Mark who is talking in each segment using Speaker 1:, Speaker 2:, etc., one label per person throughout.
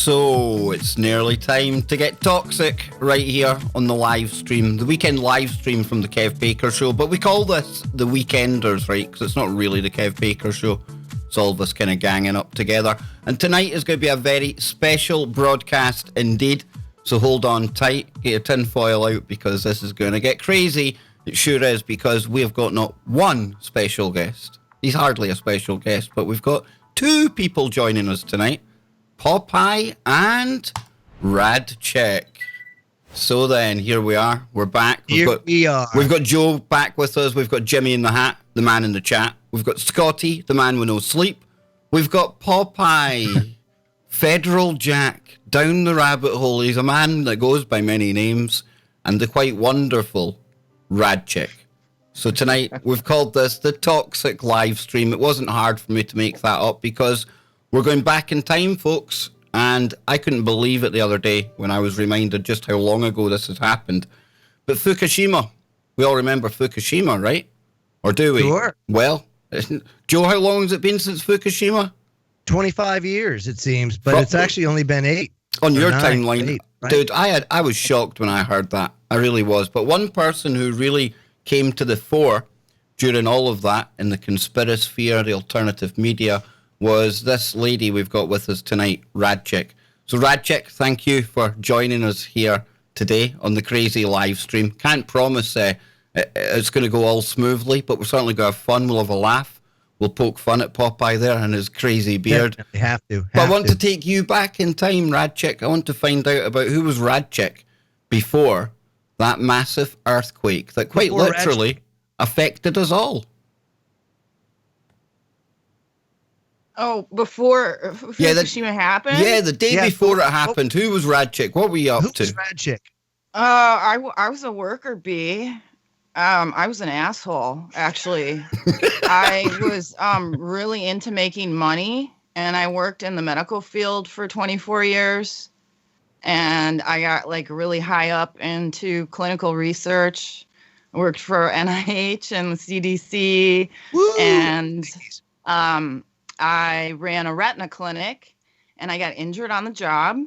Speaker 1: So it's nearly time to get toxic right here on the live stream, the weekend live stream from the Kev Baker Show. But we call this the Weekenders, right? Because it's not really the Kev Baker Show. It's all of us kind of ganging up together. And tonight is going to be a very special broadcast indeed. So hold on tight, get your tinfoil out, because this is going to get crazy. It sure is, because we've got not one special guest. He's hardly a special guest, but we've got two people joining us tonight. Popeye and Radchick. So then, here we are. We're back. We are. We've got Joe back with us. We've got Jimmy in the hat, the man in the chat. We've got Scotty, the man with no sleep. We've got Popeye, Federal Jack, down the rabbit hole. He's a man that goes by many names, and the quite wonderful Radchick. So tonight, we've called this the Toxic Live Stream. It wasn't hard for me to make that up, because we're going back in time, folks, and I couldn't believe it the other day when I was reminded just how long ago this has happened. But Fukushima, we all remember Fukushima, right? Or do we?
Speaker 2: Sure.
Speaker 1: Well, Joe, how long has it been since Fukushima?
Speaker 2: 25 years, it seems, but it's actually only been 8.
Speaker 1: On your timeline.
Speaker 2: 8, right?
Speaker 1: Dude, I was shocked when I heard that. I really was. But one person who really came to the fore during all of that in the conspirasphere, the alternative media, was this lady we've got with us tonight, Radchick. So Radchick, thank you for joining us here today on the crazy live stream. Can't promise it's going to go all smoothly, but we're certainly going to have fun. We'll have a laugh. We'll poke fun at Popeye there and his crazy beard.
Speaker 2: Definitely have to.
Speaker 1: But I want to take you back in time, Radchick. I want to find out about who was Radchick before that massive earthquake that quite literally affected us all.
Speaker 3: Oh, before Fukushima happened?
Speaker 1: Yeah, the day before it happened. Who was Radchick? What were you up to?
Speaker 2: Who was Radchick?
Speaker 3: I was a worker bee. I was an asshole, actually. I was really into making money, and I worked in the medical field for 24 years. And I got like really high up into clinical research. I worked for NIH and the CDC.
Speaker 2: Woo!
Speaker 3: And I ran a retina clinic, and I got injured on the job.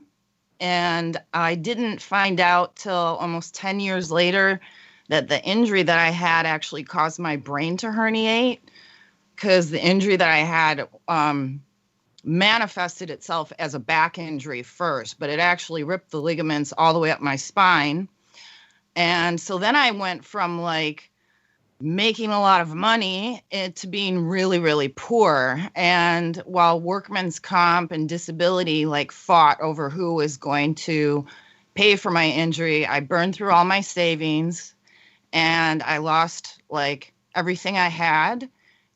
Speaker 3: And I didn't find out till almost 10 years later that the injury that I had actually caused my brain to herniate, because the injury that I had manifested itself as a back injury first, but it actually ripped the ligaments all the way up my spine. And so then I went from like making a lot of money to being really, really poor. And while workman's comp and disability like fought over who was going to pay for my injury, I burned through all my savings, and I lost like everything I had,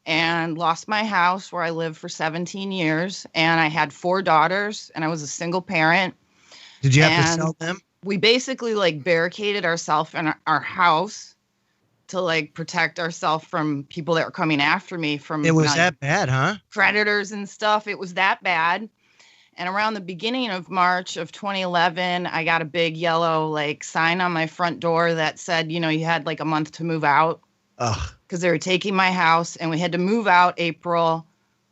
Speaker 3: and lost my house where I lived for 17 years. And I had 4 daughters, and I was a single parent.
Speaker 2: Did you have to sell them?
Speaker 3: We basically like barricaded ourselves in our house to like protect ourselves from people that were coming after me from
Speaker 2: it was that bad, huh?
Speaker 3: Predators and stuff. It was that bad. And around the beginning of March of 2011, I got a big yellow like sign on my front door that said, you know, you had like a month to move out.
Speaker 2: Ugh.
Speaker 3: Because they were taking my house, and we had to move out April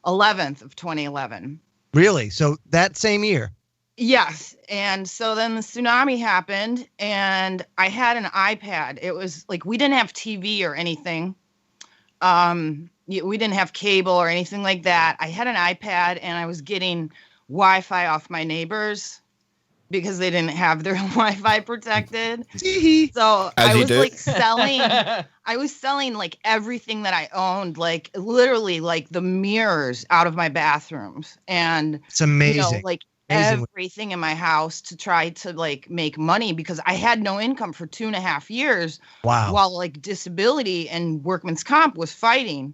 Speaker 3: 11th of 2011.
Speaker 2: Really? So that same year?
Speaker 3: Yes. And so then the tsunami happened and I had an iPad. It was like we didn't have TV or anything. We didn't have cable or anything like that. I had an iPad and I was getting Wi-Fi off my neighbors because they didn't have their Wi-Fi protected. So
Speaker 1: As
Speaker 3: I
Speaker 1: you
Speaker 3: was
Speaker 1: do.
Speaker 3: like selling I was selling like everything that I owned, like literally like the mirrors out of my bathrooms and
Speaker 2: It's amazing.
Speaker 3: like
Speaker 2: Amazing.
Speaker 3: everything in my house to try to like make money because I had no income for 2.5 years
Speaker 2: Wow.
Speaker 3: while like disability and workman's comp was fighting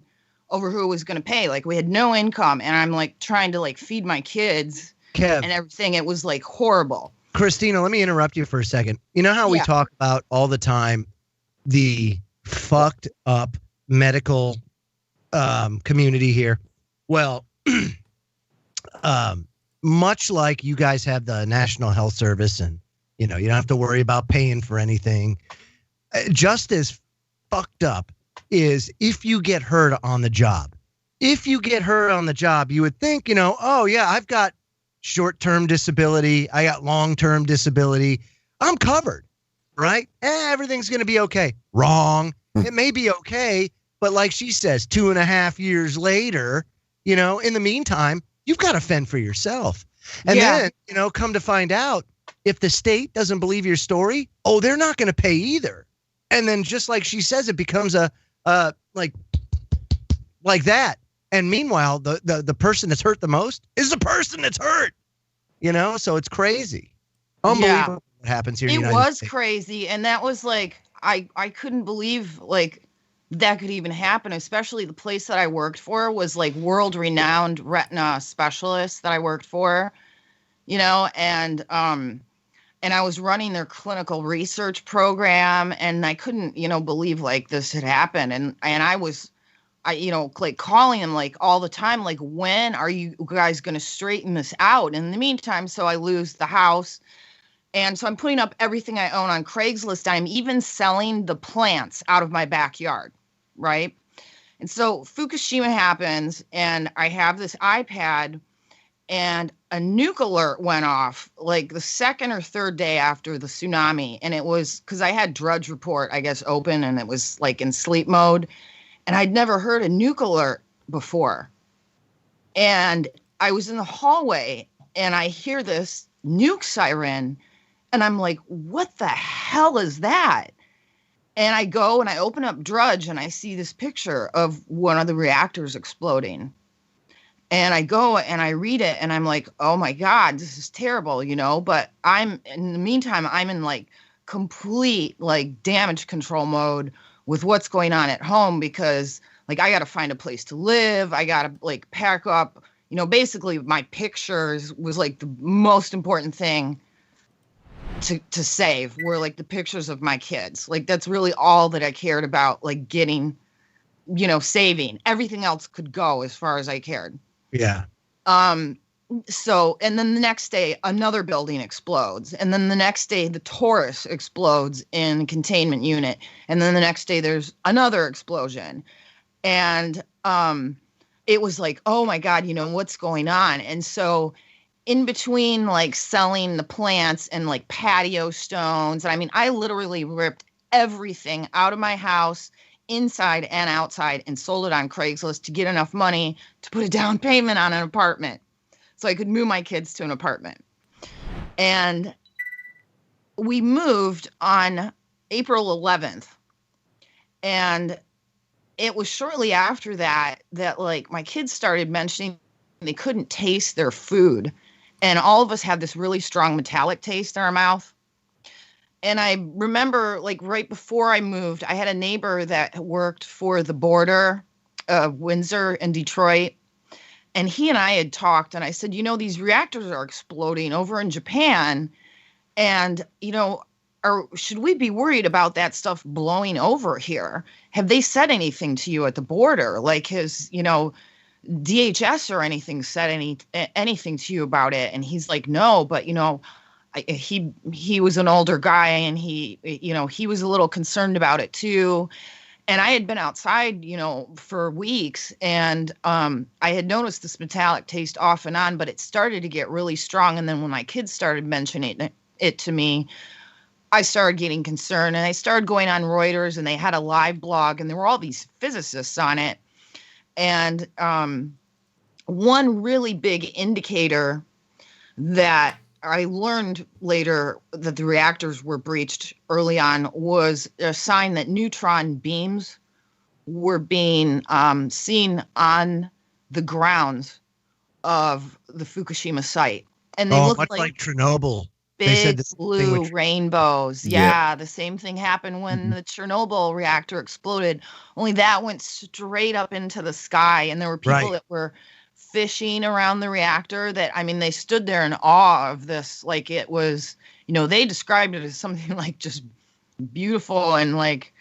Speaker 3: over who was going to pay. Like we had no income and I'm like trying to like feed my kids
Speaker 2: Kev,
Speaker 3: and everything. It was like horrible.
Speaker 2: Christina, let me interrupt you for a second. You know how we
Speaker 3: Yeah.
Speaker 2: talk about all the time the fucked up medical community here? Well, much like you guys have the National Health Service and, you don't have to worry about paying for anything, just as fucked up is if you get hurt on the job. If you get hurt on the job, you would think, oh, yeah, I've got short-term disability. I got long-term disability. I'm covered, right? Everything's going to be okay. Wrong. It may be okay, but like she says, 2.5 years later, in the meantime, you've got to fend for yourself. And then, come to find out, if the state doesn't believe your story, they're not going to pay either. And then just like she says, it becomes like that. And meanwhile, the person that's hurt the most is the person that's hurt, so it's crazy. Unbelievable what happens here.
Speaker 3: It was crazy. And that was like, I couldn't believe like that could even happen, especially the place that I worked for was like world renowned retina specialists that I worked for, and I was running their clinical research program and I couldn't, believe like this had happened. And I was like calling him like all the time, like, when are you guys going to straighten this out? In the meantime, so I lose the house. And so I'm putting up everything I own on Craigslist. I'm even selling the plants out of my backyard. Right. And so Fukushima happens and I have this iPad and a nuke alert went off like the second or third day after the tsunami. And it was because I had Drudge Report, I guess, open and it was like in sleep mode. And I'd never heard a nuke alert before. And I was in the hallway and I hear this nuke siren and I'm like, what the hell is that? And I go and I open up Drudge and I see this picture of one of the reactors exploding. And I go and I read it and I'm like, oh my God, this is terrible, but in the meantime, I'm in like complete like damage control mode with what's going on at home because like I got to find a place to live. I got to like pack up, basically my pictures was like the most important thing to save were like the pictures of my kids. Like that's really all that I cared about, like getting, saving. Everything else could go as far as I cared.
Speaker 2: Yeah.
Speaker 3: So, and then the next day, another building explodes. And then the next day, the Taurus explodes in containment unit. And then the next day, there's another explosion. And it was like, oh my God, what's going on? And so in between like selling the plants and like patio stones, and I mean, I literally ripped everything out of my house, inside and outside, and sold it on Craigslist to get enough money to put a down payment on an apartment so I could move my kids to an apartment. And we moved on April 11th. And it was shortly after that like my kids started mentioning they couldn't taste their food. And all of us had this really strong metallic taste in our mouth. And I remember like right before I moved, I had a neighbor that worked for the border of Windsor and Detroit. And he and I had talked and I said, these reactors are exploding over in Japan. And, should we be worried about that stuff blowing over here? Have they said anything to you at the border? Like has, DHS or anything said anything to you about it? And he's like, no, but, he was an older guy and he was a little concerned about it too. And I had been outside, for weeks, and I had noticed this metallic taste off and on, but it started to get really strong. And then when my kids started mentioning it to me, I started getting concerned, and I started going on Reuters, and they had a live blog, and there were all these physicists on it. And one really big indicator that I learned later that the reactors were breached early on was a sign that neutron beams were being seen on the grounds of the Fukushima site. And they looked
Speaker 2: much like Chernobyl.
Speaker 3: Big blue rainbows. Yeah, the same thing happened when the Chernobyl reactor exploded. Only that went straight up into the sky. And there were people that were fishing around the reactor that, I mean, they stood there in awe of this. Like it was, they described it as something like just beautiful and like,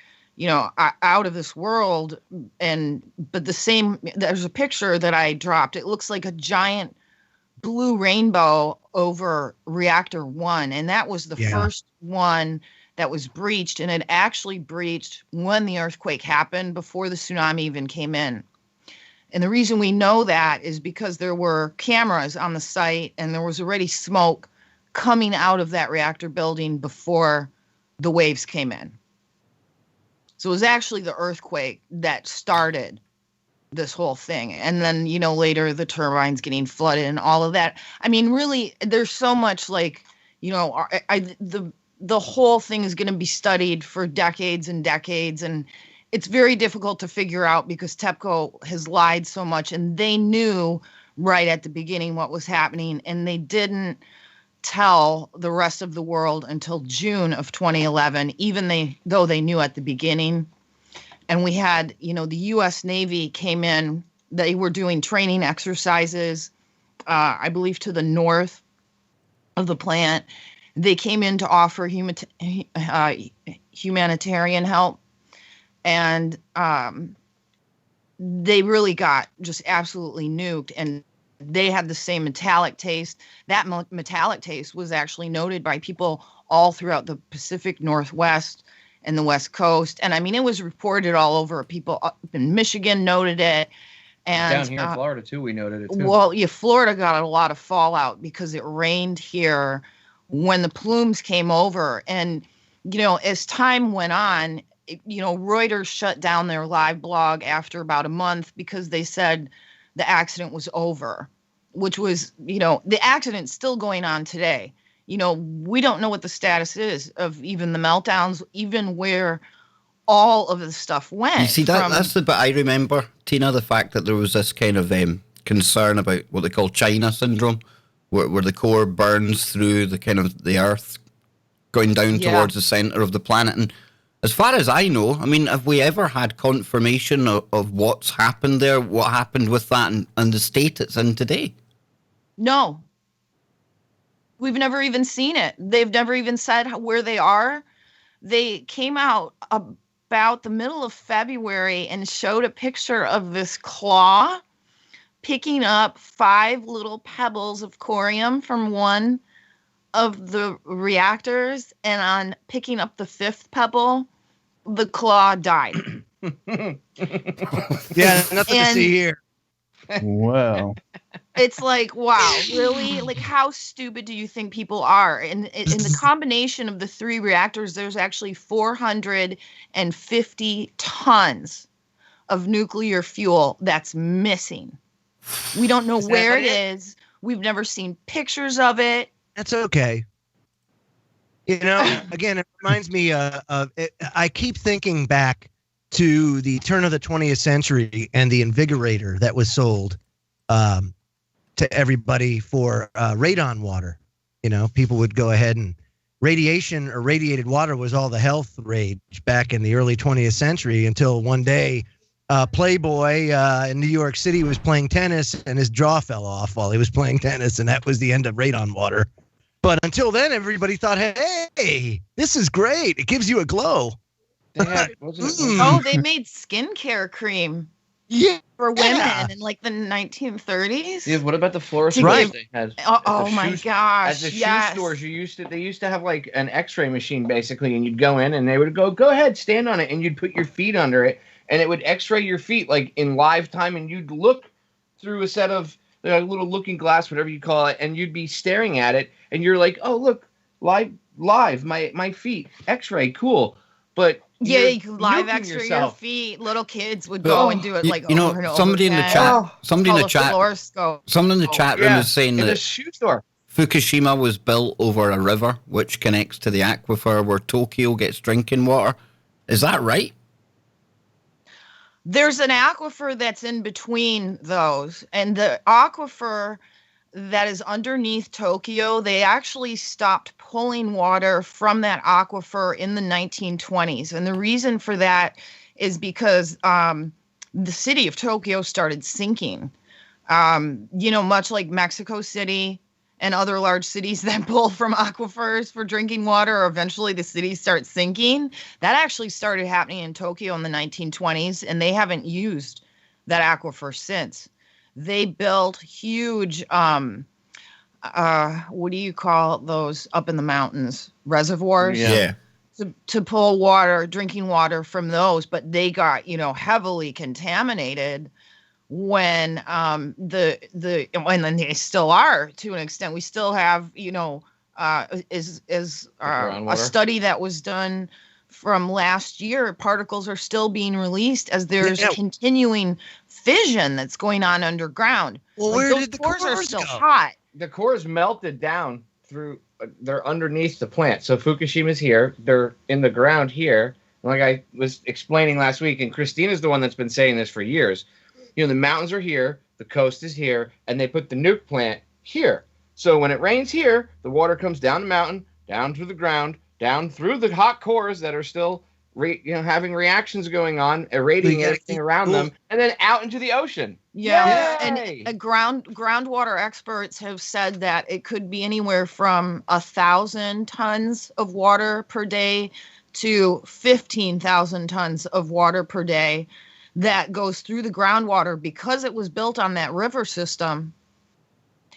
Speaker 3: out of this world. But there's a picture that I dropped. It looks like a giant blue rainbow over reactor 1. And that was the first one that was breached. And it actually breached when the earthquake happened, before the tsunami even came in. And the reason we know that is because there were cameras on the site, and there was already smoke coming out of that reactor building before the waves came in. So it was actually the earthquake that started this whole thing. And then, later the turbines getting flooded and all of that. I mean, really, there's so much like, the whole thing is going to be studied for decades and decades. And it's very difficult to figure out because TEPCO has lied so much, and they knew right at the beginning what was happening, and they didn't tell the rest of the world until June of 2011, though they knew at the beginning. And we had, the U.S. Navy came in. They were doing training exercises, I believe, to the north of the plant. They came in to offer humanitarian help. And they really got just absolutely nuked. And they had the same metallic taste. That metallic taste was actually noted by people all throughout the Pacific Northwest and the West Coast. And I mean, it was reported all over. People up in Michigan noted it. And
Speaker 4: down here in Florida, too, we noted it, too.
Speaker 3: Well, Florida got a lot of fallout because it rained here when the plumes came over. And, as time went on, Reuters shut down their live blog after about a month because they said the accident was over, which was, the accident's still going on today. We don't know what the status is of even the meltdowns, even where all of the stuff went.
Speaker 1: You see, that's the bit I remember, Tina, the fact that there was this kind of concern about what they call China syndrome, where the core burns through the kind of the earth going down towards the center of the planet. And as far as I know, I mean, have we ever had confirmation of what's happened there, what happened with that, and the state it's in today?
Speaker 3: No. We've never even seen it. They've never even said where they are. They came out about the middle of February and showed a picture of this claw picking up 5 little pebbles of corium from one of the reactors, and on picking up the 5th pebble, the claw died.
Speaker 2: Yeah, nothing to see here.
Speaker 5: Wow.
Speaker 3: It's like, wow, really? Like, how stupid do you think people are? And in the combination of the 3 reactors, there's actually 450 tons of nuclear fuel that's missing. We don't know where it is. We've never seen pictures of it.
Speaker 2: That's okay. Again, it reminds me of it. I keep thinking back to the turn of the 20th century and the Invigorator that was sold to everybody for radon water. People would go ahead and radiation or radiated water was all the health rage back in the early 20th century until one day Playboy in New York City was playing tennis and his jaw fell off while he was playing tennis, and that was the end of radon water. But until then, everybody thought, hey, this is great. It gives you a glow.
Speaker 3: They made skincare cream
Speaker 2: Yeah.
Speaker 3: for women in like the 1930s.
Speaker 4: Yeah, what about the floor
Speaker 3: To
Speaker 4: stores
Speaker 2: give-
Speaker 4: they had?
Speaker 3: Oh my gosh!
Speaker 4: At the
Speaker 3: yes.
Speaker 4: shoe stores, they used to have like an X-ray machine basically, and you'd go in and they would go ahead, stand on it, and you'd put your feet under it, and it would X-ray your feet like in live time, and you'd look through a set of little looking glass, whatever you call it, and you'd be staring at it, and you're like, oh look, live, my feet, X-ray, cool, but.
Speaker 3: Yeah,
Speaker 4: You're
Speaker 3: you could live
Speaker 4: nuking
Speaker 3: extra your
Speaker 4: yourself.
Speaker 3: feet. Little kids would go and do it like
Speaker 1: you know,
Speaker 3: over and over
Speaker 1: somebody in the
Speaker 3: again.
Speaker 1: chat,
Speaker 4: Oh,
Speaker 1: somebody in the chat,
Speaker 3: Fluoroscope.
Speaker 1: someone in the chat room is saying
Speaker 4: in the
Speaker 1: that
Speaker 4: shoe store.
Speaker 1: Fukushima was built over a river which connects to the aquifer where Tokyo gets drinking water. Is that right?
Speaker 3: There's an aquifer that's in between those, and the aquifer that is underneath Tokyo, they actually stopped pulling water from that aquifer in the 1920s. And the reason for that is because the city of Tokyo started sinking. Much like Mexico City and other large cities that pull from aquifers for drinking water, or eventually the cities start sinking. That actually started happening in Tokyo in the 1920s, and they haven't used that aquifer since. They built huge, what do you call those up in the mountains? Reservoirs?
Speaker 1: Yeah.
Speaker 3: To pull water, drinking water from those, but they got, heavily contaminated when and then they still are to an extent. We still have, a study that was done from last year. Particles are still being released as there's continuing fission that's going on underground.
Speaker 2: Well, where did the cores
Speaker 3: are still
Speaker 2: go?
Speaker 3: hot?
Speaker 4: The cores melted down through. They're underneath the plant. So Fukushima's here. They're in the ground here. Like I was explaining last week, and Christina's the one that's been saying this for years. The mountains are here, the coast is here, and they put the nuke plant here. So when it rains here, the water comes down the mountain, down to the ground, down through the hot cores that are still having reactions going on, irradiating everything around them, and then out into the ocean.
Speaker 3: Yeah,
Speaker 4: Yay!
Speaker 3: and groundwater experts have said that it could be anywhere from 1,000 tons of water per day to 15,000 tons of water per day that goes through the groundwater because it was built on that river system.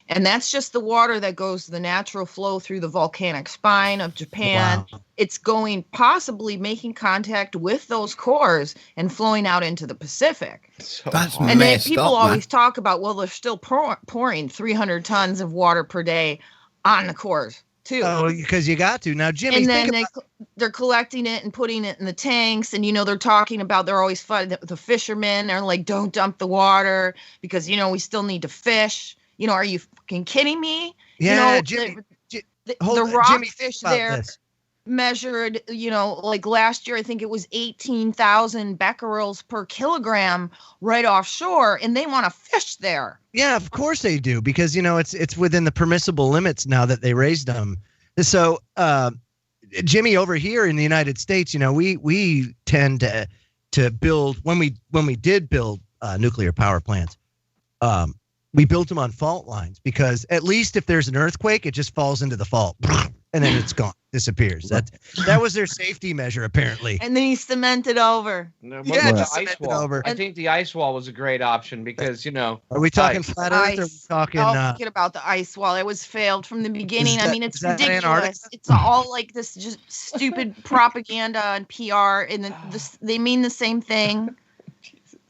Speaker 3: And that's just the water that goes the natural flow through the volcanic spine of Japan.
Speaker 2: Wow.
Speaker 3: It's going possibly making contact with those cores and flowing out into the Pacific.
Speaker 1: That's
Speaker 3: And then
Speaker 1: messed
Speaker 3: people
Speaker 1: up,
Speaker 3: always talk about, well, they're still pouring 300 tons of water per day on the cores too.
Speaker 2: Oh, because you got to. Now, Jimmy,
Speaker 3: And then
Speaker 2: think
Speaker 3: they're collecting it and putting it in the tanks. And, they're talking about, they're always fighting the fishermen are like, don't dump the water because, we still need to fish. Are you fucking kidding me?
Speaker 2: Yeah, Jimmy.
Speaker 3: The rock
Speaker 2: Jimmy,
Speaker 3: fish
Speaker 2: think about
Speaker 3: there
Speaker 2: this.
Speaker 3: measured, like last year, I think it was 18,000 becquerels per kilogram right offshore, and they want to fish there.
Speaker 2: Yeah, of course they do, because it's within the permissible limits now that they raised them. So, Jimmy, over here in the United States, we tend to build when we did build nuclear power plants. We built them on fault lines because at least if there's an earthquake, it just falls into the fault and then it's gone, disappears. That was their safety measure, apparently.
Speaker 3: And then he cemented over.
Speaker 4: No,
Speaker 2: Yeah,
Speaker 4: the
Speaker 2: just
Speaker 4: ice
Speaker 2: cement it
Speaker 4: wall.
Speaker 2: over.
Speaker 4: I think the ice wall was a great option because
Speaker 2: Are we talking
Speaker 4: ice.
Speaker 2: flat Earth? Or are we talking?
Speaker 3: Forget about the ice wall. It was failed from the beginning. It's
Speaker 2: is that
Speaker 3: ridiculous.
Speaker 2: Antarctica?
Speaker 3: It's all like this just stupid propaganda and PR, and they mean the same thing.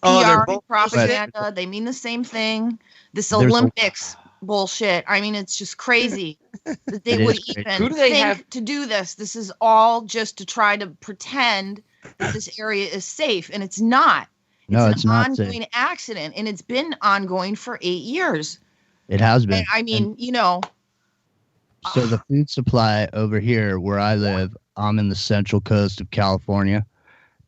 Speaker 2: They're
Speaker 3: PR
Speaker 2: both
Speaker 3: and propaganda, they mean the same thing. This Olympics bullshit. It's just crazy that they would even
Speaker 4: Who do they
Speaker 3: think
Speaker 4: have-
Speaker 3: to do this. This is all just to try to pretend that this area is safe, and it's not.
Speaker 6: No,
Speaker 3: It's
Speaker 6: it's
Speaker 3: an
Speaker 6: not
Speaker 3: ongoing
Speaker 6: safe.
Speaker 3: accident, and it's been ongoing for 8 years.
Speaker 6: It has been.
Speaker 3: And,
Speaker 6: So the food supply over here where I live, I'm in the central coast of California.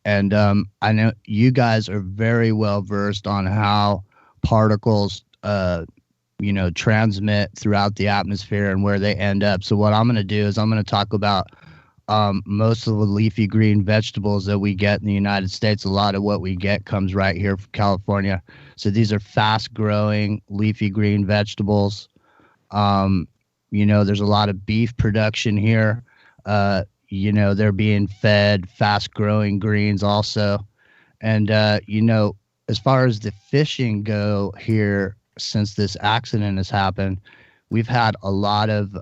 Speaker 6: And I know you guys are very well versed on how particles, transmit throughout the atmosphere and where they end up. So what I'm going to do is I'm going to talk about most of the leafy green vegetables that we get in the United States. A lot of what we get comes right here from California. So these are fast growing leafy green vegetables. There's a lot of beef production here. They're being fed fast growing greens also. And, as far as the fishing go here, since this accident has happened, we've had a lot of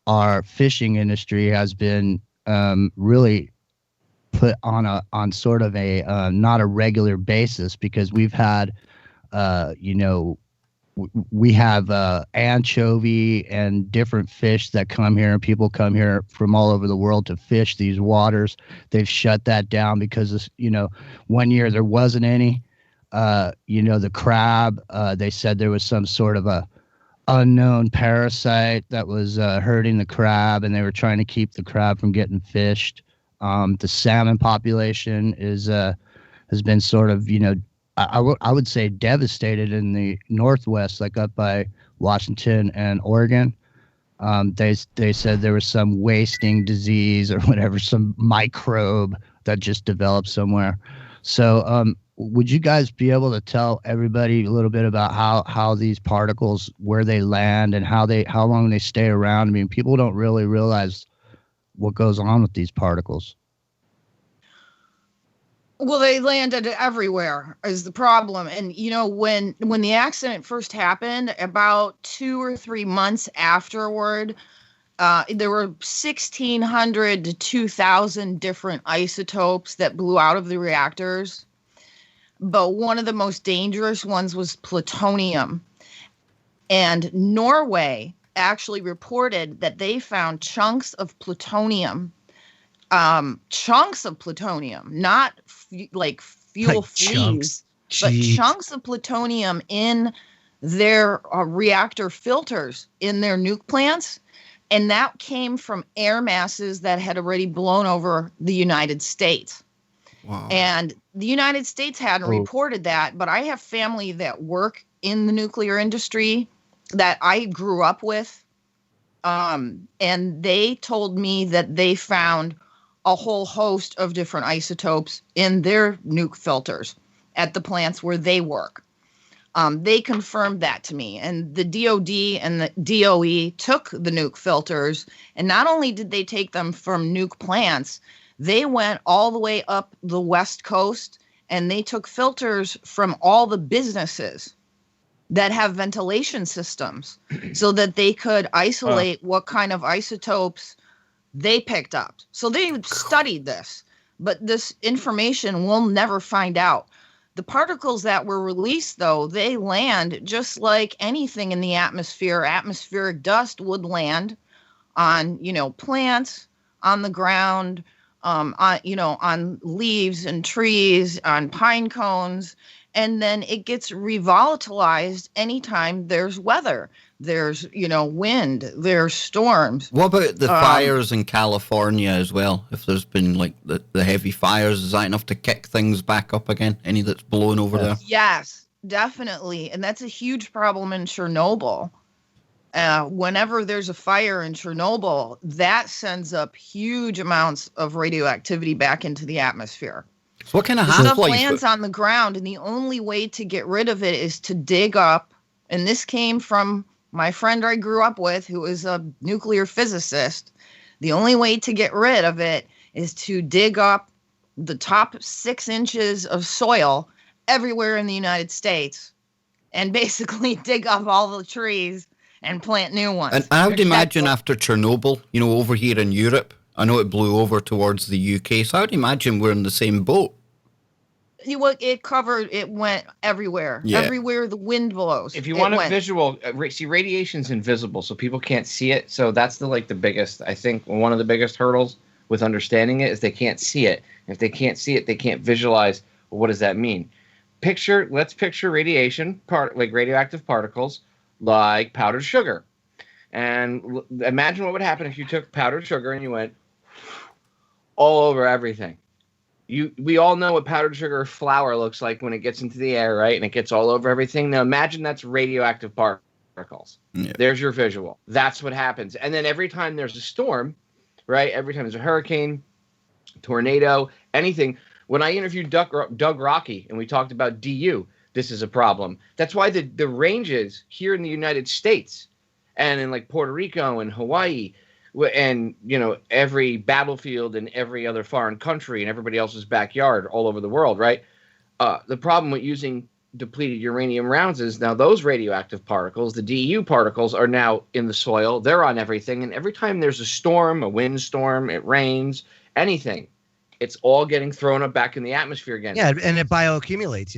Speaker 6: our fishing industry has been really put on sort of a not a regular basis, because we've had we have anchovy and different fish that come here, and people come here from all over the world to fish these waters. They've shut that down because, 1 year there wasn't any. The crab, they said there was some sort of a unknown parasite that was hurting the crab, and they were trying to keep the crab from getting fished. The salmon population has been sort of, I would say devastated in the Northwest, like up by Washington and Oregon. They said there was some wasting disease or whatever, some microbe that just developed somewhere. So would you guys be able to tell everybody a little bit about how these particles, where they land and how long they stay around? I mean, people don't really realize what goes on with these particles.
Speaker 3: Well, they landed everywhere is the problem. And, when the accident first happened, about 2 or 3 months afterward, there were 1,600 to 2,000 different isotopes that blew out of the reactors. But one of the most dangerous ones was plutonium. And Norway actually reported that they found chunks of plutonium, not like fuel fleas, but chunks of plutonium in their reactor filters in their nuke plants. And that came from air masses that had already blown over the United States.
Speaker 1: Wow.
Speaker 3: And the United States hadn't reported that, but I have family that work in the nuclear industry that I grew up with. And they told me that they found a whole host of different isotopes in their nuke filters at the plants where they work. They confirmed that to me. And the DOD and the DOE took the nuke filters, and not only did they take them from nuke plants, they went all the way up the West Coast, and they took filters from all the businesses that have ventilation systems so that they could isolate what kind of isotopes they picked up. So they studied this, but this information we'll never find out. The particles that were released, though, they land just like anything in the atmosphere. Atmospheric dust would land on, plants, on the ground, on leaves and trees, on pine cones, and then it gets revolatilized anytime there's weather. There's, wind, there's storms.
Speaker 1: What about the fires in California as well? If there's been like the heavy fires, is that enough to kick things back up again? Any that's blown over there?
Speaker 3: Yes, definitely. And that's a huge problem in Chernobyl. Whenever there's a fire in Chernobyl, that sends up huge amounts of radioactivity back into the atmosphere.
Speaker 1: So what kind of
Speaker 3: stuff lands on the ground, and the only way to get rid of it is to dig up. And this came from my friend I grew up with, who is a nuclear physicist. The only way to get rid of it is to dig up the top 6 inches of soil everywhere in the United States and basically dig up all the trees and plant new ones.
Speaker 1: And I would imagine after Chernobyl, over here in Europe, I know it blew over towards the UK, so I would imagine we're in the same boat.
Speaker 3: It went everywhere. Yeah. Everywhere the wind blows.
Speaker 4: If you want a visual, see, radiation's invisible, so people can't see it. So that's the biggest, I think, one of the biggest hurdles with understanding it is they can't see it. If they can't see it, they can't visualize, well, what does that mean? Let's picture radiation, like radioactive particles, like powdered sugar. And imagine what would happen if you took powdered sugar and you went all over everything. We all know what powdered sugar flour looks like when it gets into the air, right? And it gets all over everything. Now imagine that's radioactive particles. Yeah. There's your visual. That's what happens. And then every time there's a storm, right? Every time there's a hurricane, tornado, anything. When I interviewed Doug Rocky and we talked about DU, this is a problem. That's why the ranges here in the United States and in like Puerto Rico and Hawaii and, every battlefield in every other foreign country and everybody else's backyard all over the world, right, the problem with using depleted uranium rounds is now those radioactive particles, the DU particles, are now in the soil. They're on everything. And every time there's a storm, a windstorm, it rains, anything, it's all getting thrown up back in the atmosphere again.
Speaker 2: Yeah, and it bioaccumulates,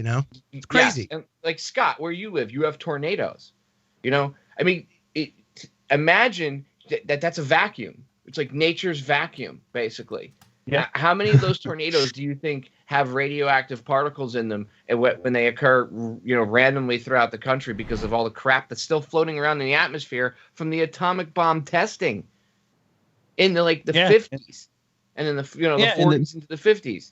Speaker 2: It's crazy.
Speaker 4: Yeah. And like Scott, where you live, you have tornadoes. I mean, imagine that's a vacuum. It's like nature's vacuum, basically. Yeah. How many of those tornadoes do you think have radioactive particles in them when they occur, randomly throughout the country because of all the crap that's still floating around in the atmosphere from the atomic bomb testing in the 50s and in the 40s into the 50s.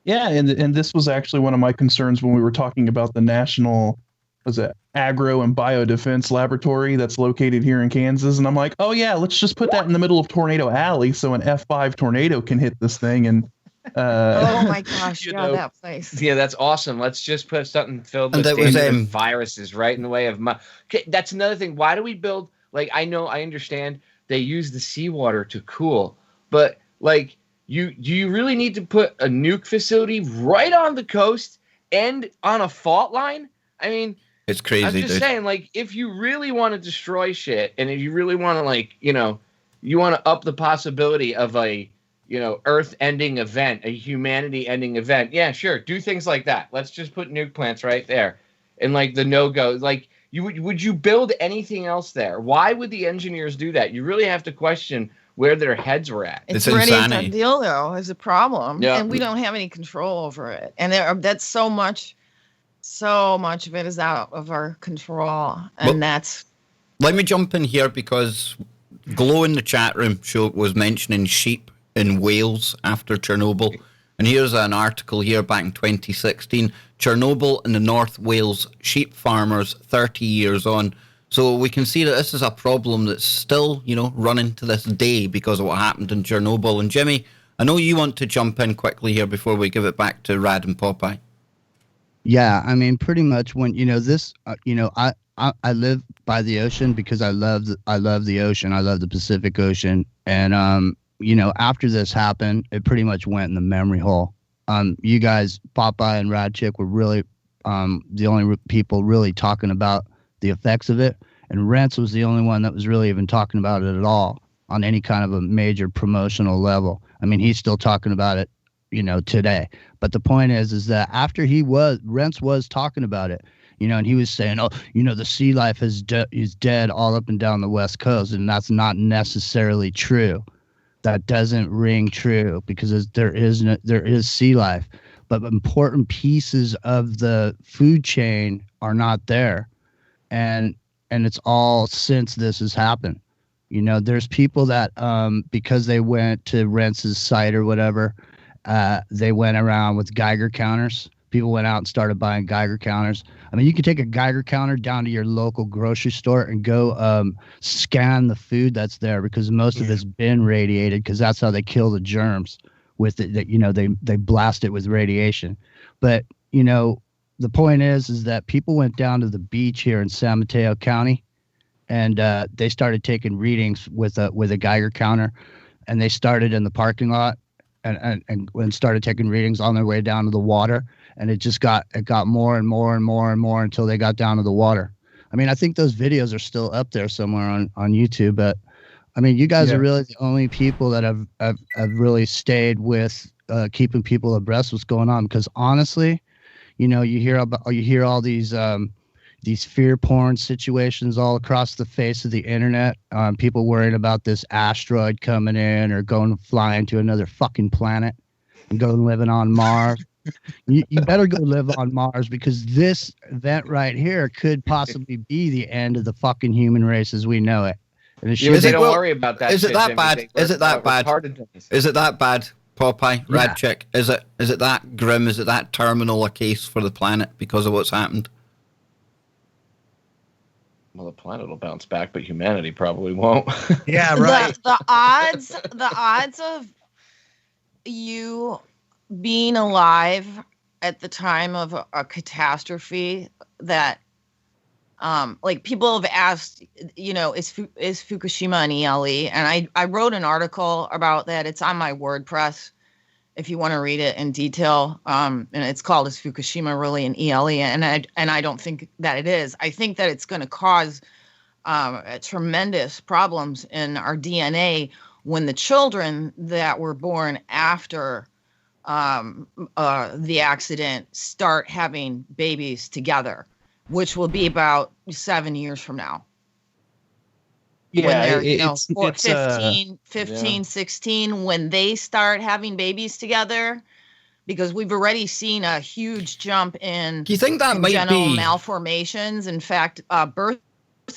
Speaker 5: Yeah, and this was actually one of my concerns when we were talking about the National Agro and Biodefense Laboratory that's located here in Kansas. And I'm like, oh yeah, let's just put that in the middle of Tornado Alley so an F5 tornado can hit this thing. And
Speaker 3: oh my gosh, that place.
Speaker 4: Yeah, that's awesome. Let's just put something filled with viruses right in the way of that's another thing. Why do we build, I understand they use the seawater to cool, but do you really need to put a nuke facility right on the coast and on a fault line? I mean,
Speaker 1: it's crazy.
Speaker 4: I'm just saying, if you really want to destroy shit, and if you really want to, you want to up the possibility of a, Earth-ending event, a humanity-ending event, yeah, sure, do things like that. Let's just put nuke plants right there, and the no-go. Would you build anything else there? Why would the engineers do that? You really have to question where their heads were at.
Speaker 3: It's already a done deal, though, is a problem, and we don't have any control over it, and that's so much of it is out of our control, and that's.
Speaker 1: Let me jump in here because Glow in the chat room was mentioning sheep in Wales after Chernobyl, and here's an article here back in 2016. Chernobyl in the North Wales sheep farmers 30 years on. So we can see that this is a problem that's still, running to this day because of what happened in Chernobyl. And Jimmy, I know you want to jump in quickly here before we give it back to Rad and Popeye.
Speaker 6: Yeah, I mean, pretty much when I live by the ocean because I love the ocean. I love the Pacific Ocean, and after this happened, it pretty much went in the memory hole. You guys, Popeye and Radchick, were really the only people really talking about the effects of it, and Rents was the only one that was really even talking about it at all on any kind of a major promotional level. I mean, he's still talking about it, today. But the point is that after Rents was talking about it, and he was saying, the sea life is dead all up and down the West Coast, and that's not necessarily true. That doesn't ring true because there is sea life, but important pieces of the food chain are not there, and it's all since this has happened. There's people that because they went to Rents's site or whatever. They went around with Geiger counters. People went out and started buying Geiger counters. I mean, you can take a Geiger counter down to your local grocery store and go scan the food that's there because most of it's been radiated because that's how they kill the germs with it. That they blast it with radiation. But the point is that people went down to the beach here in San Mateo County, and they started taking readings with a Geiger counter, and they started in the parking lot. And started taking readings on their way down to the water, and it got more and more and more and more until they got down to the water. I mean, I think those videos are still up there somewhere on YouTube, but I mean, you guys are really the only people that have really stayed with keeping people abreast what's going on. Because honestly, you hear all these fear porn situations all across the face of the internet. People worrying about this asteroid coming in or flying to another fucking planet and living on Mars. You better go live on Mars because this event right here could possibly be the end of the fucking human race as we know it.
Speaker 4: And they don't worry about that.
Speaker 1: Is it that bad? Is it that bad? Is it that bad, Popeye? Radchick? Is it that grim? Is it that terminal a case for the planet because of what's happened?
Speaker 4: Well, the planet will bounce back, but humanity probably won't.
Speaker 2: Yeah, right.
Speaker 3: The odds of you being alive at the time of a catastrophe that, people have asked, is Fukushima an ELE? And I wrote an article about that. It's on my WordPress, if you want to read it in detail. And it's called "Is Fukushima Really an ELE?" And I don't think that it is. I think that it's going to cause tremendous problems in our DNA when the children that were born after the accident start having babies together, which will be about 7 years from now.
Speaker 5: Yeah,
Speaker 3: When they're,
Speaker 5: it's
Speaker 3: 15, 16, when they start having babies together, because we've already seen a huge jump in
Speaker 1: Do you think that might
Speaker 3: congenital
Speaker 1: be
Speaker 3: malformations. In fact, birth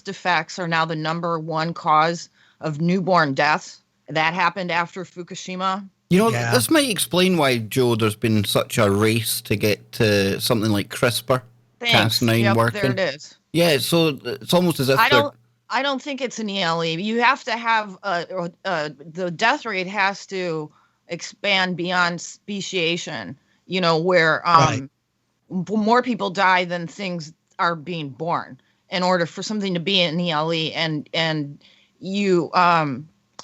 Speaker 3: defects are now the #1 cause of newborn deaths. That happened after Fukushima.
Speaker 1: You know,
Speaker 2: Yeah.
Speaker 1: this might explain why, Joe, there's been such a race to get to something like CRISPR,
Speaker 3: Thanks.
Speaker 1: Cas9
Speaker 3: Yep,
Speaker 1: working.
Speaker 3: there it is.
Speaker 1: Yeah, so it's almost as if
Speaker 3: I don't think it's an ELE. You have to have the death rate has to expand beyond speciation. You know, where
Speaker 2: Right.
Speaker 3: more people die than things are being born in order for something to be an ELE. And you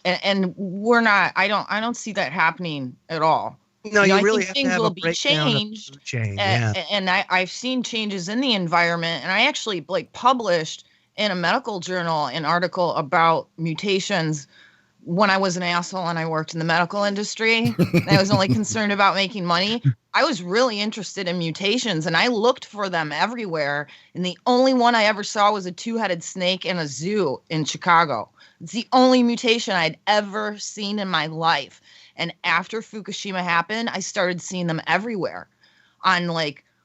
Speaker 3: and we're not. I don't see that happening at all.
Speaker 2: No,
Speaker 3: You know,
Speaker 2: you
Speaker 3: I
Speaker 2: really
Speaker 3: think
Speaker 2: have to
Speaker 3: things
Speaker 2: have
Speaker 3: will
Speaker 2: a
Speaker 3: be
Speaker 2: breakdown of the
Speaker 3: changed.
Speaker 2: food chain. Yeah.
Speaker 3: And I've seen changes in the environment, and I actually published in a medical journal an article about mutations when I was an asshole and I worked in the medical industry. And I was only concerned about making money. I was really interested in mutations, and I looked for them everywhere. And the only one I ever saw was a 2-headed snake in a zoo in Chicago. It's the only mutation I'd ever seen in my life. And after Fukushima happened, I started seeing them everywhere on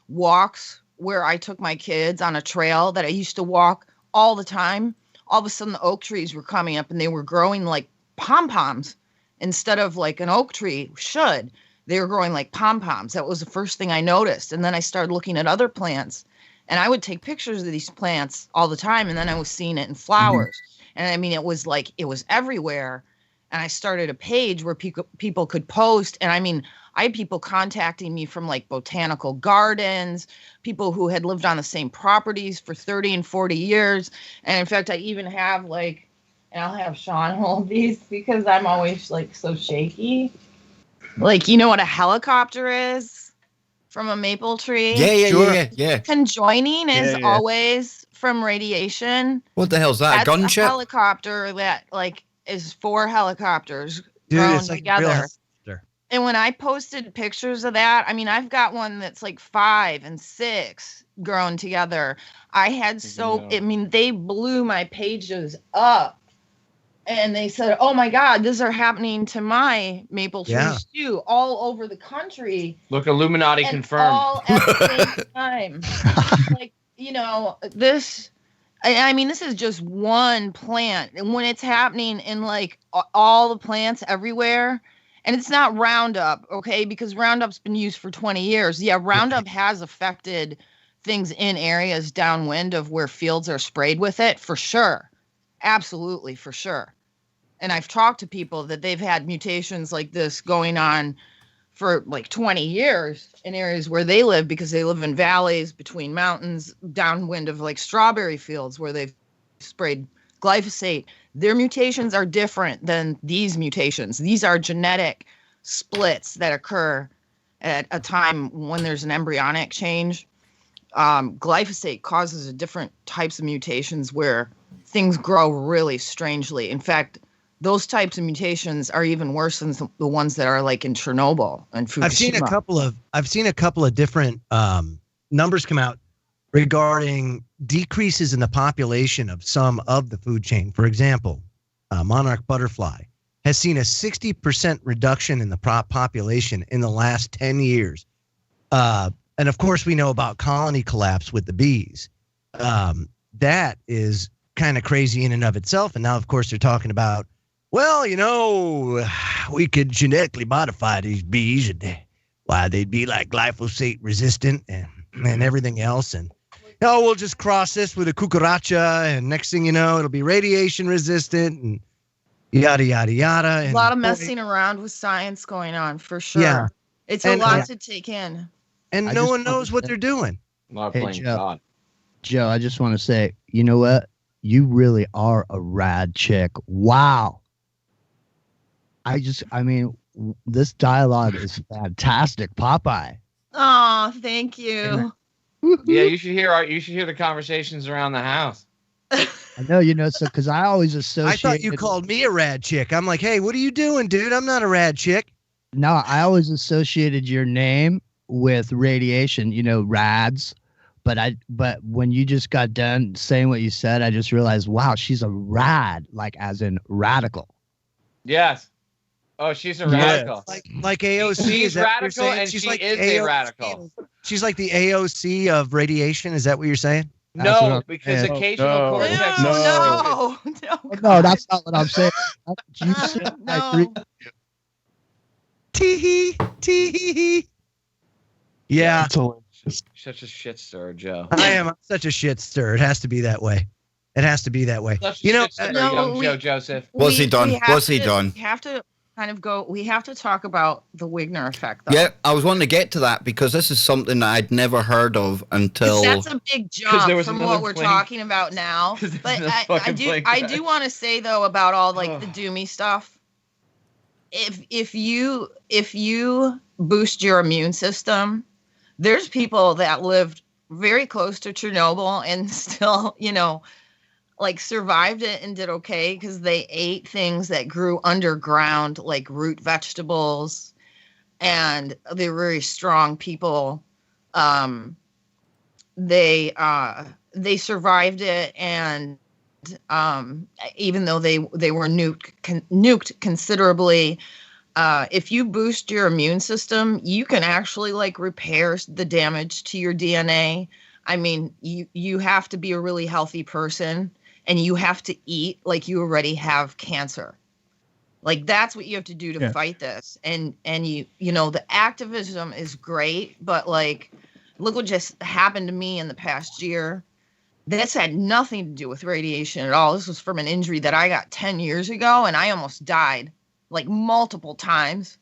Speaker 3: walks where I took my kids on a trail that I used to walk all the time. All of a sudden, the oak trees were coming up and they were growing like pom-poms instead of like an oak tree should. They were growing like pom-poms. That was the first thing I noticed. And then I started looking at other plants, and I would take pictures of these plants all the time. And then I was seeing it in flowers. And I mean, it was everywhere. And I started a page where people could post. And I mean, I had people contacting me from botanical gardens, people who had lived on the same properties for 30 and 40 years. And in fact, I even have and I'll have Sean hold these because I'm always so shaky. You know what a helicopter is from a maple tree?
Speaker 1: Yeah.
Speaker 3: Conjoining is
Speaker 5: Yeah.
Speaker 3: always from radiation.
Speaker 1: What the hell's that?
Speaker 3: That's
Speaker 1: A
Speaker 3: a
Speaker 1: gunship?
Speaker 3: helicopter that is 4 helicopters
Speaker 2: Dude,
Speaker 3: grown
Speaker 2: it's like a real
Speaker 3: together.
Speaker 2: helicopter.
Speaker 3: And when I posted pictures of that, I mean, I've got one that's 5 and 6 grown together. I had they blew my pages up. And they said, "Oh my God, these are happening to my maple trees too, all over the country."
Speaker 4: Look, Illuminati
Speaker 3: And
Speaker 4: confirmed.
Speaker 3: all at the same time. This. I mean, this is just one plant, and when it's happening in all the plants everywhere, and it's not Roundup, okay? Because Roundup's been used for 20 years. Yeah, Roundup has affected things in areas downwind of where fields are sprayed with it, for sure. Absolutely, for sure. And I've talked to people that they've had mutations like this going on for 20 years in areas where they live, because they live in valleys between mountains downwind of strawberry fields where they've sprayed glyphosate. Their mutations are different than these mutations. These are genetic splits that occur at a time when there's an embryonic change. Glyphosate causes different types of mutations where things grow really strangely. In fact, those types of mutations are even worse than the ones that are in Chernobyl and Fukushima.
Speaker 2: I've seen a couple of different numbers come out regarding decreases in the population of some of the food chain. For example, monarch butterfly has seen a 60% reduction in the population in the last 10 years. And of course, we know about colony collapse with the bees. That is kind of crazy in and of itself. And now, of course, they're talking about, well, we could genetically modify these bees, and they'd be glyphosate resistant and everything else. And we'll just cross this with a cucaracha, and next thing you know, it'll be radiation resistant and yada, yada, yada. And
Speaker 3: a lot of messing around with science going on, for sure.
Speaker 2: Yeah.
Speaker 3: It's a lot to take in.
Speaker 2: And no one knows what they're doing.
Speaker 4: Not
Speaker 6: Hey,
Speaker 4: playing
Speaker 6: Joe.
Speaker 4: God.
Speaker 6: Joe, I just want to say, you know what? You really are a rad chick. Wow. I mean, this dialogue is fantastic, Popeye.
Speaker 3: Oh, thank you.
Speaker 4: Yeah, you should hear the conversations around the house.
Speaker 6: I know, so because I always
Speaker 2: I
Speaker 6: associate.
Speaker 2: thought you called me a rad chick. I'm like, hey, what are you doing, dude? I'm not a rad chick.
Speaker 6: No, I always associated your name with radiation, rads. But when you just got done saying what you said, I just realized, wow, she's a rad, like as in radical.
Speaker 4: Yes. Oh, she's a radical.
Speaker 2: Like AOC.
Speaker 4: She's radical, and
Speaker 2: she's
Speaker 4: she
Speaker 2: like
Speaker 4: is
Speaker 2: AOC
Speaker 4: a radical.
Speaker 2: She's like the AOC of radiation. Is that what you're saying?
Speaker 6: That's what
Speaker 4: No,
Speaker 6: I'm
Speaker 4: because
Speaker 6: saying.
Speaker 4: occasional
Speaker 5: No.
Speaker 4: cortex.
Speaker 3: No.
Speaker 6: No, that's not what I'm saying. You said,
Speaker 3: No.
Speaker 2: Tee hee. Yeah,
Speaker 5: That's hilarious.
Speaker 4: Such a shit stir, Joe.
Speaker 2: I am such a shit stir. It has to be that way. It has to be that way.
Speaker 4: Such a
Speaker 2: You know,
Speaker 4: shit stir,
Speaker 3: no,
Speaker 4: young
Speaker 3: we-
Speaker 4: Joe Joseph.
Speaker 1: What's he done? What's he done?
Speaker 3: We have to kind of go. We have to talk about the Wigner effect, though.
Speaker 1: Yeah, I was wanting to get to that because this is something that I'd never heard of
Speaker 3: 'Cause
Speaker 1: until.
Speaker 3: that's a big jump
Speaker 4: there was
Speaker 3: from
Speaker 4: another
Speaker 3: what we're
Speaker 4: plane.
Speaker 3: talking about now.
Speaker 4: 'Cause there's
Speaker 3: But
Speaker 4: another
Speaker 3: I
Speaker 4: fucking
Speaker 3: do
Speaker 4: plane
Speaker 3: I
Speaker 4: crash.
Speaker 3: do want to say though about all like the doomy stuff. If you boost your immune system, there's people that lived very close to Chernobyl and still, like survived it and did okay because they ate things that grew underground, like root vegetables, and they were very strong people. They survived it, and even though they were nuked considerably. If you boost your immune system, you can actually like repair the damage to your DNA. I mean, you have to be a really healthy person, and you have to eat like you already have cancer. Like that's what you have to do to fight this. And the activism is great, but like, look what just happened to me in the past year. That's had nothing to do with radiation at all. This was from an injury that I got 10 years ago, and I almost died like multiple times.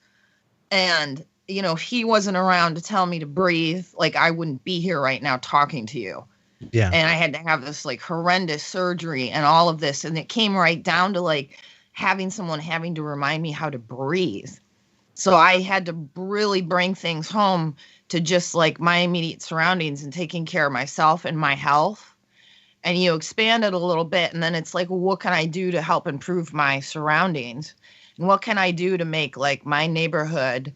Speaker 3: And, if he wasn't around to tell me to breathe, like I wouldn't be here right now talking to you.
Speaker 2: Yeah.
Speaker 3: And I had to have this like horrendous surgery and all of this. And it came right down to like having someone having to remind me how to breathe. So I had to really bring things home to just like my immediate surroundings and taking care of myself and my health. And you expand it a little bit. And then it's like, well, what can I do to help improve my surroundings? And what can I do to make like my neighborhood,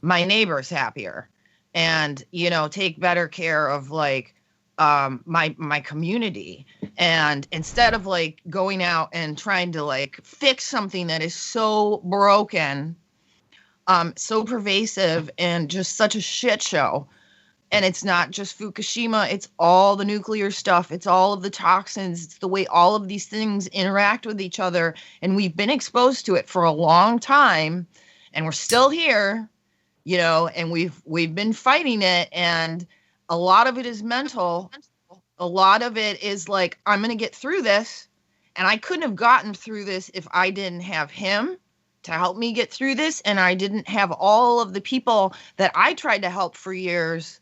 Speaker 3: my neighbors happier, and take better care of like my community? And instead of like going out and trying to like fix something that is so broken, so pervasive, and just such a shit show. And it's not just Fukushima, it's all the nuclear stuff. It's all of the toxins. It's the way all of these things interact with each other. And we've been exposed to it for a long time, and we're still here, and we've been fighting it. And a lot of it is mental. A lot of it is like, I'm going to get through this. And I couldn't have gotten through this if I didn't have him to help me get through this. And I didn't have all of the people that I tried to help for years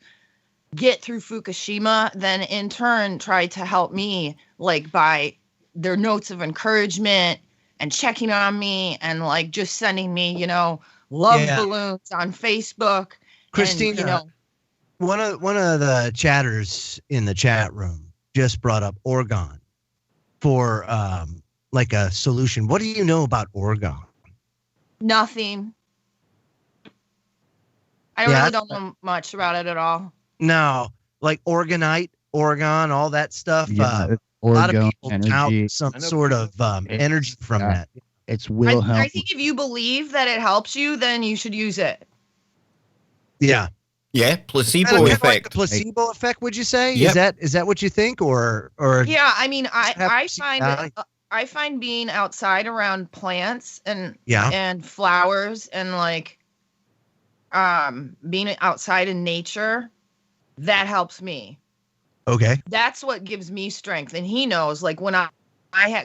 Speaker 3: get through Fukushima, then in turn try to help me like by their notes of encouragement and checking on me and like just sending me, love balloons on Facebook.
Speaker 2: Christina,
Speaker 3: And,
Speaker 2: one of the chatters in the chat room just brought up orgone for like a solution. What do you know about orgone?
Speaker 3: nothing. I really don't know much about it at all.
Speaker 2: No, like orgonite, orgon, all that stuff. A lot of people tout some sort of energy from that.
Speaker 6: It's Wilhelm.
Speaker 3: I think if you believe that it helps you, then you should use it.
Speaker 2: Yeah.
Speaker 1: Yeah, placebo
Speaker 2: Kind of
Speaker 1: effect.
Speaker 2: like a placebo effect, would you say?
Speaker 1: Yep.
Speaker 2: Is that what you think, or
Speaker 3: Yeah, I mean, I
Speaker 2: personality?
Speaker 3: find being outside around plants and
Speaker 2: Yeah.
Speaker 3: and flowers and like being outside in nature, that helps me.
Speaker 2: Okay.
Speaker 3: That's what gives me strength. And he knows, like when I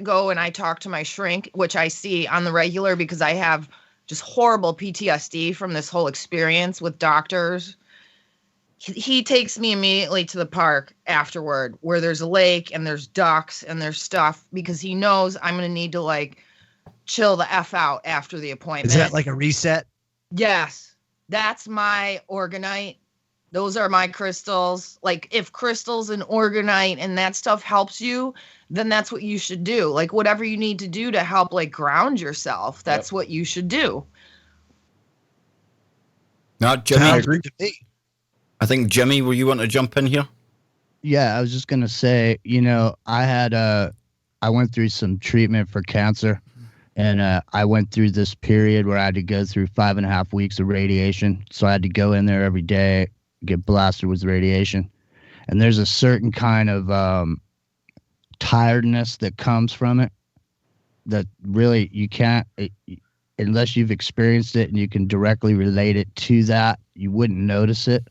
Speaker 3: go and I talk to my shrink, which I see on the regular because I have just horrible PTSD from this whole experience with doctors. He takes me immediately to the park afterward where there's a lake and there's ducks and there's stuff because he knows I'm going to need to like chill the F out after the appointment.
Speaker 2: Is that like a reset?
Speaker 3: Yes, that's my organite. Those are my crystals. Like, if crystals and organite and that stuff helps you, then that's what you should do. Like, whatever you need to do to help, like, ground yourself, that's what you should do.
Speaker 1: Now, Jimmy,
Speaker 2: Sounds good to me.
Speaker 1: I think, Jimmy, will you want to jump in here?
Speaker 6: Yeah, I was just gonna say, I went through some treatment for cancer, and I went through this period where I had to go through 5.5 weeks of radiation. So I had to go in there every day, get blasted with radiation, and there's a certain kind of tiredness that comes from it that really you can't, unless you've experienced it and you can directly relate it to that, you wouldn't notice it.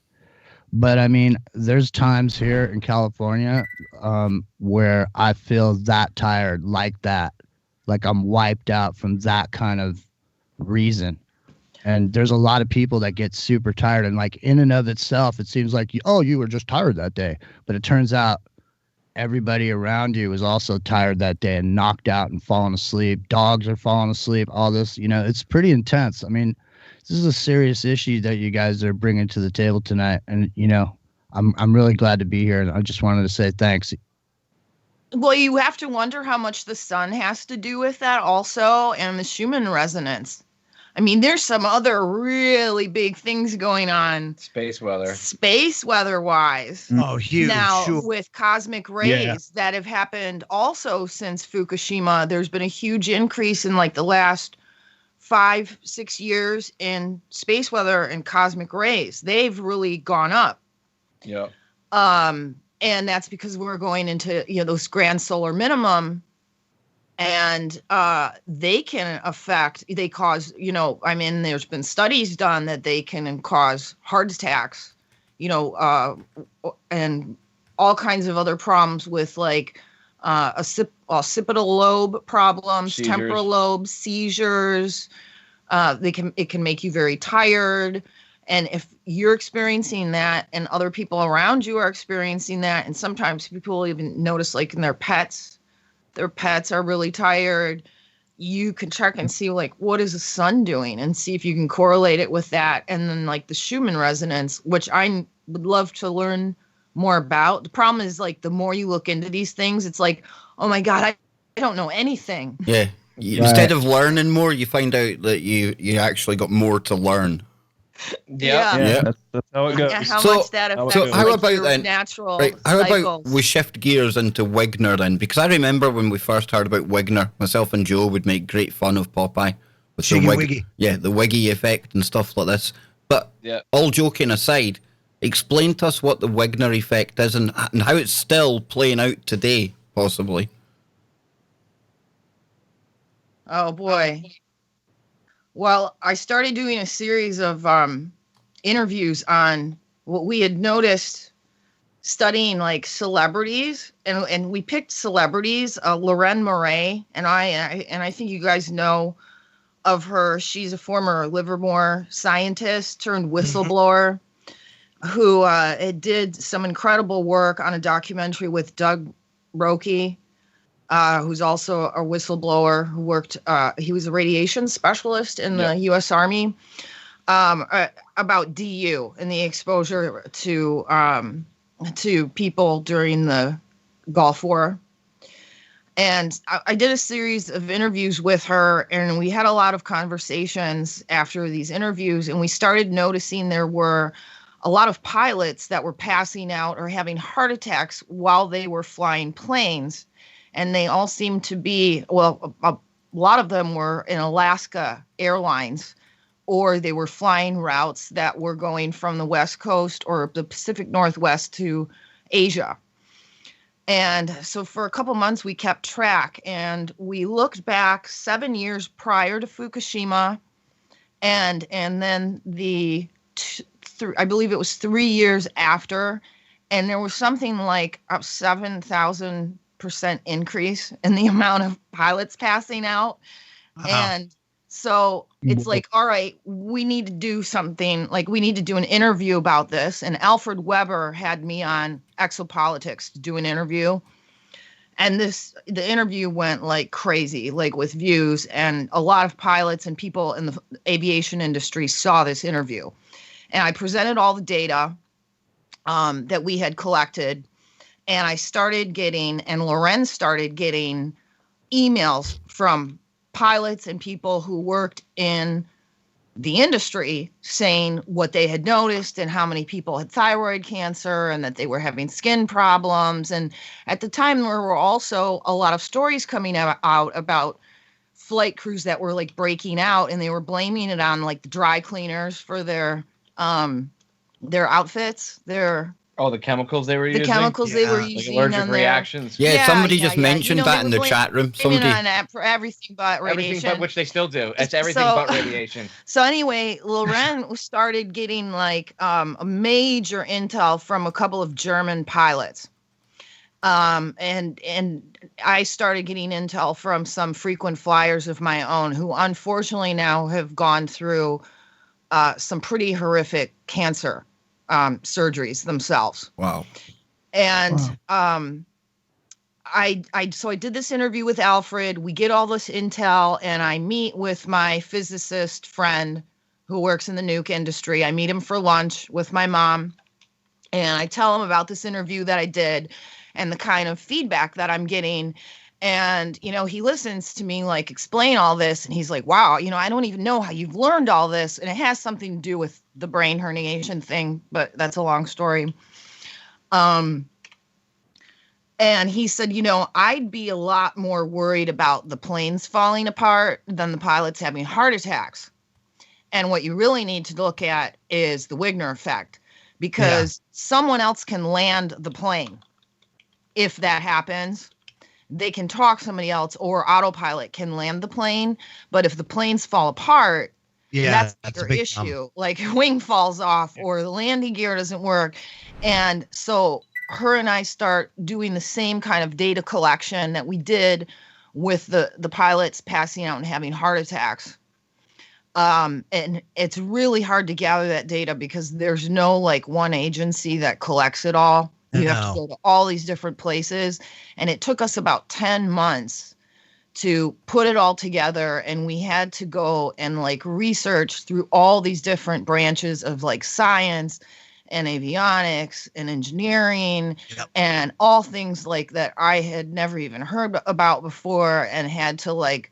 Speaker 6: But I mean, there's times here in California where I feel that tired, like that, like I'm wiped out from that kind of reason. And there's a lot of people that get super tired, and like in and of itself, it seems like, you were just tired that day. But it turns out everybody around you is also tired that day and knocked out and falling asleep. Dogs are falling asleep, all this, it's pretty intense. I mean, this is a serious issue that you guys are bringing to the table tonight. And, I'm really glad to be here. And I just wanted to say thanks.
Speaker 3: Well, you have to wonder how much the sun has to do with that also, and the Schumann resonance. I mean, there's some other really big things going on. Space weather wise.
Speaker 2: Oh, huge.
Speaker 3: Now, with cosmic rays that have happened also since Fukushima, there's been a huge increase in like the last 5-6 years in space weather and cosmic rays. They've really gone up.
Speaker 4: Yeah.
Speaker 3: And that's because we're going into, those grand solar minimum, and they cause, there's been studies done that they can cause heart attacks, and all kinds of other problems with like occipital lobe problems,
Speaker 4: seizures.
Speaker 3: Temporal lobe, seizures. It can make you very tired. And if you're experiencing that and other people around you are experiencing that, and sometimes people even notice like in their pets are really tired, you can check and see like, what is the sun doing, and see if you can correlate it with that. And then like the Schumann resonance, which I would love to learn more about. The problem is like, the more you look into these things, it's like, oh my God, I don't know anything.
Speaker 1: Yeah. Instead of learning more, you find out that you actually got more to learn.
Speaker 3: Yeah.
Speaker 5: That's how it goes.
Speaker 3: Yeah, how much that affects
Speaker 1: how about
Speaker 3: your
Speaker 1: then,
Speaker 3: natural
Speaker 1: how
Speaker 3: cycles.
Speaker 1: about we shift gears into Wigner then? Because I remember when we first heard about Wigner, myself and Joe would make great fun of Popeye with the
Speaker 2: Wiggy.
Speaker 1: Yeah, the Wiggy effect and stuff like this. But all joking aside, explain to us what the Wigner effect is and how it's still playing out today, possibly.
Speaker 3: Oh boy. Well, I started doing a series of interviews on what we had noticed studying like celebrities, and we picked celebrities, Lorraine Murray, and I think you guys know of her. She's a former Livermore scientist turned whistleblower who did some incredible work on a documentary with Doug Roque, who's also a whistleblower who worked, he was a radiation specialist in the U.S. Army, about DU and the exposure to people during the Gulf War. And I did a series of interviews with her, and we had a lot of conversations after these interviews, and we started noticing there were a lot of pilots that were passing out or having heart attacks while they were flying planes. And they all seemed to be, well, a lot of them were in Alaska Airlines, or they were flying routes that were going from the West Coast or the Pacific Northwest to Asia. And so for a couple months, we kept track, and we looked back 7 years prior to Fukushima, and then I believe it was 3 years after, and there was something like a 7,000% increase in the amount of pilots passing out. And so it's like, all right, we need to do something, like we need to do an interview about this. And Alfred Weber had me on Exopolitics to do an interview. And the interview went like crazy, like with views, and a lot of pilots and people in the aviation industry saw this interview. And I presented all the data that we had collected, and I started getting, and Loren started getting emails from pilots and people who worked in the industry saying what they had noticed and how many people had thyroid cancer and that they were having skin problems. And at the time, there were also a lot of stories coming out about flight crews that were like breaking out, and they were blaming it on like the dry cleaners for their outfits,
Speaker 4: the chemicals they were using.
Speaker 3: The chemicals they were
Speaker 4: Like
Speaker 3: using.
Speaker 4: allergic reactions.
Speaker 1: Yeah, somebody just mentioned that in the chat room. Somebody
Speaker 3: on that for everything but radiation.
Speaker 4: Everything but, which they still do. It's everything but radiation.
Speaker 3: So anyway, Loren started getting like a major intel from a couple of German pilots. And I started getting intel from some frequent flyers of my own who unfortunately now have gone through some pretty horrific cancer surgeries themselves.
Speaker 1: Wow.
Speaker 3: And I did this interview with Alfred. We get all this intel, and I meet with my physicist friend who works in the nuke industry. I meet him for lunch with my mom, and I tell him about this interview that I did and the kind of feedback that I'm getting. And, he listens to me like explain all this, and he's like, wow, I don't even know how you've learned all this. And it has something to do with the brain herniation thing, but that's a long story. And he said, I'd be a lot more worried about the planes falling apart than the pilots having heart attacks. And what you really need to look at is the Wigner effect, because someone else can land the plane. If that happens, they can talk somebody else, or autopilot can land the plane. But if the planes fall apart, that's a big issue. Like wing falls off or the landing gear doesn't work. And so her and I start doing the same kind of data collection that we did with the pilots passing out and having heart attacks. And it's really hard to gather that data because there's no like one agency that collects it all. You have to go to all these different places. And it took us about 10 months to put it all together. And we had to go and like research through all these different branches of like science and avionics and engineering and all things like that I had never even heard about before, and had to like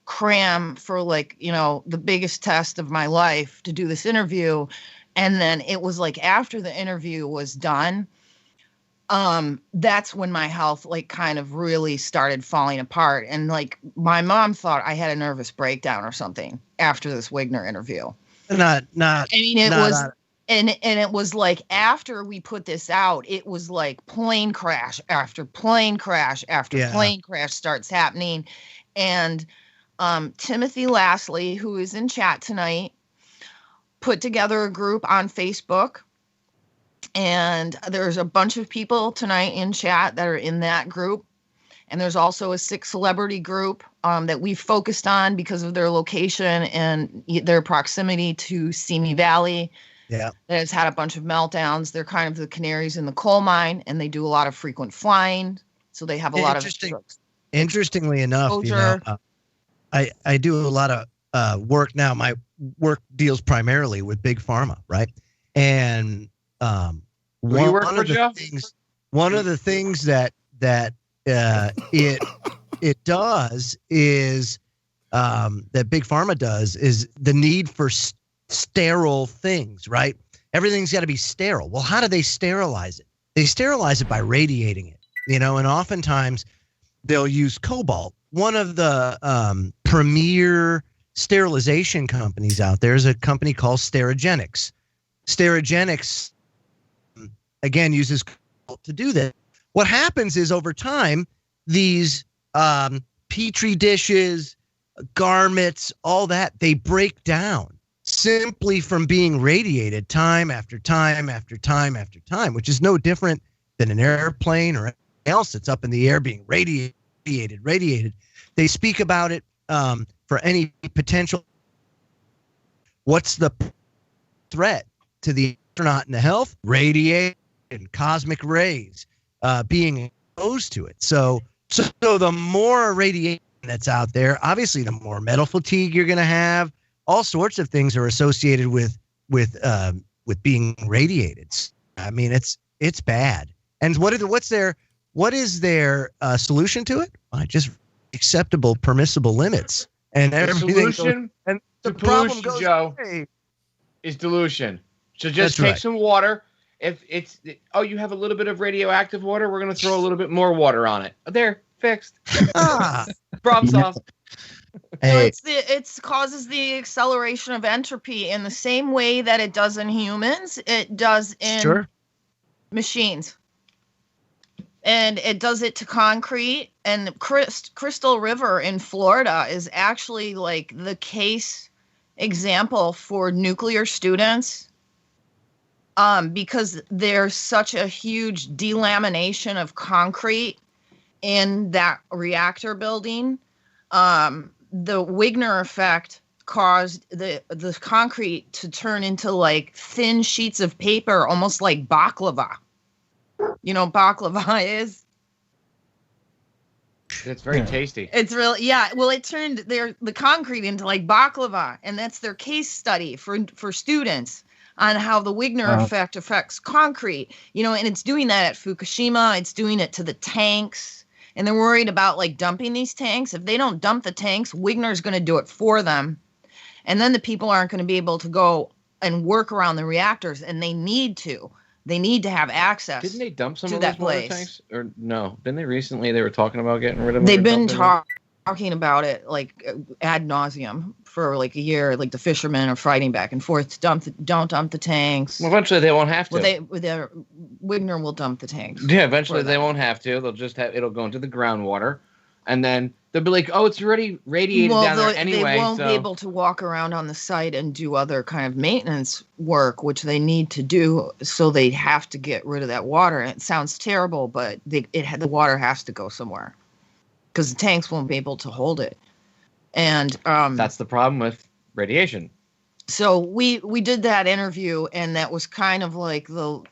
Speaker 3: cram for like, the biggest test of my life to do this interview. And then it was like after the interview was done, that's when my health like kind of really started falling apart. And like my mom thought I had a nervous breakdown or something after this Wigner interview.
Speaker 2: Not. I mean, it was,
Speaker 3: and it was like after we put this out, it was like plane crash after plane crash after plane crash starts happening. And Timothy Lastly, who is in chat tonight, put together a group on Facebook. And there's a bunch of people tonight in chat that are in that group. And there's also a 6 celebrity group that we focused on because of their location and their proximity to Simi Valley. Yeah. That has had a bunch of meltdowns. They're kind of the canaries in the coal mine, and they do a lot of frequent flying. So they have a lot of
Speaker 2: Interestingly enough, I do a lot of work now. My work deals primarily with big pharma, right? And one of the things that it does is that big pharma does is the need for sterile things, right? Everything's got to be sterile. Well, how do they sterilize it? They sterilize it by radiating it, and oftentimes they'll use cobalt. One of the premier sterilization companies out there is a company called Sterigenics. Sterigenics, again, uses cobalt to do that. What happens is over time, these petri dishes, garments, all that, they break down simply from being radiated time after time after time after time, which is no different than an airplane or anything else that's up in the air being radiated. They speak about it for any potential. What's the threat to the astronaut and the health? Radiation, cosmic rays, being exposed to it. So So the more radiation that's out there, obviously, the more metal fatigue you're going to have. All sorts of things are associated with being radiated. I mean, it's bad. And what is their solution to it? Just acceptable, permissible limits, and everything.
Speaker 4: Solution
Speaker 2: and the
Speaker 4: to
Speaker 2: problem
Speaker 4: pollution,
Speaker 2: goes
Speaker 4: Joe,
Speaker 2: away.
Speaker 4: is dilution. So just
Speaker 2: That's
Speaker 4: take
Speaker 2: right.
Speaker 4: some water. If it's you have a little bit of radioactive water, we're gonna throw a little bit more water on it. There, fixed. Problem solved.
Speaker 2: Hey,
Speaker 3: It causes the acceleration of entropy in the same way that it does in humans. It does in machines, and it does it to concrete. And Crystal River in Florida is actually like the case example for nuclear students. Because there's such a huge delamination of concrete in that reactor building. The Wigner effect caused the concrete to turn into like thin sheets of paper, almost like baklava. You know what baklava is?
Speaker 4: It's very tasty.
Speaker 3: It's really, yeah. Well, it turned the concrete into like baklava, and that's their case study for students on how the Wigner effect affects concrete. You know, and it's doing that at Fukushima. It's doing it to the tanks. And they're worried about like dumping these tanks. If they don't dump the tanks, Wigner's going to do it for them. And then the people aren't going to be able to go and work around the reactors. And they need to. They need to have access.
Speaker 4: Didn't they dump some
Speaker 3: to
Speaker 4: of
Speaker 3: that
Speaker 4: those water
Speaker 3: place.
Speaker 4: tanks? Or no? Didn't they recently? They were talking about getting rid of them.
Speaker 3: They've been talking about it like ad nauseum for like a year. Like the fishermen are fighting back and forth. Don't dump the tanks.
Speaker 4: Well, eventually they won't have to.
Speaker 3: Well, Wigner will dump the tanks.
Speaker 4: Yeah, eventually they won't have to. They'll just it'll go into the groundwater, and then they'll be like, "Oh, it's already radiated down there anyway."
Speaker 3: They won't be able to walk around on the site and do other kind of maintenance work, which they need to do. So they have to get rid of that water. And it sounds terrible, but the water has to go somewhere because the tanks won't be able to hold it. And
Speaker 4: that's the problem with radiation.
Speaker 3: So we did that interview, and that was kind of like the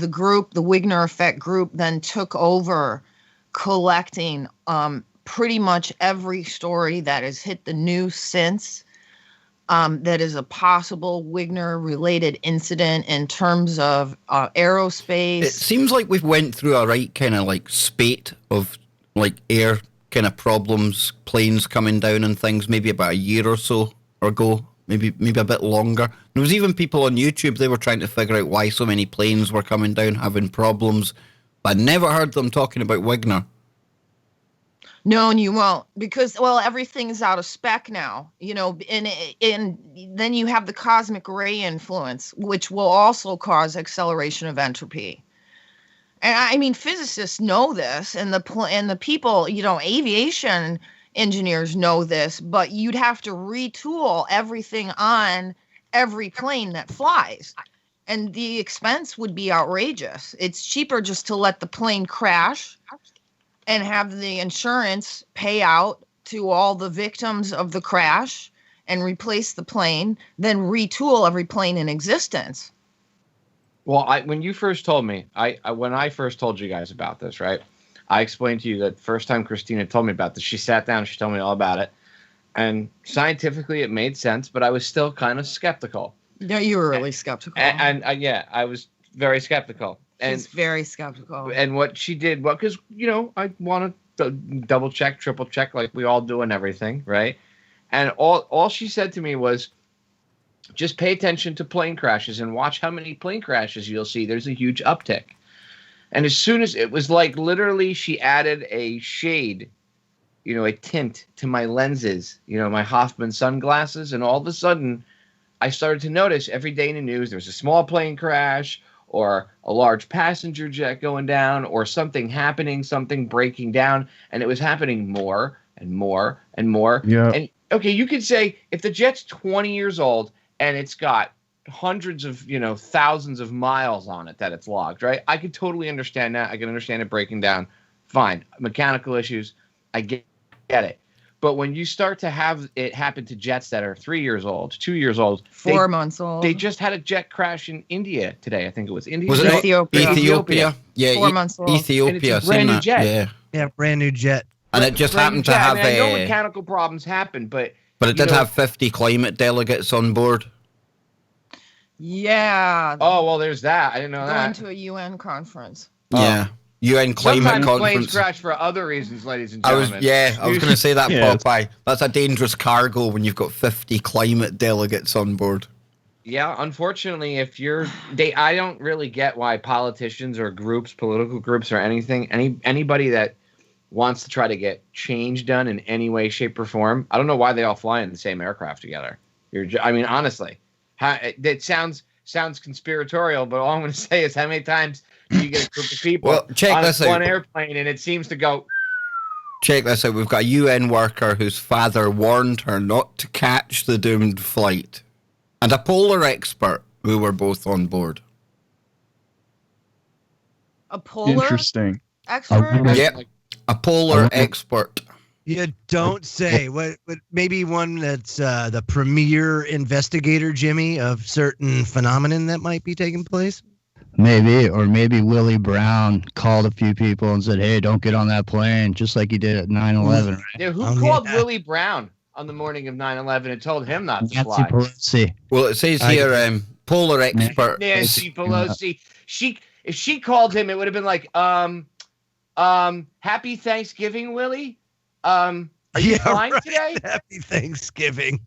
Speaker 3: group, the Wigner effect group, then took over collecting pretty much every story that has hit the news since that is a possible Wigner related incident in terms of aerospace.
Speaker 1: It seems like we've went through a right kind of like spate of like air kind of problems, planes coming down and things, maybe about a year or so ago. Maybe a bit longer. There was even people on YouTube, they were trying to figure out why so many planes were coming down, having problems. But I never heard them talking about Wigner.
Speaker 3: No, and you won't, because, well, everything's out of spec now, you know, and then you have the cosmic ray influence, which will also cause acceleration of entropy. And I mean, physicists know this, and the people, you know, aviation engineers know this, but you'd have to retool everything on every plane that flies, and the expense would be outrageous. It's cheaper just to let the plane crash and have the insurance pay out to all the victims of the crash and replace the plane than retool every plane in existence.
Speaker 4: Well, when you first told me, when I first told you guys about this, right? I explained to you that first time Christina told me about this, she sat down and she told me all about it. And scientifically, it made sense, but I was still kind of skeptical.
Speaker 3: No, you were really skeptical.
Speaker 4: And yeah, I was very skeptical.
Speaker 3: She's very skeptical.
Speaker 4: And what she did, well, because, you know, I want to double check, triple check, like we all do and everything, right? And all she said to me was, just pay attention to plane crashes and watch how many plane crashes you'll see. There's a huge uptick. And as soon as it was like literally she added a shade, you know, a tint to my lenses, you know, my Hoffman sunglasses. And all of a sudden I started to notice every day in the news, there was a small plane crash or a large passenger jet going down or something happening, something breaking down. And it was happening more and more and more.
Speaker 5: Yeah.
Speaker 4: And okay, you could say if the jet's 20 years old and it's got hundreds of, you know, thousands of miles on it that it's logged, right? I could totally understand that. I can understand it breaking down. Fine. Mechanical issues. I get it. But when you start to have it happen to jets that are 3 years old, 2 years old,
Speaker 3: 4 months old.
Speaker 4: They just had a jet crash in India today. I think it was India.
Speaker 1: Was it not
Speaker 3: Ethiopia?
Speaker 1: Ethiopia? Yeah,
Speaker 3: 4 months old.
Speaker 1: Ethiopia.
Speaker 4: And it's a brand new jet.
Speaker 1: Yeah.
Speaker 2: Yeah, brand new jet.
Speaker 1: And it just happened to have
Speaker 4: I know mechanical problems happen, but
Speaker 1: it did have 50 climate delegates on board.
Speaker 3: Yeah.
Speaker 4: Oh well, there's that. I didn't know
Speaker 3: Going
Speaker 4: that.
Speaker 3: to a UN conference.
Speaker 1: Yeah. UN climate
Speaker 4: Sometimes planes
Speaker 1: conference.
Speaker 4: crash for other reasons, ladies and
Speaker 1: I was
Speaker 4: gentlemen.
Speaker 1: going to say that,
Speaker 5: Yeah.
Speaker 1: Popeye. That's a dangerous cargo when you've got 50 climate delegates on board.
Speaker 4: Yeah, unfortunately, I don't really get why politicians or groups, political groups or anything, anybody that wants to try to get change done in any way, shape, or form, I don't know why they all fly in the same aircraft together. I mean, honestly, it sounds conspiratorial, but all I'm going to say is how many times do you get a group of people
Speaker 1: check
Speaker 4: on
Speaker 1: this out.
Speaker 4: one airplane and it seems to go...
Speaker 1: Check this out. We've got a UN worker whose father warned her not to catch the doomed flight, and a polar expert who were both on board.
Speaker 3: A polar
Speaker 5: Interesting.
Speaker 3: expert?
Speaker 1: Yep, a polar expert.
Speaker 2: You don't say. What maybe one that's the premier investigator, Jimmy, of certain phenomenon that might be taking place?
Speaker 6: Maybe Willie Brown called a few people and said, "Hey, don't get on that plane," just like he did at 9/11. Right?
Speaker 4: Yeah, who called Willie Brown on the morning of 9/11 and told him not to
Speaker 6: Nancy
Speaker 4: fly?
Speaker 6: Pelosi.
Speaker 1: Well, it says here, polar expert.
Speaker 4: Nancy Pelosi. If she called him, it would have been like, Happy Thanksgiving, Willie. Are you flying today?
Speaker 2: Happy Thanksgiving.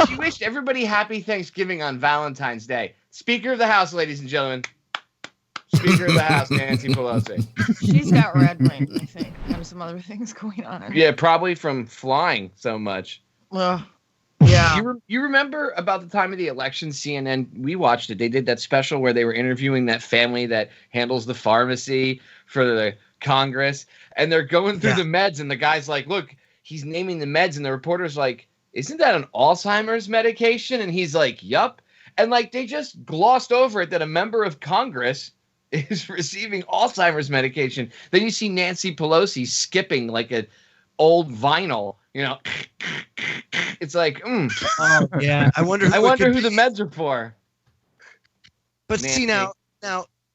Speaker 4: She wished everybody happy Thanksgiving on Valentine's Day. Speaker of the House, ladies and gentlemen. Speaker of the House, Nancy Pelosi.
Speaker 3: She's got red ring, I think, and some other things going on.
Speaker 4: Yeah, probably from flying so much.
Speaker 3: Well, yeah.
Speaker 4: You remember about the time of the election, CNN, we watched it. They did that special where they were interviewing that family that handles the pharmacy for the Congress, and they're going through the meds, and the guy's like, look, he's naming the meds, and the reporter's like, isn't that an Alzheimer's medication? And he's like, yup. And like they just glossed over it that a member of Congress is receiving Alzheimer's medication. Then you see Nancy Pelosi skipping like an old vinyl, you know. It's like,
Speaker 2: Oh, yeah. I wonder
Speaker 4: who the meds are for.
Speaker 2: But
Speaker 4: Nancy.
Speaker 2: see now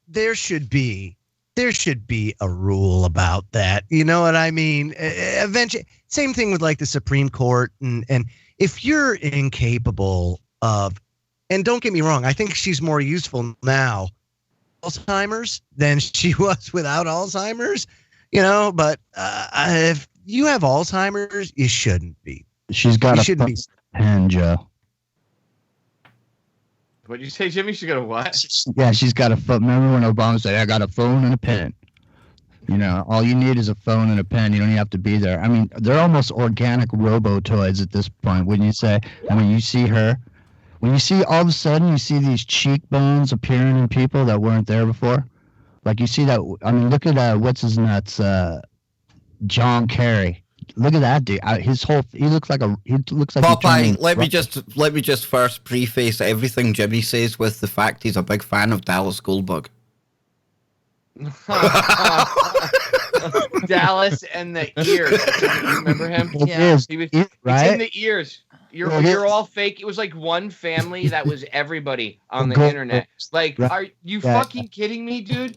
Speaker 2: there should be a rule about that. You know what I mean? Eventually, same thing with like the Supreme Court, and if you're incapable of, and don't get me wrong, I think she's more useful now, Alzheimer's, than she was without Alzheimer's. You know, but if you have Alzheimer's, you shouldn't be.
Speaker 6: She's got a
Speaker 2: shouldn't be.
Speaker 6: pen, Joe.
Speaker 4: What'd you say, Jimmy? She got a what?
Speaker 6: Yeah, she's got a phone. Remember when Obama said, "I got a phone and a pen"? You know, all you need is a phone and a pen. You don't even have to be there. I mean, they're almost organic robo-toys at this point, wouldn't you say? I mean, you see her. When you see all of a sudden, you see these cheekbones appearing in people that weren't there before. Like you see that. I mean, look at what's his nuts, John Kerry. Look at that dude. He looks like
Speaker 1: Popeye, let me just first preface everything Jimmy says with the fact he's a big fan of Dallas Goldbug.
Speaker 4: Dallas and the ears. You remember him?
Speaker 3: Yeah.
Speaker 4: He was,
Speaker 6: right?
Speaker 4: It's in the ears. You're all fake. It was like one family that was everybody on the internet. Like, are you fucking kidding me, dude?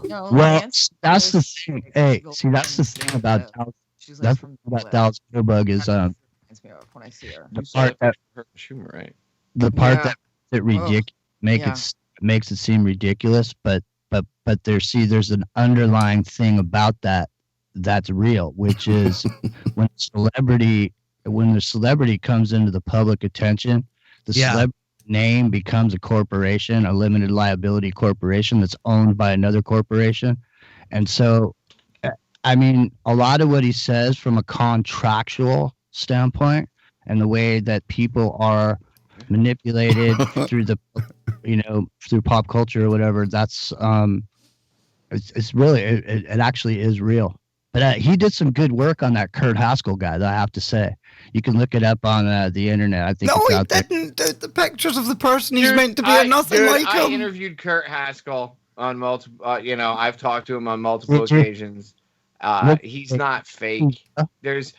Speaker 3: No,
Speaker 6: Well,
Speaker 3: Nancy
Speaker 6: that's the
Speaker 3: Pelosi
Speaker 6: thing.
Speaker 3: is
Speaker 6: Hey,
Speaker 3: Google
Speaker 6: see, that's the
Speaker 3: Plus.
Speaker 6: thing about Dallas.
Speaker 3: She's
Speaker 6: That's
Speaker 3: from
Speaker 6: about Dallas Goldbug is
Speaker 3: Reminds me of when I see her.
Speaker 6: the part that
Speaker 4: Schumer, right?
Speaker 6: the part
Speaker 3: Yeah.
Speaker 6: that makes it ridiculous, makes it seem ridiculous, but there's an underlying thing about that's real, which is when the celebrity comes into the public attention, the celebrity name becomes a corporation, a limited liability corporation that's owned by another corporation. And so, I mean, a lot of what he says from a contractual standpoint and the way that people are manipulated through through pop culture or whatever, that's it's really it actually is real. But he did some good work on that Kurt Haskell guy, though, I have to say. You can look it up on the internet. I think
Speaker 1: No,
Speaker 6: it's
Speaker 1: he
Speaker 6: out there.
Speaker 1: didn't. The pictures of the person he's meant to be are nothing like
Speaker 4: I
Speaker 1: him.
Speaker 4: interviewed Kurt Haskell on multiple. I've talked to him on multiple occasions. He's not fake. There's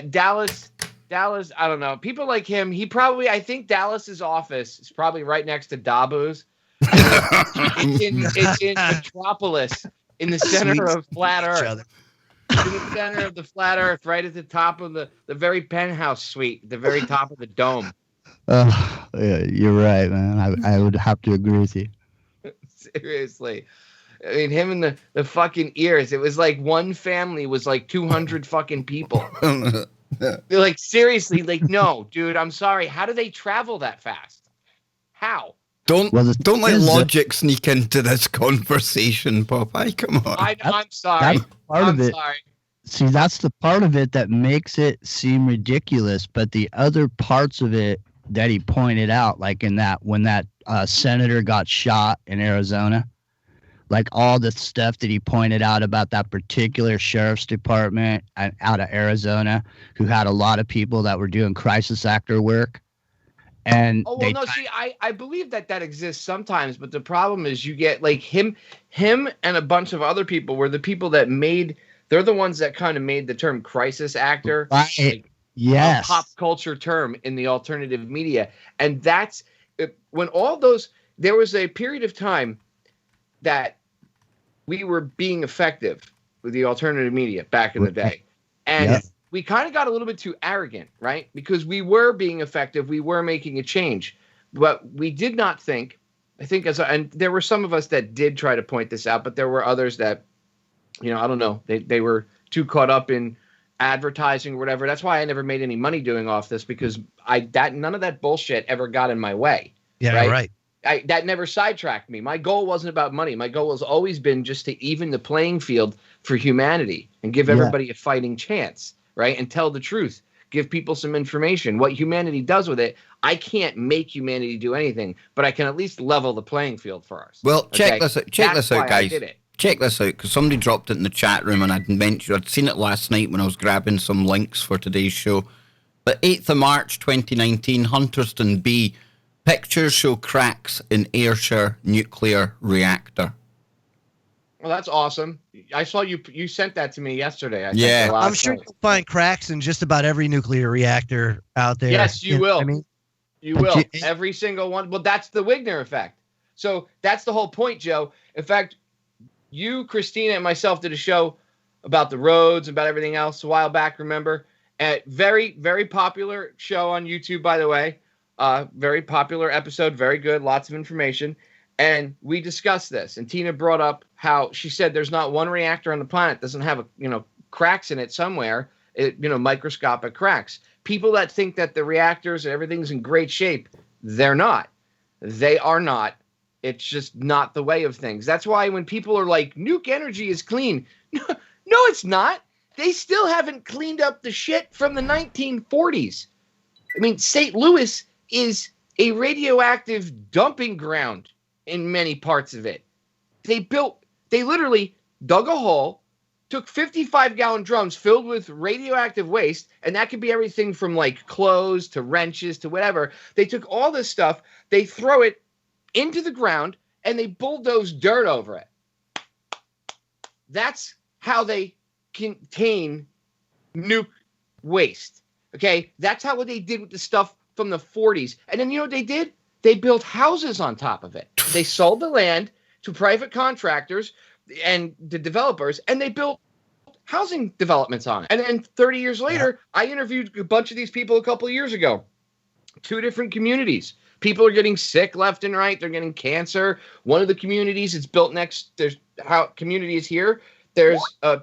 Speaker 4: Dallas. I don't know. People like him. I think Dallas's office is probably right next to Dabu's. It's in Metropolis, in the center of flat Earth. In the center of the flat Earth, right at the top of the very penthouse suite, the very top of the dome.
Speaker 6: Yeah, you're right, man. I would have to agree with you.
Speaker 4: Seriously. I mean, him and the fucking ears. It was like one family was like 200 fucking people. They're like, seriously, like, no, dude, I'm sorry. How do they travel that fast? How?
Speaker 1: Don't let logic sneak into this conversation, Popeye. Come on.
Speaker 4: I'm sorry.
Speaker 6: That's part of it.
Speaker 4: Sorry.
Speaker 6: See, that's the part of it that makes it seem ridiculous. But the other parts of it that he pointed out, like when that senator got shot in Arizona, like all the stuff that he pointed out about that particular sheriff's department out of Arizona, who had a lot of people that were doing crisis actor work. And
Speaker 4: I believe that exists sometimes, but the problem is you get like him and a bunch of other people were the people that they're the ones that kind of made the term crisis actor,
Speaker 6: right? Yes,
Speaker 4: a pop culture term in the alternative media. And that's when there was a period of time that we were being effective with the alternative media back in the day. And we kind of got a little bit too arrogant, right? Because we were being effective. We were making a change, but we did not think, and there were some of us that did try to point this out, but there were others that, I don't know. They were too caught up in advertising or whatever. That's why I never made any money doing off this, because none of that bullshit ever got in my way.
Speaker 2: Yeah, right.
Speaker 4: That never sidetracked me. My goal wasn't about money. My goal has always been just to even the playing field for humanity and give everybody a fighting chance, right? And tell the truth. Give people some information. What humanity does with it, I can't make humanity do anything, but I can at least level the playing field for us.
Speaker 1: Well, check this out, guys. Check this out, because somebody dropped it in the chat room, and I'd seen it last night when I was grabbing some links for today's show. But 8th of March 2019, Hunterston B. Pictures show cracks in Ayrshire nuclear reactor.
Speaker 4: Well, that's awesome. I saw you sent that to me yesterday.
Speaker 2: I'm sure you'll find cracks in just about every nuclear reactor out there.
Speaker 4: Yes, you will. You will. Every single one. Well, that's the Wigner effect. So that's the whole point, Joe. In fact, you, Christina, and myself did a show about the roads, about everything else a while back, remember? Very, very popular show on YouTube, by the way. Very popular episode, very good, lots of information. And we discussed this, and Tina brought up how she said there's not one reactor on the planet that doesn't have cracks in it somewhere, microscopic cracks. People that think that the reactors and everything's in great shape, they're not. They are not. It's just not the way of things. That's why when people are like, nuke energy is clean. No, it's not. They still haven't cleaned up the shit from the 1940s. I mean, St. Louis is a radioactive dumping ground in many parts of it. They literally dug a hole, took 55-gallon drums filled with radioactive waste, and that could be everything from like clothes to wrenches to whatever. They took all this stuff, they throw it into the ground, and they bulldoze dirt over it. That's how they contain nuke waste. Okay, that's what they did with the stuff from the 40s. And then you know what they did? They built houses on top of it. They sold the land to private contractors and the developers, and they built housing developments on it. And then 30 years later, I interviewed a bunch of these people a couple of years ago. 2 different communities. People are getting sick left and right. They're getting cancer. One of the communities, it's built community is here. There's a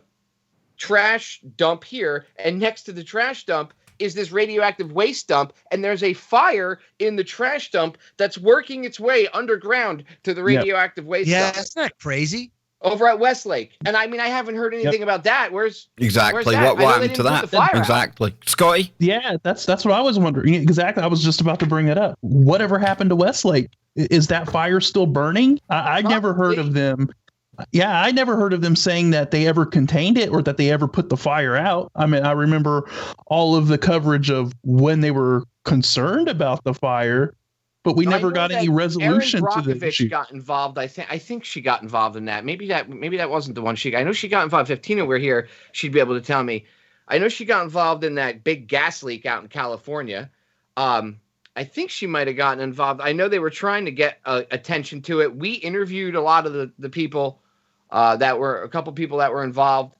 Speaker 4: trash dump here, and next to the trash dump is this radioactive waste dump, and there's a fire in the trash dump that's working its way underground to the radioactive waste dump.
Speaker 2: Yeah, that's not crazy.
Speaker 4: Over at Westlake. And I mean, I haven't heard anything about that. Where's that?
Speaker 1: What happened to that? Exactly. Scotty?
Speaker 5: Yeah, that's what I was wondering. Exactly. I was just about to bring it up. Whatever happened to Westlake? Is that fire still burning? I never heard of them. Yeah, I never heard of them saying that they ever contained it or that they ever put the fire out. I mean, I remember all of the coverage of when they were concerned about the fire, But we
Speaker 4: I
Speaker 5: never
Speaker 4: know
Speaker 5: got
Speaker 4: that
Speaker 5: any resolution
Speaker 4: Erin
Speaker 5: to the
Speaker 4: Brockovich
Speaker 5: issue.
Speaker 4: got involved. I think she got involved in that. Maybe that wasn't the one I know she got involved. If Tina were here, she'd be able to tell me. I know she got involved in that big gas leak out in California. I think she might have gotten involved. I know they were trying to get attention to it. We interviewed a lot of the people that were a couple people that were involved.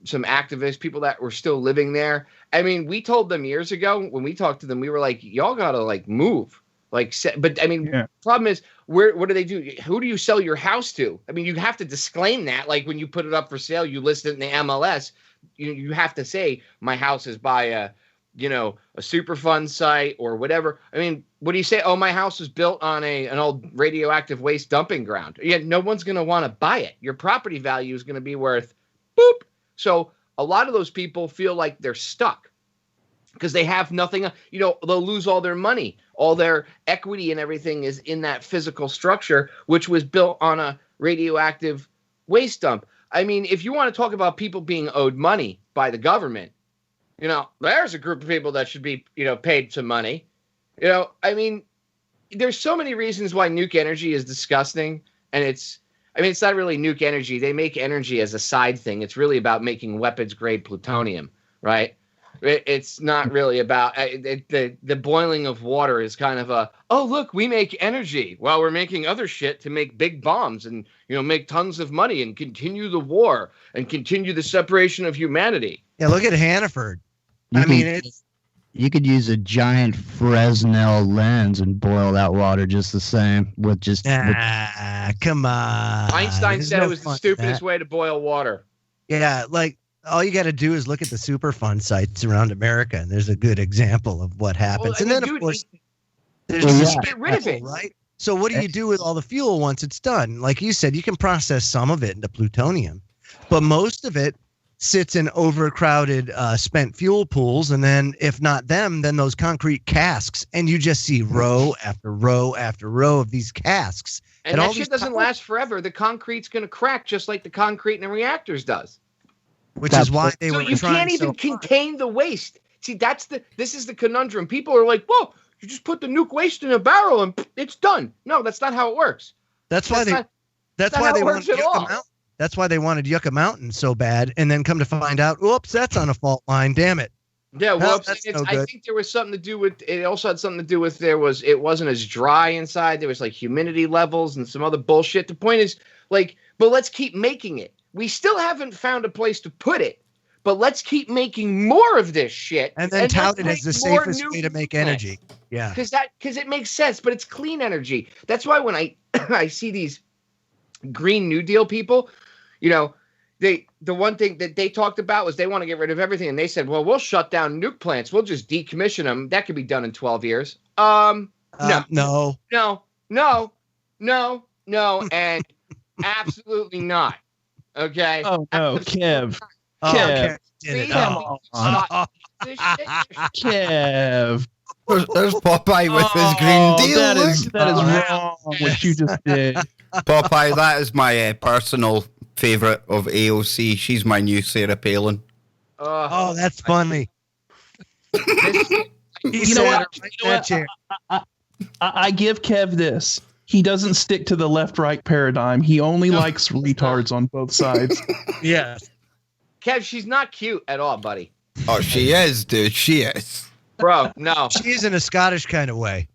Speaker 4: Some activists, people that were still living there. I mean, we told them years ago when we talked to them, we were like, y'all got to like move. But I mean, problem is, what do they do? Who do you sell your house to? I mean, you have to disclaim that. Like when you put it up for sale, you list it in the MLS. You have to say my house is by a Superfund site or whatever. I mean, what do you say? Oh, my house is built on an old radioactive waste dumping ground. Yeah, no one's going to want to buy it. Your property value is going to be worth boop. So a lot of those people feel like they're stuck because they have nothing. They'll lose all their money, all their equity and everything is in that physical structure, which was built on a radioactive waste dump. I mean, if you want to talk about people being owed money by the government, there's a group of people that should be, paid some money. I mean, there's so many reasons why nuke energy is disgusting. And it's not really nuke energy. They make energy as a side thing. It's really about making weapons grade plutonium, right? It's not really about the boiling of water is kind of look, we make energy while we're making other shit to make big bombs and, make tons of money and continue the war and continue the separation of humanity.
Speaker 2: Yeah, look at Hannaford.
Speaker 6: You could use a giant Fresnel lens and boil that water just the same with just.
Speaker 2: Come on.
Speaker 4: Einstein said it was the stupidest way to boil water.
Speaker 2: Yeah, like all you got to do is look at the Superfund sites around America, and there's a good example of what happens. Of course, there's
Speaker 4: get rid of it,
Speaker 2: right? So what do you do with all the fuel once it's done? Like you said, you can process some of it into plutonium, but most of it sits in overcrowded spent fuel pools, and then if not them, then those concrete casks, and you just see row after row after row of these casks.
Speaker 4: And that shit doesn't last forever. The concrete's going to crack just like the concrete in the reactors does.
Speaker 2: Which is why they were
Speaker 4: you can't even contain the waste. See, this is the conundrum. People are like, well, you just put the nuke waste in a barrel and it's done. No, that's not how it works.
Speaker 2: That's why they wanted Yucca Mountain. That's why they wanted Yucca Mountain so bad, and then come to find out, oops, that's on a fault line. Damn it.
Speaker 4: Yeah, well, I think there was something to do with it. Also had something to do with it wasn't as dry inside. There was like humidity levels and some other bullshit. The point is, like, but let's keep making it. We still haven't found a place to put it, but let's keep making more of this shit
Speaker 2: and then tout it as the safest way to make energy. Yeah,
Speaker 4: because it makes sense, but it's clean energy. That's why when I see these Green New Deal people, the one thing that they talked about was they want to get rid of everything. And they said, well, we'll shut down nuke plants. We'll just decommission them. That could be done in 12 years. No, and absolutely not. Okay.
Speaker 5: Oh, no, Kev.
Speaker 2: Kev.
Speaker 5: Kev.
Speaker 1: There's Popeye with his Green Deal.
Speaker 5: That is wrong what you just did.
Speaker 1: Popeye, that is my personal favorite of AOC. She's my new Sarah Palin.
Speaker 2: Oh, that's funny.
Speaker 5: You know what? I give Kev this. He doesn't stick to the left-right paradigm. He only likes retards on both sides.
Speaker 2: Yeah.
Speaker 4: Kev, she's not cute at all, buddy.
Speaker 1: Oh, she is, dude. She is.
Speaker 4: Bro, no.
Speaker 2: She's in a Scottish kind of way.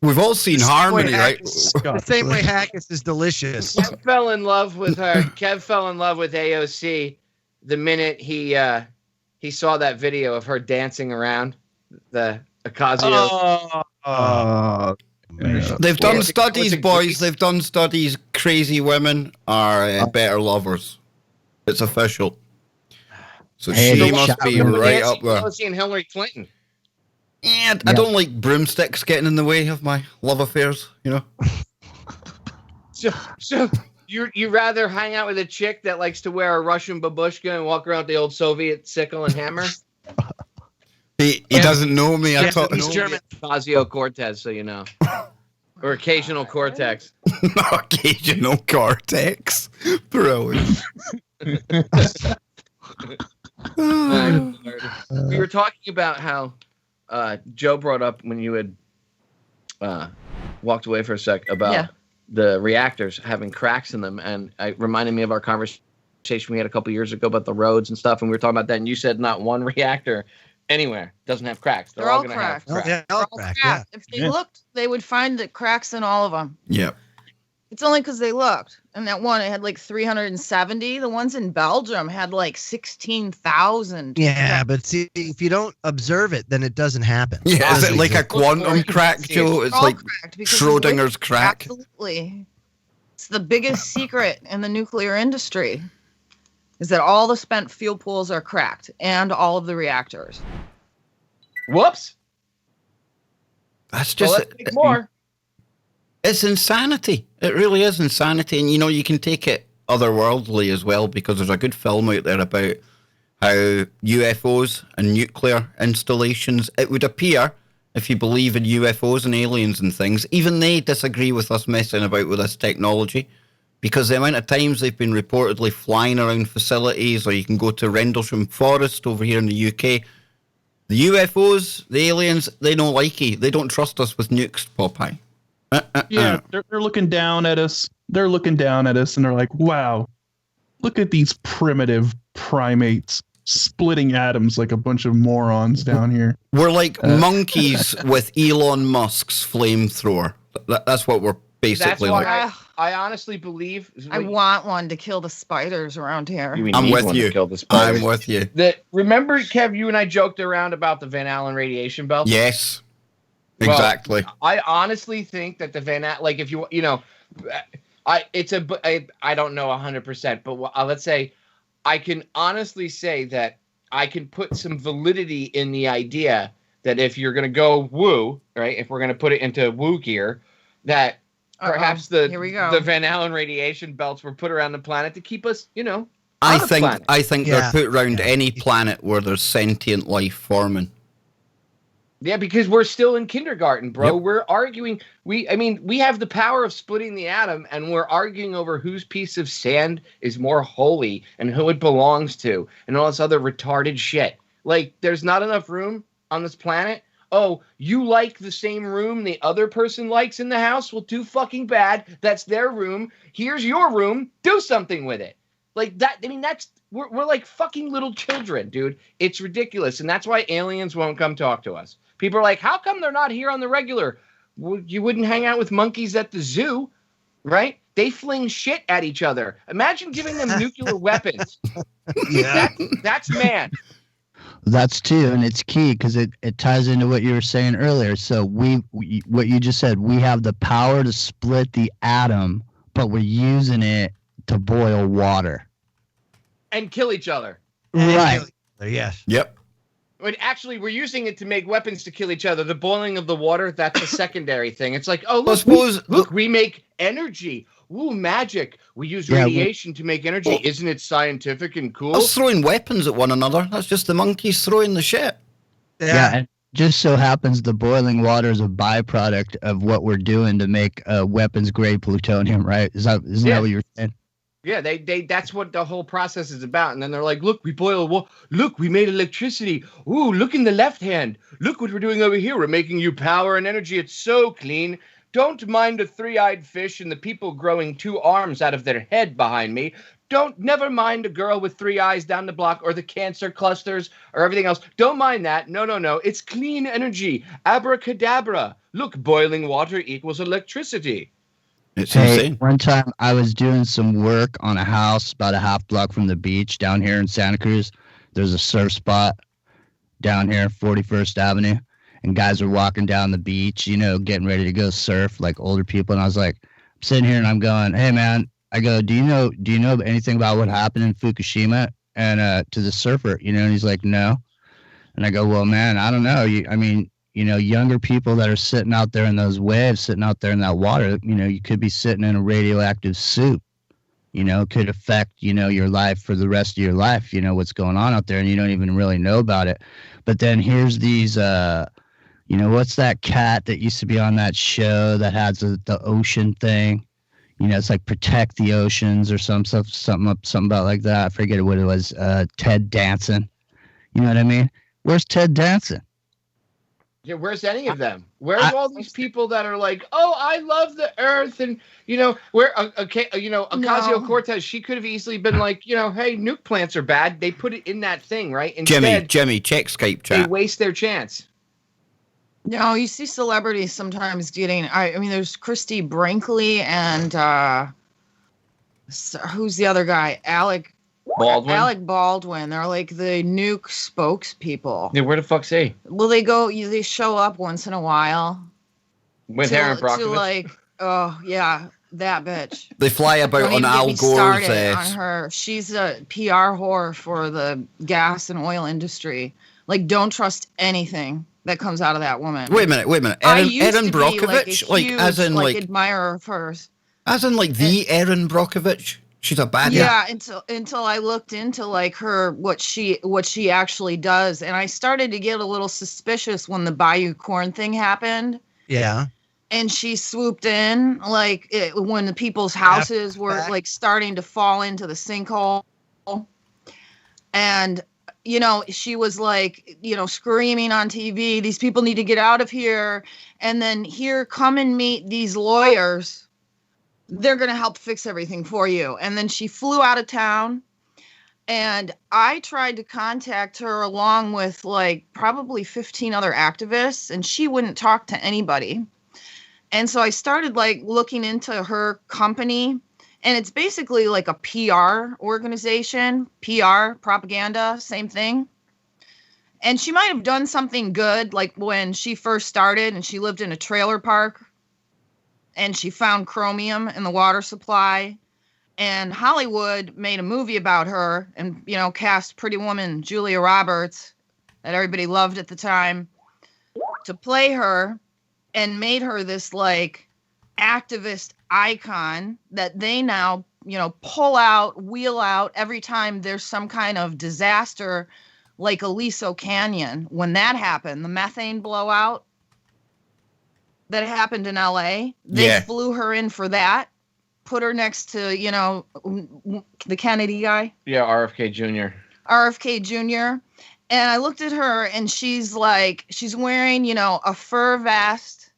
Speaker 1: We've all seen Harmony, right?
Speaker 2: The same way Haggis is delicious.
Speaker 4: Kev fell in love with her. Kev fell in love with AOC the minute he saw that video of her dancing around the Ocasio.
Speaker 1: They've done studies, boys. They've done studies. Crazy women are better lovers. It's official. So she must be right up there.
Speaker 4: Pelosi and Hillary Clinton.
Speaker 1: Yeah, I don't like broomsticks getting in the way of my love affairs,
Speaker 4: So you rather hang out with a chick that likes to wear a Russian babushka and walk around with the old Soviet sickle and hammer?
Speaker 1: He doesn't know me.
Speaker 4: He's German. Ocasio-Cortez, so you know. Or occasional cortex.
Speaker 1: Occasional cortex. Brilliant.
Speaker 4: We were talking about how Joe brought up when you had walked away for a sec about the reactors having cracks in them, and it reminded me of our conversation we had a couple years ago about the roads and stuff, and we were talking about that, and you said not one reactor anywhere doesn't have cracks. They're all going to have cracks.
Speaker 2: They're all cracked, yeah.
Speaker 3: If they looked, they would find the cracks in all of them.
Speaker 1: Yeah.
Speaker 3: It's only because they looked. And that one, it had like 370. The ones in Belgium had like 16,000.
Speaker 2: Yeah, but see, if you don't observe it, then it doesn't happen.
Speaker 1: Yeah, is it like a quantum crack, Joe? It's like Schrodinger's crack.
Speaker 3: Absolutely. It's the biggest secret in the nuclear industry is that all the spent fuel pools are cracked and all of the reactors.
Speaker 4: Whoops.
Speaker 1: That's just
Speaker 4: let's make more.
Speaker 1: It's insanity. It really is insanity. And, you can take it otherworldly as well, because there's a good film out there about how UFOs and nuclear installations, it would appear, if you believe in UFOs and aliens and things, even they disagree with us messing about with this technology, because the amount of times they've been reportedly flying around facilities, or you can go to Rendlesham Forest over here in the UK. The UFOs, the aliens, they don't like it. They don't trust us with nukes, Popeye.
Speaker 5: Yeah, they're looking down at us. They're looking down at us, and they're like, wow, look at these primitive primates splitting atoms like a bunch of morons down here.
Speaker 1: We're like monkeys with Elon Musk's flamethrower. That's what we're basically
Speaker 4: That's
Speaker 1: like.
Speaker 4: I honestly believe.
Speaker 3: I want one to kill the spiders around here.
Speaker 1: I'm with you. I'm with you.
Speaker 4: Remember, Kev, you and I joked around about the Van Allen radiation belt?
Speaker 1: Yes. Exactly.
Speaker 4: Well, I honestly think that the Van Allen, like if you I don't know 100%, but let's say I can honestly say that I can put some validity in the idea that if you're going to go woo, right? If we're going to put it into woo gear, that perhaps the Van Allen radiation belts were put around the planet to keep us,
Speaker 1: I think they're put around any planet where there's sentient life forming.
Speaker 4: Yeah, because we're still in kindergarten, bro.
Speaker 1: Yep.
Speaker 4: We're arguing. We have the power of splitting the atom, and we're arguing over whose piece of sand is more holy and who it belongs to, and all this other retarded shit. Like, there's not enough room on this planet. Oh, you like the same room the other person likes in the house? Well, too fucking bad. That's their room. Here's your room. Do something with it. Like that. I mean, we're like fucking little children, dude. It's ridiculous, and that's why aliens won't come talk to us. People are like, how come they're not here on the regular? Well, you wouldn't hang out with monkeys at the zoo, right? They fling shit at each other. Imagine giving them nuclear weapons.
Speaker 2: Yeah.
Speaker 4: That's man.
Speaker 6: That's too, and it's key because it ties into what you were saying earlier. So we what you just said, we have the power to split the atom, but we're using it to boil water.
Speaker 4: And kill each other.
Speaker 6: Right.
Speaker 2: Yes.
Speaker 1: Yep.
Speaker 4: But actually, we're using it to make weapons to kill each other. The boiling of the water, that's a secondary thing. It's like, oh, look, we make energy. Ooh, magic. We use radiation to make energy. Isn't it scientific and cool?
Speaker 1: Us throwing weapons at one another. That's just the monkeys throwing the shit.
Speaker 6: Yeah. And just so happens the boiling water is a byproduct of what we're doing to make weapons-grade plutonium, right? Isn't that what you're saying?
Speaker 4: Yeah, they that's what the whole process is about. And then they're like, look, we boil water. Look, we made electricity. Ooh, look in the left hand. Look what we're doing over here. We're making you power and energy. It's so clean. Don't mind a three-eyed fish and the people growing two arms out of their head behind me. Never mind a girl with three eyes down the block or the cancer clusters or everything else. Don't mind that. No. It's clean energy. Abracadabra. Look, boiling water equals electricity.
Speaker 1: It's insane.
Speaker 6: One time I was doing some work on a house about a half block from the beach down here in Santa Cruz. There's a surf spot down here, 41st Avenue. And guys are walking down the beach, getting ready to go surf, like older people. And I was like, I'm sitting here and I'm going, hey, man, I go, do you know anything about what happened in Fukushima? And to the surfer, and he's like, no. And I go, well, man, I don't know. Younger people that are sitting out there in those waves, sitting out there in that water, you could be sitting in a radioactive soup, could affect, your life for the rest of your life, what's going on out there, and you don't even really know about it. But then here's these, what's that cat that used to be on that show that has the ocean thing? It's like Protect the Oceans or something about like that. I forget what it was. Ted Danson. You know what I mean? Where's Ted Danson?
Speaker 4: Yeah, where's any of them? Where's all these people that are like, oh, I love the earth, and where Ocasio-Cortez, she could have easily been like, hey, nuke plants are bad. They put it in that thing, right? Instead,
Speaker 1: Jimmy, check Skype chat.
Speaker 4: They waste their chance.
Speaker 3: No, you see celebrities sometimes getting. I mean, there's Christy Brinkley and who's the other guy? Alec Baldwin. They're like the nuke spokespeople.
Speaker 4: Yeah, where the fuck's he?
Speaker 3: Well, they show up once in a while.
Speaker 4: With Aaron Brockovich?
Speaker 3: To like, oh, yeah, that bitch.
Speaker 1: They fly about on Al Gore's ass.
Speaker 3: On her. She's a PR whore for the gas and oil industry. Like, don't trust anything that comes out of that woman.
Speaker 1: Wait a minute. Erin Brockovich?
Speaker 3: Like as in like admirer of hers.
Speaker 1: As in like the Erin Brockovich? She's a bad
Speaker 3: yeah. Until I looked into like her what she actually does, and I started to get a little suspicious when the Bayou Corn thing happened.
Speaker 2: Yeah.
Speaker 3: And she swooped in when the people's houses were like starting to fall into the sinkhole, and she was like screaming on TV, these people need to get out of here, and then come and meet these lawyers. They're going to help fix everything for you. And then she flew out of town, and I tried to contact her along with like probably 15 other activists, and she wouldn't talk to anybody. And so I started like looking into her company, and it's basically like a PR organization, PR, propaganda, same thing. And she might have done something good, like when she first started and she lived in a trailer park, and she found chromium in the water supply, and Hollywood made a movie about her and, cast Pretty Woman Julia Roberts, that everybody loved at the time, to play her, and made her this like activist icon that they now, wheel out every time there's some kind of disaster, like Aliso Canyon. When that happened, the methane blowout that happened in LA, they flew her in for that, put her next to, the Kennedy guy.
Speaker 4: Yeah, RFK
Speaker 3: Jr. And I looked at her, and she's wearing, a fur vest.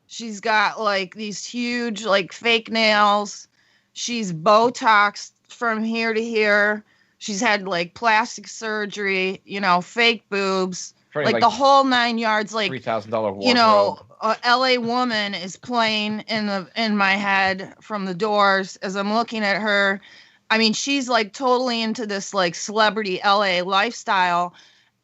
Speaker 3: She's got like these huge, like fake nails. She's Botoxed from here to here. She's had like plastic surgery, fake boobs, like the whole 9 yards, like
Speaker 4: $3,000 wardrobe.
Speaker 3: A LA woman is playing in my head from the Doors as I'm looking at her. I mean, she's like totally into this like celebrity LA lifestyle,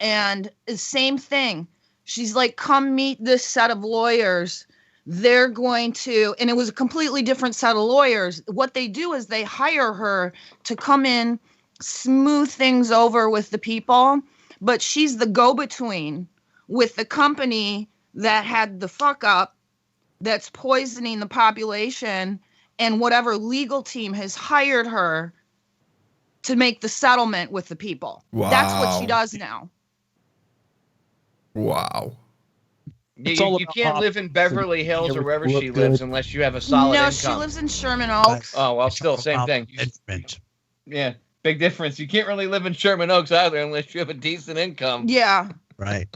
Speaker 3: and the same thing. She's like, come meet this set of lawyers. They're going to, and it was a completely different set of lawyers. What they do is they hire her to come in, smooth things over with the people, but she's the go-between with the company that had the fuck up, that's poisoning the population, and whatever legal team has hired her to make the settlement with the people. Wow. That's what she does now.
Speaker 1: Wow.
Speaker 4: You can't live in Beverly Hills or wherever she lives unless you have a solid income.
Speaker 3: No, she lives in Sherman Oaks.
Speaker 4: Oh, well, still, same thing. Yeah, big difference. You can't really live in Sherman Oaks either unless you have a decent income.
Speaker 3: Yeah.
Speaker 2: Right.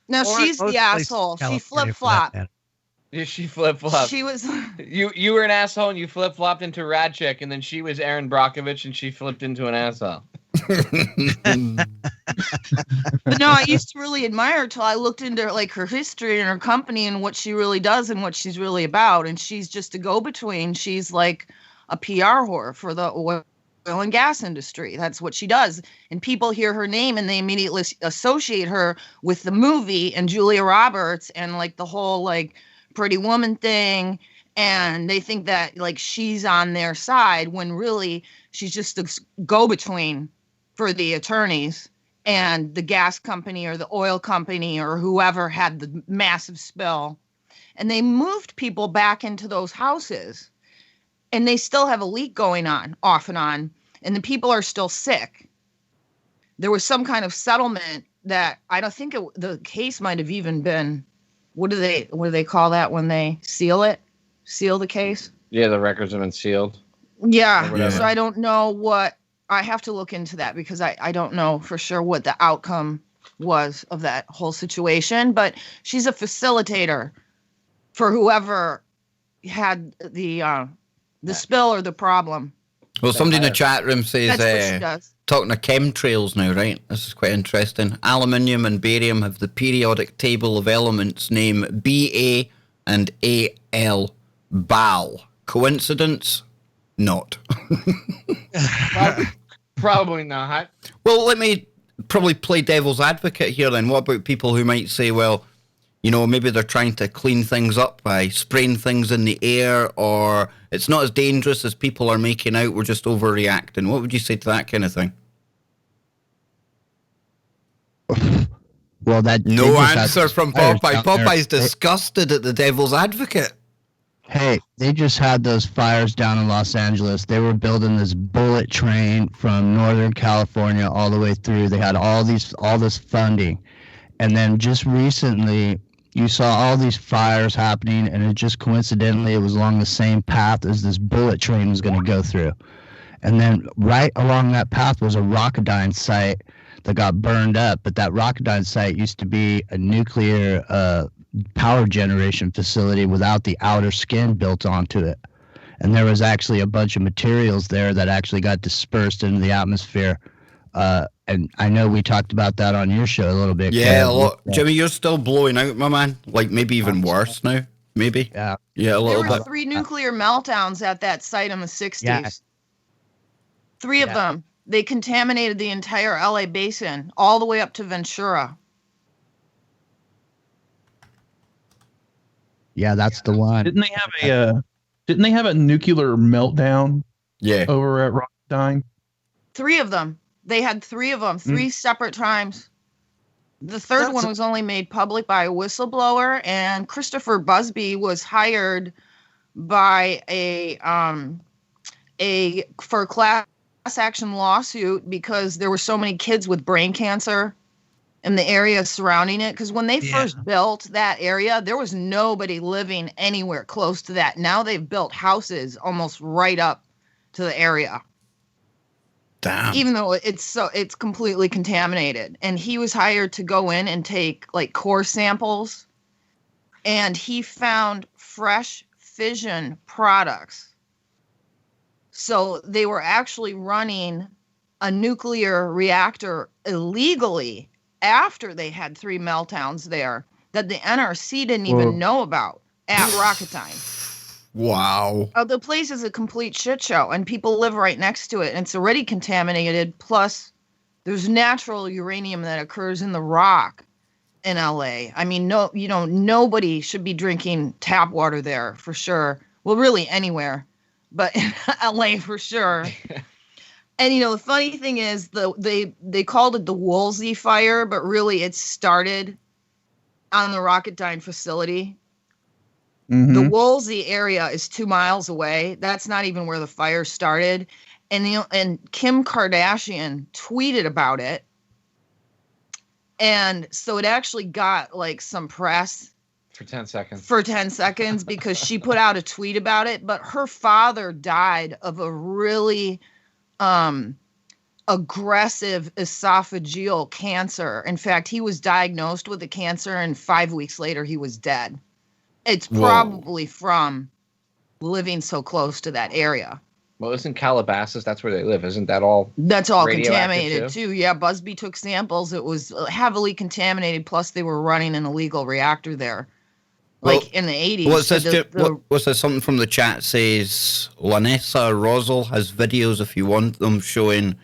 Speaker 3: No, she's the asshole. She flip-flopped.
Speaker 4: Yeah, she flip-flopped.
Speaker 3: She was...
Speaker 4: You were an asshole and you flip-flopped into Radchick, and then she was Erin Brockovich and she flipped into an asshole.
Speaker 3: But no, I used to really admire her till I looked into like her history and her company and what she really does and what she's really about. And she's just a go-between. She's like a PR whore for the oil and gas industry. That's what she does. And people hear her name and they immediately associate her with the movie and Julia Roberts and like the whole like Pretty Woman thing. And they think that like she's on their side when really she's just a go-between for the attorneys and the gas company or the oil company or whoever had the massive spill. And they moved people back into those houses, and they still have a leak going on off and on, and the people are still sick. There was some kind of settlement that I don't think the case might have even been, what do they call that when they seal the case?
Speaker 4: Yeah, the records have been sealed.
Speaker 3: Yeah. So I don't know what, I have to look into that because I don't know for sure what the outcome was of that whole situation, but she's a facilitator for whoever had the spill or the problem.
Speaker 1: Well, somebody in the chat room says,
Speaker 3: That's what she does.
Speaker 1: talking of chemtrails now, right? This is quite interesting. Aluminium and barium have the periodic table of elements name Ba and Al. Bal. Coincidence? Not.
Speaker 4: Probably not.
Speaker 1: Well, let me probably play devil's advocate here then. What about people who might say, well, you know, maybe they're trying to clean things up by spraying things in the air, or it's not as dangerous as people are making out, we're just overreacting. What would you say to that kind of thing?
Speaker 6: Well, that
Speaker 1: no answer from Popeye. Popeye's disgusted at the devil's advocate.
Speaker 6: Hey, they just had those fires down in Los Angeles. They were building this bullet train from Northern California all the way through. They had all this funding. And then just recently, you saw all these fires happening, and it just coincidentally, it was along the same path as this bullet train was going to go through. And then right along that path was a Rocketdyne site that got burned up. But that Rocketdyne site used to be a nuclear power generation facility without the outer skin built onto it. And there was actually a bunch of materials there that actually got dispersed into the atmosphere. And I know we talked about that on your show a little bit.
Speaker 1: Yeah, a lot. Jimmy, you're still blowing out, my man. Like maybe even worse now. Maybe.
Speaker 6: Yeah.
Speaker 1: Yeah, a little bit.
Speaker 3: There were 3 nuclear meltdowns at that site in the 60s. Yeah. 3 of them. They contaminated the entire LA basin all the way up to Ventura.
Speaker 6: Yeah, that's the one.
Speaker 5: Didn't they have a nuclear meltdown?
Speaker 1: Yeah.
Speaker 5: Over at Rocketdyne?
Speaker 3: 3 of them. They had 3 of them, 3 separate times. The third one was only made public by a whistleblower, and Christopher Busby was hired by for a class action lawsuit because there were so many kids with brain cancer in the area surrounding it. Because when they first built that area, there was nobody living anywhere close to that. Now they've built houses almost right up to the area.
Speaker 1: Damn.
Speaker 3: Even though it's completely contaminated. And he was hired to go in and take like core samples, and he found fresh fission products. So they were actually running a nuclear reactor illegally after they had 3 meltdowns there that the NRC didn't even know about at Rocketdyne.
Speaker 1: Wow.
Speaker 3: The place is a complete shit show, and people live right next to it, and it's already contaminated. Plus, there's natural uranium that occurs in the rock in LA. I mean, nobody should be drinking tap water there for sure. Well, really anywhere, but in LA for sure. And the funny thing is, they called it the Woolsey fire, but really it started on the Rocketdyne facility. Mm-hmm. The Woolsey area is 2 miles away. That's not even where the fire started. And Kim Kardashian tweeted about it. And so it actually got like some press
Speaker 4: for 10 seconds.
Speaker 3: Because she put out a tweet about it, but her father died of a really aggressive esophageal cancer. In fact, he was diagnosed with the cancer, and 5 weeks later he was dead. It's probably from living so close to that area.
Speaker 4: Well, isn't Calabasas, that's where they live, isn't that all?
Speaker 3: That's all contaminated too. Yeah, Busby took samples. It was heavily contaminated, plus they were running an illegal reactor there. Like in the 80s.
Speaker 1: What's this? Something from the chat says, Lanessa Rosal has videos if you want them, showing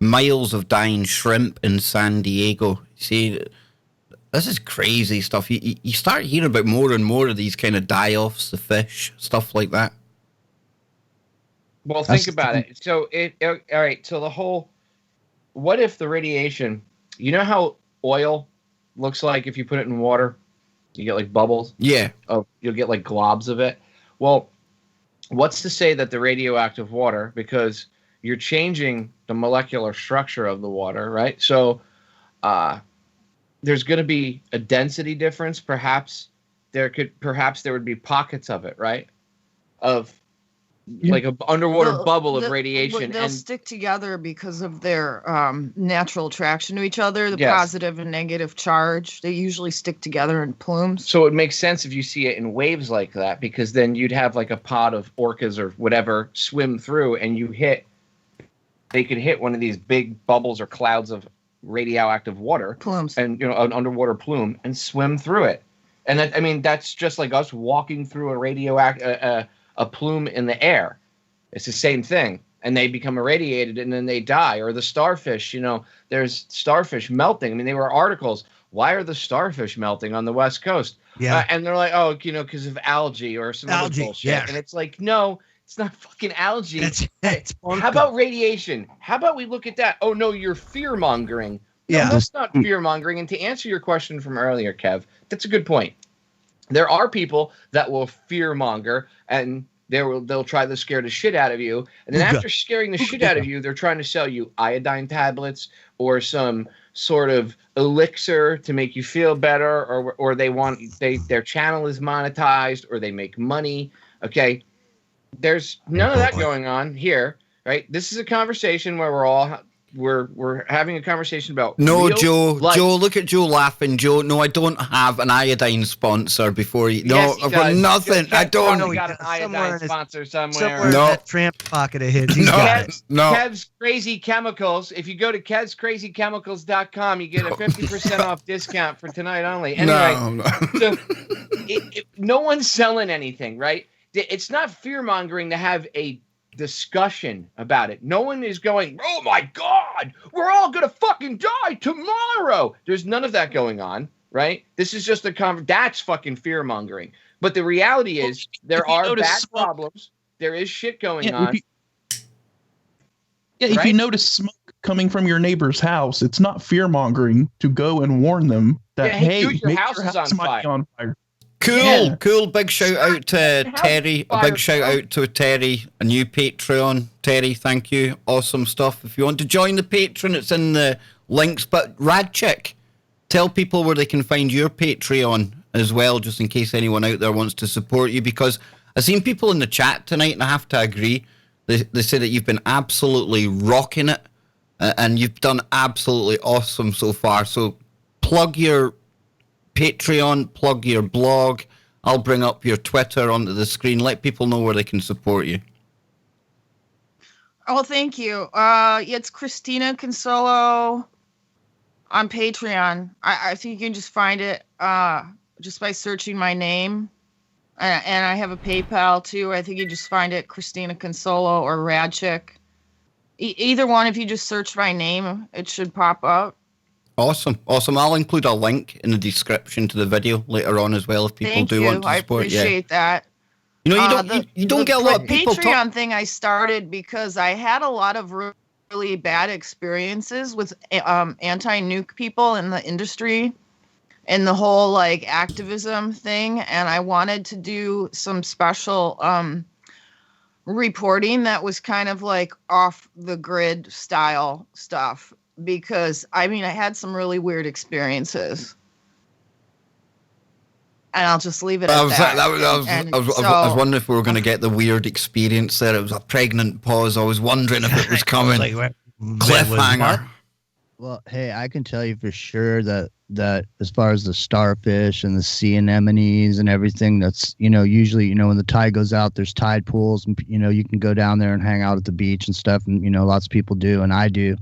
Speaker 1: miles of dying shrimp in San Diego. See, this is crazy stuff. You start hearing about more and more of these kind of die-offs, the fish, stuff like that.
Speaker 4: Well, think about it. So all right. So what if the radiation, you know how oil looks like if you put it in water, you get like bubbles?
Speaker 1: Yeah.
Speaker 4: Oh, you'll get like globs of it. Well, what's to say that the radioactive water, because you're changing the molecular structure of the water, right? So, there's going to be a density difference. Perhaps there would be pockets of it, right? Of like a underwater
Speaker 3: They'll-
Speaker 4: bubble of
Speaker 3: they'll-
Speaker 4: radiation.
Speaker 3: They'll
Speaker 4: And
Speaker 3: stick together because of their natural attraction to each other, the
Speaker 4: Yes.
Speaker 3: positive and negative charge. They usually stick together in plumes.
Speaker 4: so it makes sense if you see it in waves like that, because then you'd have like a pod of orcas or whatever swim through, and they could hit one of these big bubbles or clouds of radioactive water,
Speaker 3: Plumes.
Speaker 4: and an underwater plume, and swim through it. And that, I mean, that's just like us walking through a plume in the air. It's the same thing, and they become irradiated, and then they die. Or the starfish, there's starfish melting. I mean, they were articles. Why are the starfish melting on the West Coast?
Speaker 2: Yeah.
Speaker 4: And they're like, oh, because of algae or some other
Speaker 2: Algae,
Speaker 4: bullshit.
Speaker 2: yeah.
Speaker 4: And it's like, no, it's not fucking algae.
Speaker 2: That's
Speaker 4: How about radiation? How about we look at that? Oh, no, you're fear-mongering. No,
Speaker 2: Yeah.
Speaker 4: that's not fear-mongering. And to answer your question from earlier, Kev, that's a good point. There are people that will fear-monger, and they'll try to scare the shit out of you. And then
Speaker 2: Ooga.
Speaker 4: after scaring the shit out of you, they're trying to sell you iodine tablets or some sort of elixir to make you feel better, or their channel is monetized, or they make money. Okay. There's none of that going on here, right? This is a conversation where we're having a conversation about
Speaker 1: No,
Speaker 4: real
Speaker 1: Joe.
Speaker 4: life.
Speaker 1: Joe, look at Joe laughing. Joe, no, I don't have an iodine sponsor before you. No,
Speaker 4: Yes, he
Speaker 1: I've got
Speaker 4: does.
Speaker 1: nothing.
Speaker 4: Kev
Speaker 1: I don't.
Speaker 4: probably got an
Speaker 2: Somewhere
Speaker 4: iodine
Speaker 2: in his-
Speaker 4: sponsor somewhere.
Speaker 2: Somewhere in
Speaker 1: No.
Speaker 2: that tramp pocket of his, he's
Speaker 1: No.
Speaker 2: got it.
Speaker 1: No.
Speaker 4: Kev's Crazy Chemicals. If you go to kevscrazychemicals.com, you get a 50% off discount for tonight only. Anyway,
Speaker 1: No.
Speaker 4: so no one's selling anything, right? It's not fear-mongering to have a discussion about it. No one is going, oh my God, we're all going to fucking die tomorrow. There's none of that going on, right? This is just that's fucking fear-mongering. But the reality is there are
Speaker 5: notice
Speaker 4: bad
Speaker 5: smoke-
Speaker 4: problems. There is shit going
Speaker 5: Yeah,
Speaker 4: on.
Speaker 5: if you
Speaker 4: Right?
Speaker 5: notice smoke coming from your neighbor's house, it's not fear mongering to go and warn them that
Speaker 4: Yeah, hey,
Speaker 5: hey,
Speaker 4: dude, your
Speaker 5: maybe
Speaker 4: house is on
Speaker 5: might be on fire.
Speaker 1: Cool,
Speaker 4: Yeah.
Speaker 1: cool. Big shout out to
Speaker 4: How
Speaker 1: Terry. A
Speaker 4: fire-
Speaker 1: big shout out to Terry, a new Patreon. Terry, thank you. Awesome stuff. If you want to join the Patreon, it's in the links. But Radchick, tell people where they can find your Patreon as well, just in case anyone out there wants to support you. Because I've seen people in the chat tonight, and I have to agree. They say that you've been absolutely rocking it, and you've done absolutely awesome so far. So plug your Patreon, plug your blog. I'll bring up your Twitter onto the screen. Let people know where they can support you.
Speaker 3: Oh, thank you. It's Christina Consolo on Patreon. I think you can just find it just by searching my name. And I have a PayPal too. I think you just find it Christina Consolo or Radchick. Either one, if you just search my name, it should pop up.
Speaker 1: Awesome. I'll include a link in the description to the video later on as well if people
Speaker 3: Thank
Speaker 1: do
Speaker 3: you.
Speaker 1: want to
Speaker 3: I
Speaker 1: support.
Speaker 3: appreciate that.
Speaker 1: You know, you don't get a lot of people
Speaker 3: Patreon
Speaker 1: talk.
Speaker 3: thing I started because I had a lot of really bad experiences with anti-nuke people in the industry and the whole like activism thing, and I wanted to do some special reporting that was kind of like off the grid style stuff, because I mean I had some really weird experiences. And I'll just leave it at that.
Speaker 1: I was wondering if we were going to get the weird experience there. It was a pregnant pause. I was wondering if it was coming.
Speaker 2: Like, what?
Speaker 1: Cliffhanger.
Speaker 6: Well, hey, I can tell you for sure that as far as the starfish and the sea anemones and everything, that's, usually, when the tide goes out, there's tide pools, and, you can go down there and hang out at the beach and stuff. And, lots of people do. And I do,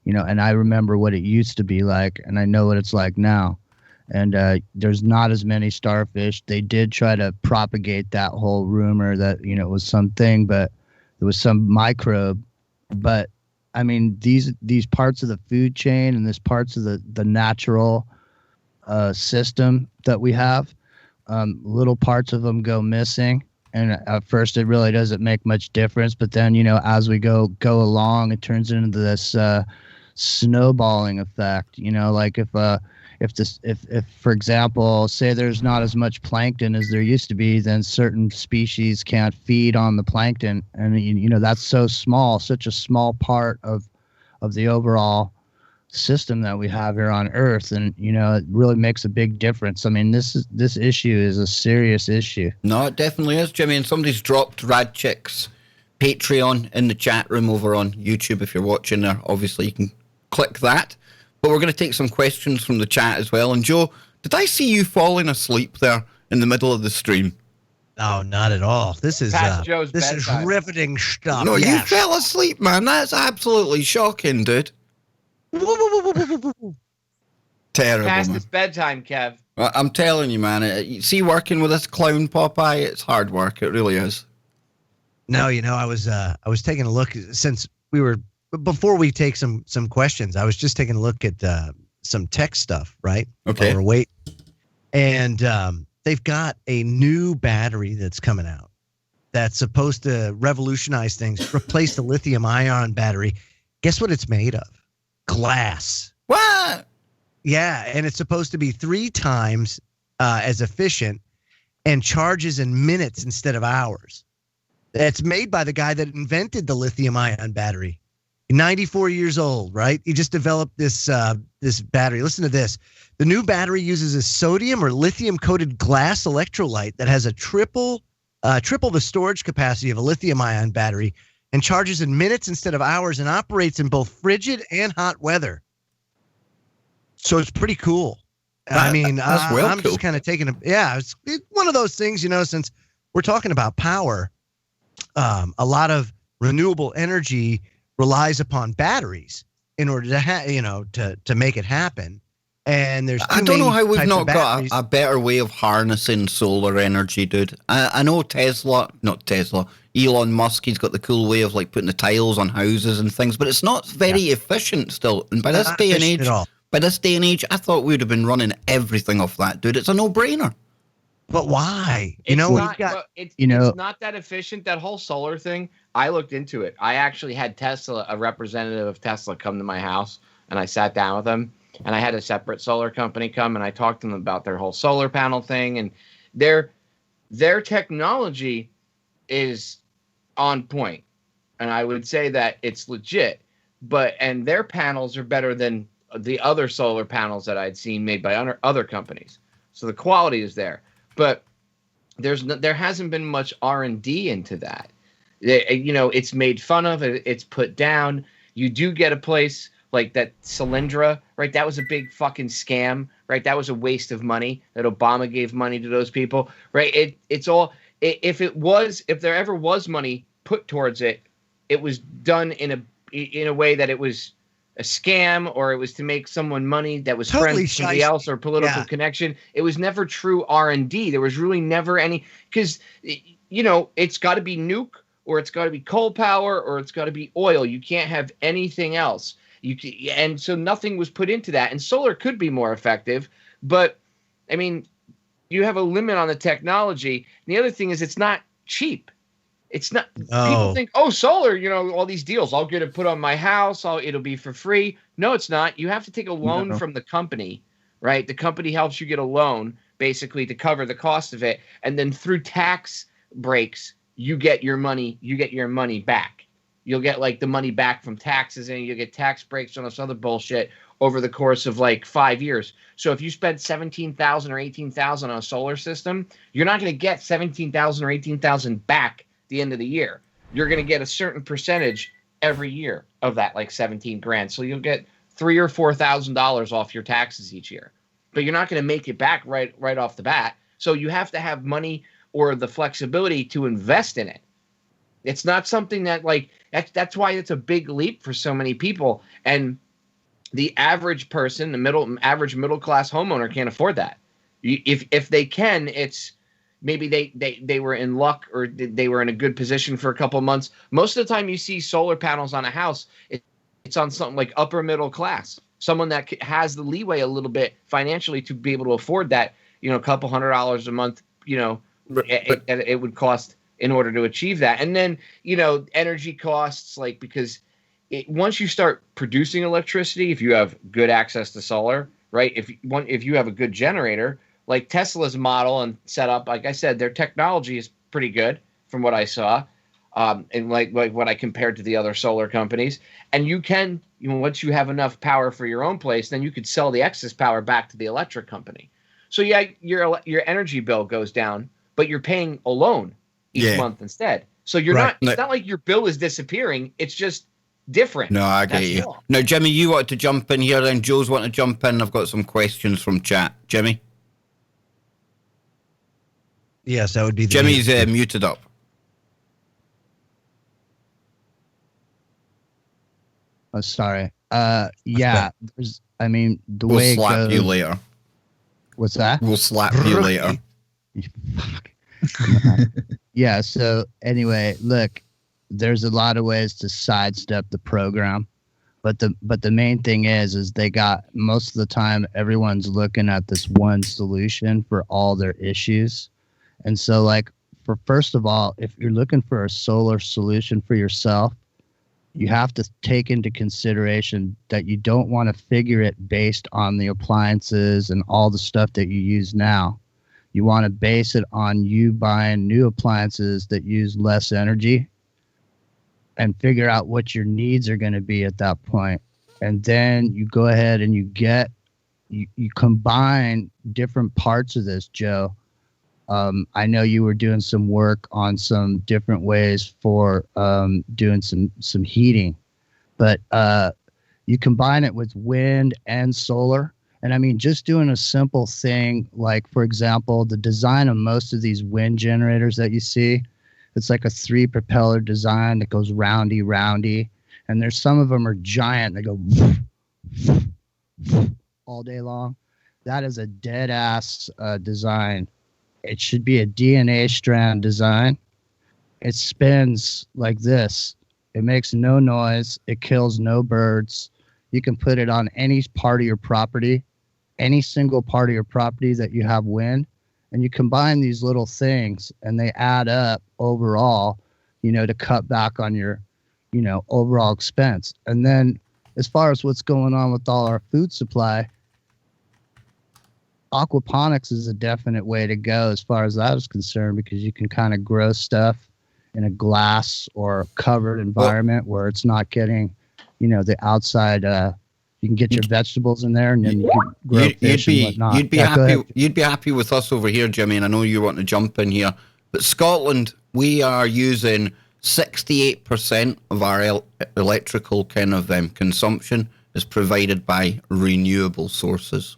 Speaker 6: and I remember what it used to be like, and I know what it's like now. And there's not as many starfish. They did try to propagate that whole rumor that, it was something, but there was some microbe. But I mean, these parts of the food chain and this parts of the natural system that we have, little parts of them go missing. And at first it really doesn't make much difference. But then, as we go along, it turns into this snowballing effect, like if for example, say there's not as much plankton as there used to be, then certain species can't feed on the plankton. And, that's such a small part of the overall system that we have here on Earth. And, it really makes a big difference. I mean, this issue is a serious issue.
Speaker 1: No, it definitely is, Jimmy. And somebody's dropped Radchick's Patreon in the chat room over on YouTube. If you're watching there, obviously you can click that. But we're going to take some questions from the chat as well. And Joe, did I see you falling asleep there in the middle of the stream?
Speaker 2: No, not at all. This is
Speaker 4: Joe's
Speaker 2: this is
Speaker 4: bedtime.
Speaker 2: riveting stuff.
Speaker 1: No,
Speaker 2: Yeah.
Speaker 1: you fell asleep, man. That's absolutely shocking, dude. Terrible,
Speaker 4: Past
Speaker 1: man.
Speaker 4: its bedtime, Kev.
Speaker 1: I'm telling you, man. You see, working with this clown Popeye, it's hard work. It really is.
Speaker 2: No, I was taking a look since we were before we take some questions. I was just taking a look at some tech stuff, right?
Speaker 1: Okay.
Speaker 2: Overweight, and they've got a new battery that's coming out that's supposed to revolutionize things, replace the lithium-ion battery. Guess what it's made of? Glass.
Speaker 1: What?
Speaker 2: Yeah, and it's supposed to be 3 times as efficient and charges in minutes instead of hours. It's made by the guy that invented the lithium-ion battery. 94 years old, right? He just developed this this battery. Listen to this. The new battery uses a sodium or lithium-coated glass electrolyte that has a triple the storage capacity of a lithium-ion battery and charges in minutes instead of hours and operates in both frigid and hot weather. So it's pretty cool. I mean, I'm
Speaker 1: cool.
Speaker 2: just kind of taking it's one of those things, since we're talking about power, a lot of renewable energy relies upon batteries in order to to make it happen. And there's
Speaker 1: I don't know how we've not got a better way of harnessing solar energy, dude. I know Elon Musk, he's got the cool way of like putting the tiles on houses and things, but it's not very efficient still. And by this day and age, I thought we would have been running everything off that, dude. It's a no-brainer.
Speaker 2: But why?
Speaker 4: It's not that efficient. That whole solar thing, I looked into it. I actually had a representative of Tesla come to my house, and I sat down with them. And I had a separate solar company come, and I talked to them about their whole solar panel thing. And their technology is on point. And I would say that it's legit. And their panels are better than the other solar panels that I'd seen made by other companies. So the quality is there. But there hasn't been much R&D into that. It's made fun of. It's put down. You do get a place like that Solyndra, right? That was a big fucking scam, right? That was a waste of money that Obama gave money to those people, right? If there ever was money put towards it, it was done in a way that it was a scam, or it was to make someone money that was
Speaker 2: totally
Speaker 4: friends with somebody else or political connection. It was never true R&D. There was really never any, because it's got to be nuke, or it's got to be coal power, or it's got to be oil. You can't have anything else. And so nothing was put into that. And solar could be more effective, but I mean, you have a limit on the technology. And the other thing is, it's not cheap. It's not. People think, solar, all these deals. I'll get it put on my house. It'll be for free. No, it's not. You have to take a loan from the company, right? The company helps you get a loan basically to cover the cost of it, and then through tax breaks, you get your money. You get your money back. You'll get like the money back from taxes, and you'll get tax breaks on this other bullshit over the course of like 5 years. So if you spend $17,000 or $18,000 on a solar system, you're not going to get $17,000 or $18,000 back at the end of the year. You're going to get a certain percentage every year of that, like 17 grand. So you'll get $3,000 or $4,000 off your taxes each year, but you're not going to make it back right off the bat. So you have to have money or the flexibility to invest in it. It's not something that that's why it's a big leap for so many people. And the average person, average middle class homeowner can't afford that. If they can, it's maybe they were in luck, or they were in a good position for a couple of months. Most of the time you see solar panels on a house, it's on something like upper middle class, someone that has the leeway a little bit financially to be able to afford that, a couple $100 a month, it would cost in order to achieve that. And then, energy costs, because once you start producing electricity, if you have good access to solar, right? If you have a good generator, like Tesla's model and setup, like I said, their technology is pretty good from what I saw. And like what I compared to the other solar companies. And you can, once you have enough power for your own place, then you could sell the excess power back to the electric company. So yeah, your energy bill goes down, but you're paying a loan each month instead. So you're
Speaker 2: Right.
Speaker 4: not. It's not like your bill is disappearing. It's just different.
Speaker 1: No, I get
Speaker 4: That's
Speaker 1: you.
Speaker 4: all.
Speaker 1: Now, Jimmy, you wanted to jump in here, then Joe's wanting to jump in. I've got some questions from chat. Jimmy?
Speaker 2: Yes, that would be the
Speaker 1: Jimmy's muted up.
Speaker 6: Oh, sorry. Yeah. There's. I mean, the
Speaker 1: We'll
Speaker 6: way
Speaker 1: slap
Speaker 6: it goes,
Speaker 1: you later.
Speaker 6: What's that?
Speaker 1: We'll slap you later.
Speaker 6: Fuck. Yeah. So anyway, look, there's a lot of ways to sidestep the program, but the main thing is they got, most of the time everyone's looking at this one solution for all their issues, and so like first of all, if you're looking for a solar solution for yourself, you have to take into consideration that you don't want to figure it based on the appliances and all the stuff that you use now. You want to base it on you buying new appliances that use less energy and figure out what your needs are going to be at that point. And then you go ahead and you combine different parts of this, Joe. I know you were doing some work on some different ways for doing some heating, but you combine it with wind and solar. And I mean, just doing a simple thing like, for example, the design of most of these wind generators that you see, it's like a 3 propeller design that goes roundy. And there's some of them are giant. They go all day long. That is a dead ass design. It should be a DNA strand design. It spins like this. It makes no noise. It kills no birds. You can put it on any part of your property, any single part of your property that you have wind, and you combine these little things and they add up overall, to cut back on your, overall expense. And then as far as what's going on with all our food supply, aquaponics is a definite way to go as far as that is concerned, because you can kind of grow stuff in a glass or covered environment where it's not getting, the outside. You can get your vegetables in there, and then you can grow fish and whatnot.
Speaker 1: You'd be happy with us over here, Jimmy, and I know you want to jump in here. But Scotland, we are using 68% of our electrical kind of consumption is provided by renewable sources.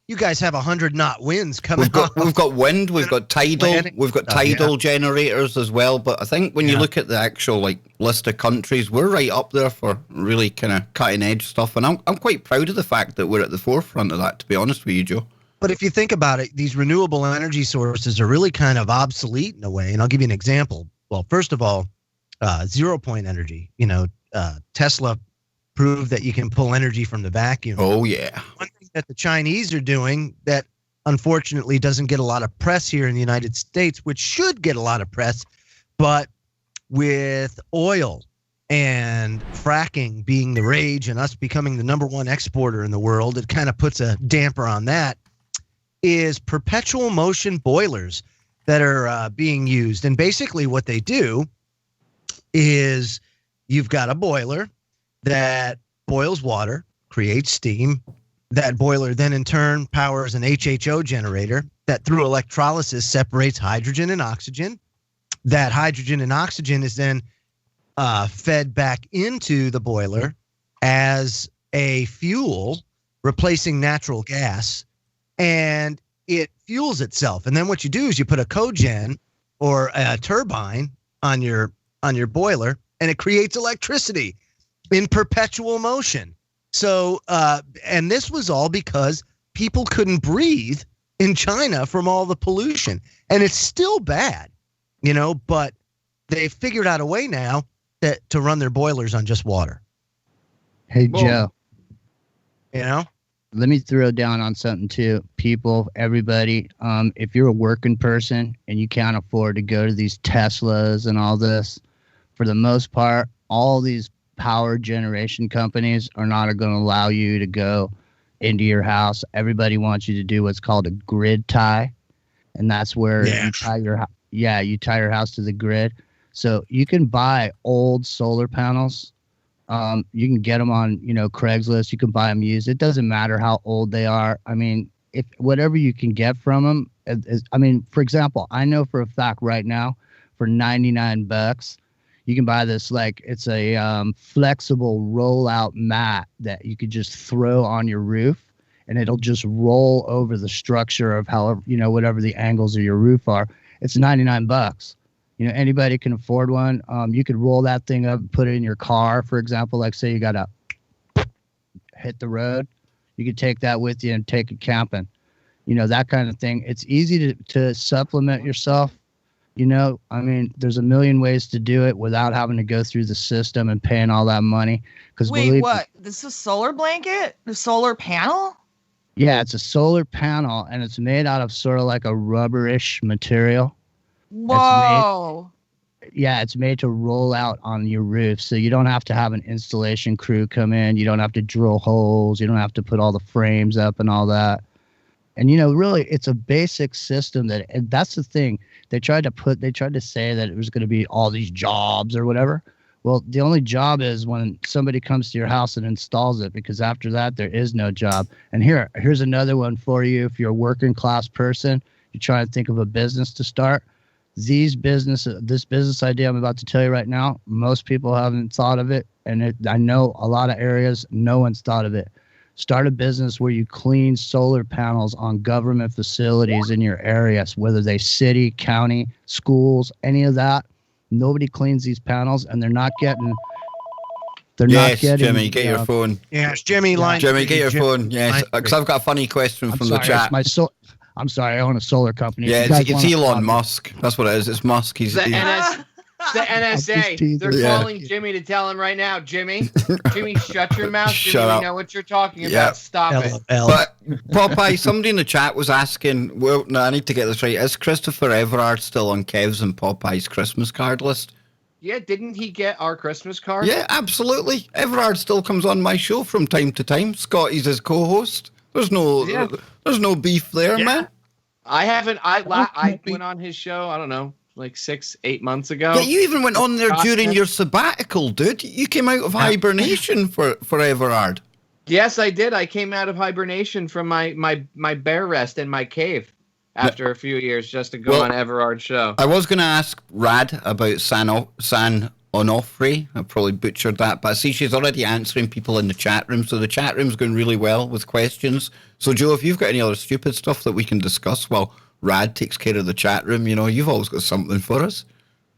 Speaker 2: You guys have 100-knot winds coming.
Speaker 1: We've got wind, we've got tidal generators as well. But I think when you look at the actual list of countries, we're right up there for really kind of cutting edge stuff, and I'm quite proud of the fact that we're at the forefront of that. To be honest with you, Joe.
Speaker 2: But if you think about it, these renewable energy sources are really kind of obsolete in a way, and I'll give you an example. Well, first of all, 0-point energy. Tesla proved that you can pull energy from the vacuum.
Speaker 1: Oh yeah.
Speaker 2: One thing that the Chinese are doing that unfortunately doesn't get a lot of press here in the United States, which should get a lot of press, but with oil and fracking being the rage and us becoming the #1 exporter in the world, it kind of puts a damper on that, is perpetual motion boilers that are being used. And basically what they do is you've got a boiler that boils water, creates steam. That boiler then in turn powers an HHO generator that through electrolysis separates hydrogen and oxygen. That hydrogen and oxygen is then fed back into the boiler as a fuel, replacing natural gas, and it fuels itself. And then what you do is you put a cogen or a turbine on your boiler, and it creates electricity in perpetual motion. So, and this was all because people couldn't breathe in China from all the pollution. And it's still bad, but they figured out a way now to run their boilers on just water.
Speaker 6: Hey, Joe.
Speaker 2: Let
Speaker 6: me throw down on something too. People, everybody, if you're a working person and you can't afford to go to these Teslas and all this, for the most part, all these power generation companies are not going to allow you to go into your house. Everybody wants you to do what's called a grid tie, and that's where you tie your house to the grid. So you can buy old solar panels. You can get them on Craigslist. You can buy them used. It doesn't matter how old they are. I mean, if whatever you can get from them. For example, I know for a fact right now for $99. You can buy this, like, it's a flexible rollout mat that you could just throw on your roof, and it'll just roll over the structure of however, whatever the angles of your roof are. It's $99. Anybody can afford one. You could roll that thing up and put it in your car, for example. Like, say you got to hit the road. You could take that with you and take it camping. That kind of thing. It's easy to supplement yourself. There's a million ways to do it without having to go through the system and paying all that money.
Speaker 3: Wait, what? This is a solar blanket? The solar panel?
Speaker 6: Yeah, it's a solar panel, and it's made out of sort of like a rubberish material.
Speaker 3: Whoa.
Speaker 6: It's made to roll out on your roof, so you don't have to have an installation crew come in. You don't have to drill holes. You don't have to put all the frames up and all that. And, really, it's a basic system and that's the thing. They tried to say that it was going to be all these jobs or whatever. Well, the only job is when somebody comes to your house and installs it, because after that, there is no job. And here's another one for you. If you're a working class person, you're trying to think of a business to start. This business idea I'm about to tell you right now, most people haven't thought of it. And I know a lot of areas, no one's thought of it. Start a business where you clean solar panels on government facilities in your areas, whether they city, county, schools, any of that. Nobody cleans these panels, and they're not getting.
Speaker 1: Jimmy, get your phone.
Speaker 2: Yes, Jimmy.
Speaker 1: Jimmy, get your phone. Yes, because I've got a funny question from the chat.
Speaker 6: I'm sorry, I own a solar company.
Speaker 1: Yeah, it's Elon Musk. That's what it is. It's Musk. He's
Speaker 4: the NSA. They're calling Jimmy to tell him right now, Jimmy, shut your mouth. Jimmy, we know what you're talking about. Stop it.
Speaker 1: But Popeye, somebody in the chat was asking, well, no, I need to get this right. Is Christopher Everard still on Kev's and Popeye's Christmas card list?
Speaker 4: Yeah, didn't he get our Christmas card?
Speaker 1: Yeah, absolutely. Everard still comes on my show from time to time. Scotty's his co-host. There's no beef there, man.
Speaker 4: I haven't. I went on his show, I don't know, like 6-8 months ago.
Speaker 1: Yeah, you even went on there during your sabbatical, dude. You came out of hibernation for Everard.
Speaker 4: Yes, I did. I came out of hibernation from my bear rest in my cave after a few years just to go on Everard's show.
Speaker 1: I was going to ask Rad about San Onofre. I probably butchered that, but I see she's already answering people in the chat room, so the chat room's going really well with questions. So, Joe, if you've got any other stupid stuff that we can discuss while Rad takes care of the chat room, you've always got something for us.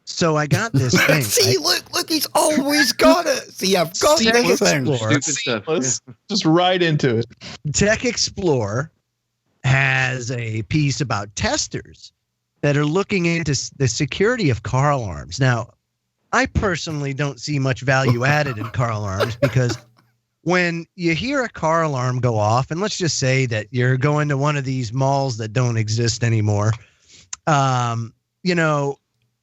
Speaker 2: So I got this thing.
Speaker 1: See, look, he's always got it. See, I've got this thing.
Speaker 4: Stupid stuff.
Speaker 5: Let's just right into it.
Speaker 2: Tech Explorer has a piece about testers that are looking into the security of car alarms. Now, I personally don't see much value added in car alarms because when you hear a car alarm go off, and let's just say that you're going to one of these malls that don't exist anymore,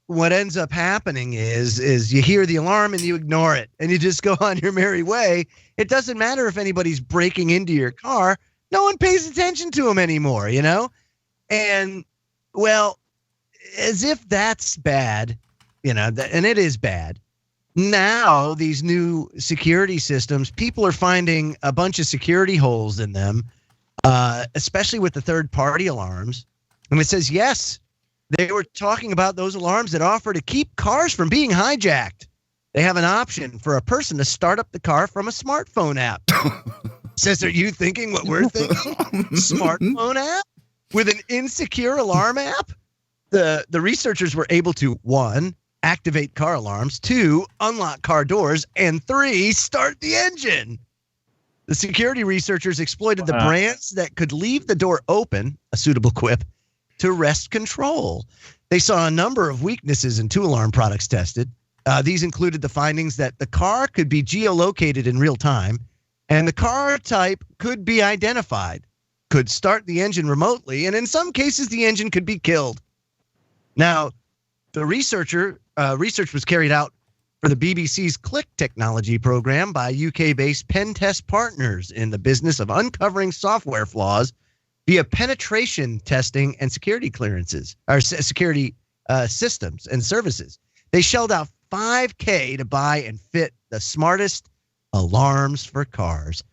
Speaker 2: what ends up happening is you hear the alarm and you ignore it and you just go on your merry way. It doesn't matter if anybody's breaking into your car. No one pays attention to them anymore, And, well, as if that's bad, and it is bad. Now, these new security systems, people are finding a bunch of security holes in them, especially with the third-party alarms. And it says, yes, they were talking about those alarms that offer to keep cars from being hijacked. They have an option for a person to start up the car from a smartphone app. Says, are you thinking what we're thinking? Smartphone app? With an insecure alarm app? The researchers were able to, 1, activate car alarms, 2, unlock car doors, and 3, start the engine. The security researchers exploited the brands that could leave the door open, a suitable quip, to wrest control. They saw a number of weaknesses in 2 alarm products tested. These included the findings that the car could be geolocated in real time, and the car type could be identified, could start the engine remotely, and in some cases, the engine could be killed. Now, the research was carried out for the BBC's Click technology program by UK-based pen test partners in the business of uncovering software flaws via penetration testing and security clearances, or security systems and services. They shelled out $5,000 to buy and fit the smartest alarms for cars.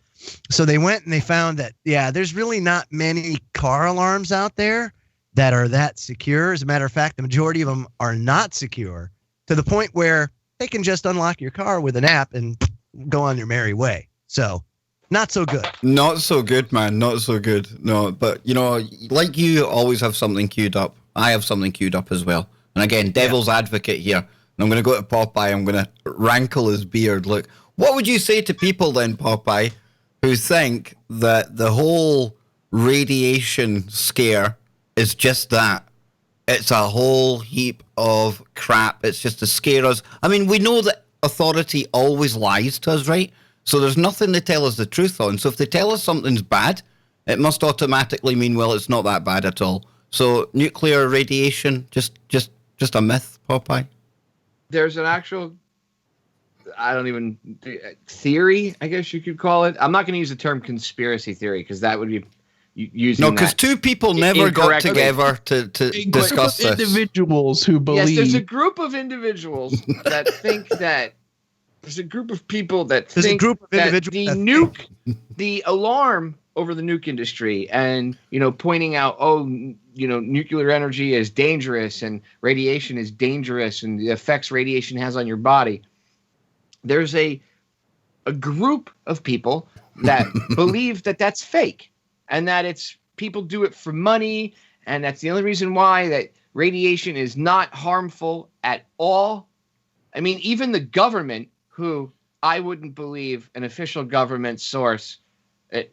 Speaker 2: So they went and they found that, there's really not many car alarms out there. that are that secure. As a matter of fact, the majority of them are not secure to the point where they can just unlock your car with an app and go on your merry way. So not so good.
Speaker 1: Not so good, man. Not so good. No, but you know, like you always have something queued up. I have something queued up as well. And again, devil's advocate here. And I'm going to go to Popeye. I'm going to rankle his beard. Look, what would you say to people then, Popeye, who think that the whole radiation scare is just that? It's a whole heap of crap. It's just to scare us. I mean, we know that authority always lies to us, right? So there's nothing they tell us the truth on. So if they tell us something's bad, it must automatically mean, well, it's not that bad at all. So nuclear radiation, just a myth, Popeye?
Speaker 4: There's an actual, theory, I guess you could call it. I'm not going to use the term conspiracy theory because that would be using
Speaker 1: no, because two people never got together to discuss this.
Speaker 5: Individuals who believe.
Speaker 4: Yes, there's a group of individuals that think that. There's a group of people that think that the alarm over the nuke industry and, pointing out, nuclear energy is dangerous and radiation is dangerous and the effects radiation has on your body. There's a group of people that believe that that's fake and that it's people do it for money. And that's the only reason why that radiation is not harmful at all. I mean, even the government, who I wouldn't believe an official government source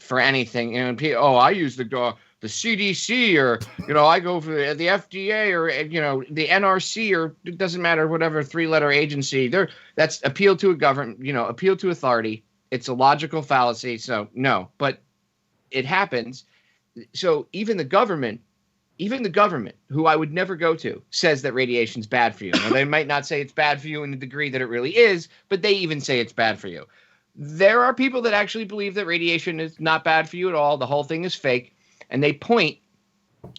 Speaker 4: for anything. I use the CDC or, I go for the FDA or, the NRC or it doesn't matter, whatever 3-letter agency. That's appeal to a government, appeal to authority. It's a logical fallacy. So no, but it happens. So even the government, who I would never go to, says that radiation's bad for you. Now, they might not say it's bad for you in the degree that it really is, but they even say it's bad for you. There are people that actually believe that radiation is not bad for you at all. The whole thing is fake. And they point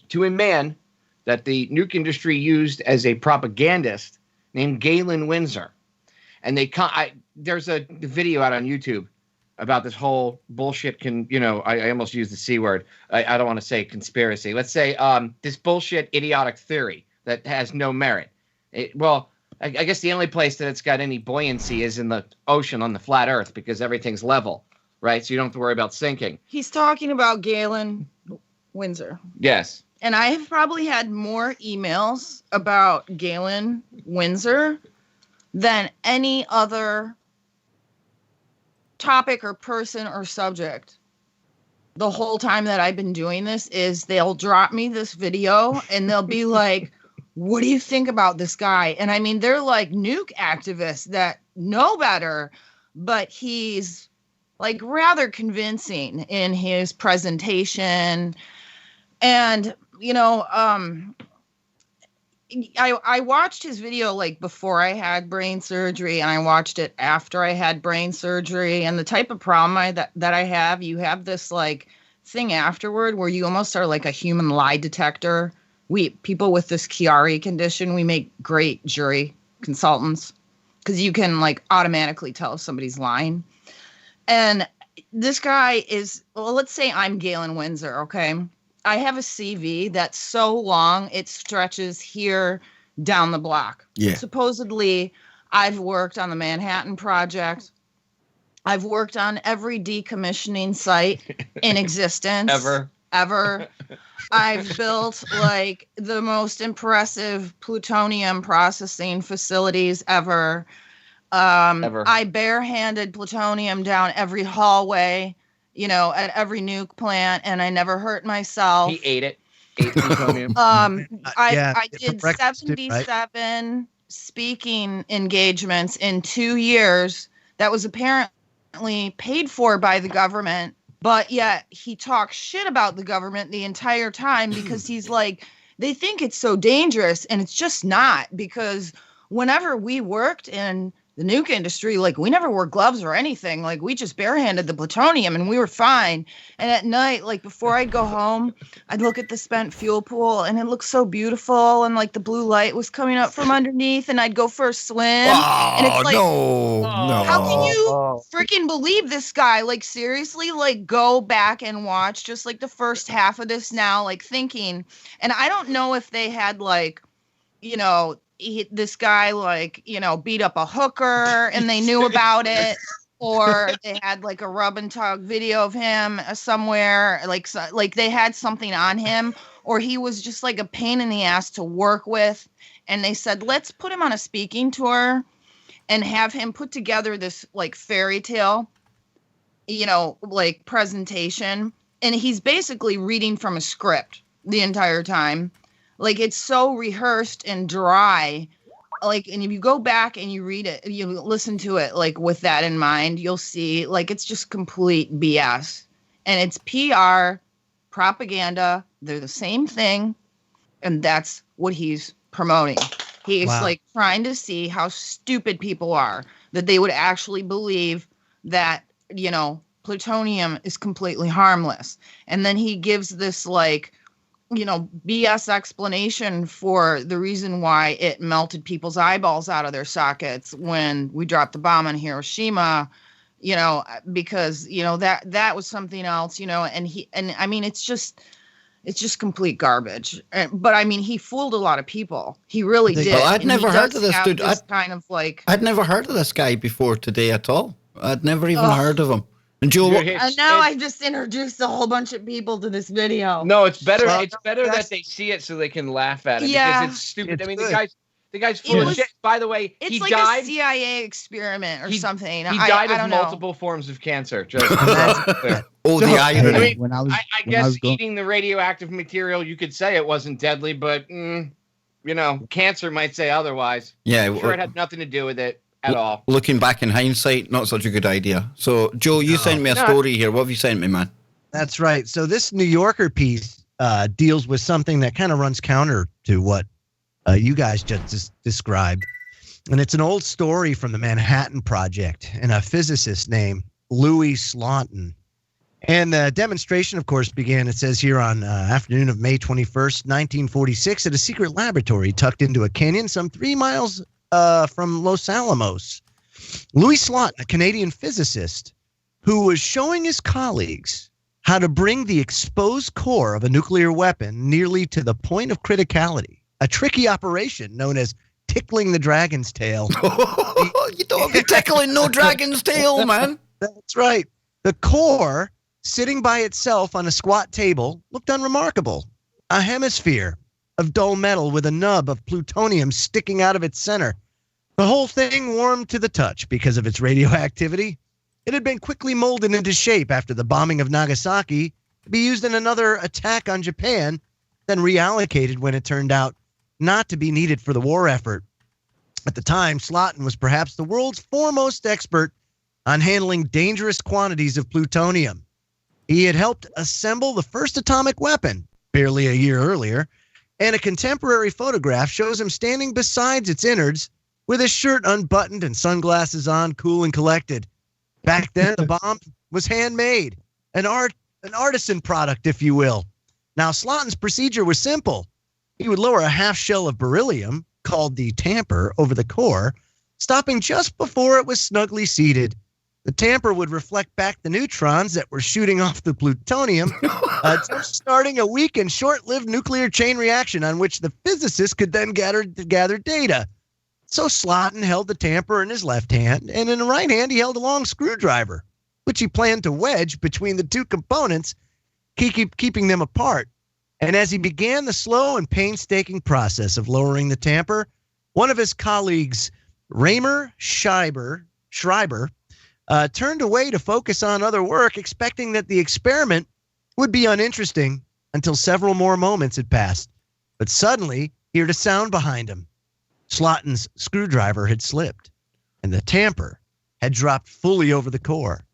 Speaker 4: to a man that the nuke industry used as a propagandist named Galen Windsor. And there's a video out on YouTube about this whole bullshit I almost used the C word. I don't want to say conspiracy. Let's say this bullshit idiotic theory that has no merit. I guess the only place that it's got any buoyancy is in the ocean on the flat earth because everything's level, right? So you don't have to worry about sinking.
Speaker 3: He's talking about Galen Windsor.
Speaker 4: Yes.
Speaker 3: And I have probably had more emails about Galen Windsor than any other topic or person or subject the whole time that I've been doing this. Is they'll drop me this video and they'll be like, what do you think about this guy? And I mean, they're like nuke activists that know better, but he's like rather convincing in his presentation. And, I watched his video like before I had brain surgery and I watched it after I had brain surgery. And the type of problem that I have, you have this like thing afterward where you almost are like a human lie detector. People with this Chiari condition, we make great jury consultants because you can like automatically tell if somebody's lying. And this guy is, well, let's say I'm Galen Windsor, okay? I have a CV that's so long, it stretches here down the block.
Speaker 1: Yeah.
Speaker 3: Supposedly, I've worked on the Manhattan Project. I've worked on every decommissioning site in existence. Ever. I've built like the most impressive plutonium processing facilities ever. I barehanded plutonium down every hallway, at every nuke plant, and I never hurt myself.
Speaker 4: He ate it. Ate plutonium.
Speaker 3: I did 77 speaking engagements in 2 years that was apparently paid for by the government, but yet he talks shit about the government the entire time because he's like, they think it's so dangerous, and it's just not, because whenever we worked in the nuke industry, like we never wore gloves or anything. Like we just barehanded the plutonium and we were fine. And at night, like before I'd go home, I'd look at the spent fuel pool and it looked so beautiful. And like the blue light was coming up from underneath and I'd go for a swim. And it's like,
Speaker 1: no.
Speaker 3: how can you freaking believe this guy? Like seriously, like go back and watch just like the first half of this now, like thinking. And I don't know if they had like, you know, this guy like, you know, beat up a hooker and they knew about it, or they had like a rub and tug video of him somewhere, like they had something on him, or he was just like a pain in the ass to work with. And they said, let's put him on a speaking tour and have him put together this like fairy tale, you know, like presentation. And he's basically reading from a script the entire time. Like it's so rehearsed and dry. Like, and if you go back and you read it, you listen to it, like with that in mind, you'll see like it's just complete BS. And it's PR, propaganda. They're the same thing. And that's what he's promoting. He's like trying to see how stupid people are, that they would actually believe that, you know, plutonium is completely harmless. And then he gives this like, you know, BS explanation for the reason why it melted people's eyeballs out of their sockets when we dropped the bomb on Hiroshima, you know, because, you know, that was something else, you know, and I mean, it's just complete garbage. But I mean, he fooled a lot of people. He really did.
Speaker 1: Well, I'd never heard of this dude.
Speaker 3: I'd
Speaker 1: never heard of this guy before today at all. I'd never even heard of him. And Joe,
Speaker 3: and now I just introduced a whole bunch of people to this video.
Speaker 4: No, it's better. It's better that they see it so they can laugh at it because it's stupid. I mean, the guy's full of shit. By the way,
Speaker 3: it's
Speaker 4: he
Speaker 3: like
Speaker 4: died.
Speaker 3: A CIA experiment or something.
Speaker 4: He died of multiple forms of cancer. Just the irony. I guess eating the radioactive material, you could say it wasn't deadly, but you know, cancer might say otherwise.
Speaker 1: Yeah,
Speaker 4: I'm sure it had nothing to do with it. At all.
Speaker 1: Looking back in hindsight, not such a good idea. So, Joe, you sent me a story here. What have you sent me, man?
Speaker 2: That's right. So this New Yorker piece deals with something that kind of runs counter to what you guys just described. And it's an old story from the Manhattan Project and a physicist named Louis Slotin. And the demonstration, of course, began, it says here, on afternoon of May 21st, 1946, at a secret laboratory tucked into a canyon some 3 miles from Los Alamos. Louis Slotin, a Canadian physicist who was showing his colleagues how to bring the exposed core of a nuclear weapon nearly to the point of criticality, a tricky operation known as tickling the dragon's tail.
Speaker 1: You don't be tickling no dragon's tail, man.
Speaker 2: That's right. The core, sitting by itself on a squat table, looked unremarkable. A hemisphere of dull metal with a nub of plutonium sticking out of its center. The whole thing warmed to the touch because of its radioactivity. It had been quickly molded into shape after the bombing of Nagasaki to be used in another attack on Japan, then reallocated when it turned out not to be needed for the war effort. At the time, Slotin was perhaps the world's foremost expert on handling dangerous quantities of plutonium. He had helped assemble the first atomic weapon barely a year earlier, and a contemporary photograph shows him standing beside its innards with his shirt unbuttoned and sunglasses on, cool and collected. Back then, the bomb was handmade, an artisan product, if you will. Now, Slotin's procedure was simple. He would lower a half shell of beryllium, called the tamper, over the core, stopping just before it was snugly seated. The tamper would reflect back the neutrons that were shooting off the plutonium, starting a weak and short-lived nuclear chain reaction on which the physicist could then gather data. So Slotin held the tamper in his left hand, and in the right hand he held a long screwdriver, which he planned to wedge between the two components, keeping them apart. And as he began the slow and painstaking process of lowering the tamper, one of his colleagues, Raymer Schreiber, turned away to focus on other work, expecting that the experiment would be uninteresting until several more moments had passed. But suddenly, he heard a sound behind him. Slotin's screwdriver had slipped, and the tamper had dropped fully over the core.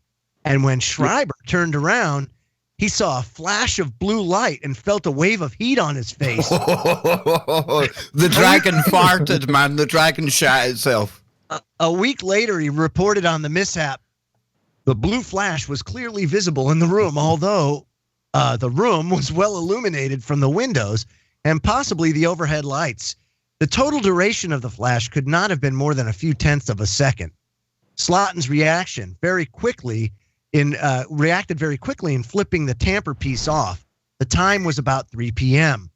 Speaker 2: And when Schreiber turned around, he saw a flash of blue light and felt a wave of heat on his face.
Speaker 1: The dragon farted, man. The dragon shat itself.
Speaker 2: A week later, he reported on the mishap. The blue flash was clearly visible in the room, although the room was well illuminated from the windows and possibly the overhead lights. The total duration of the flash could not have been more than a few tenths of a second. Slotin's reacted very quickly in flipping the tamper piece off. The time was about 3 p.m.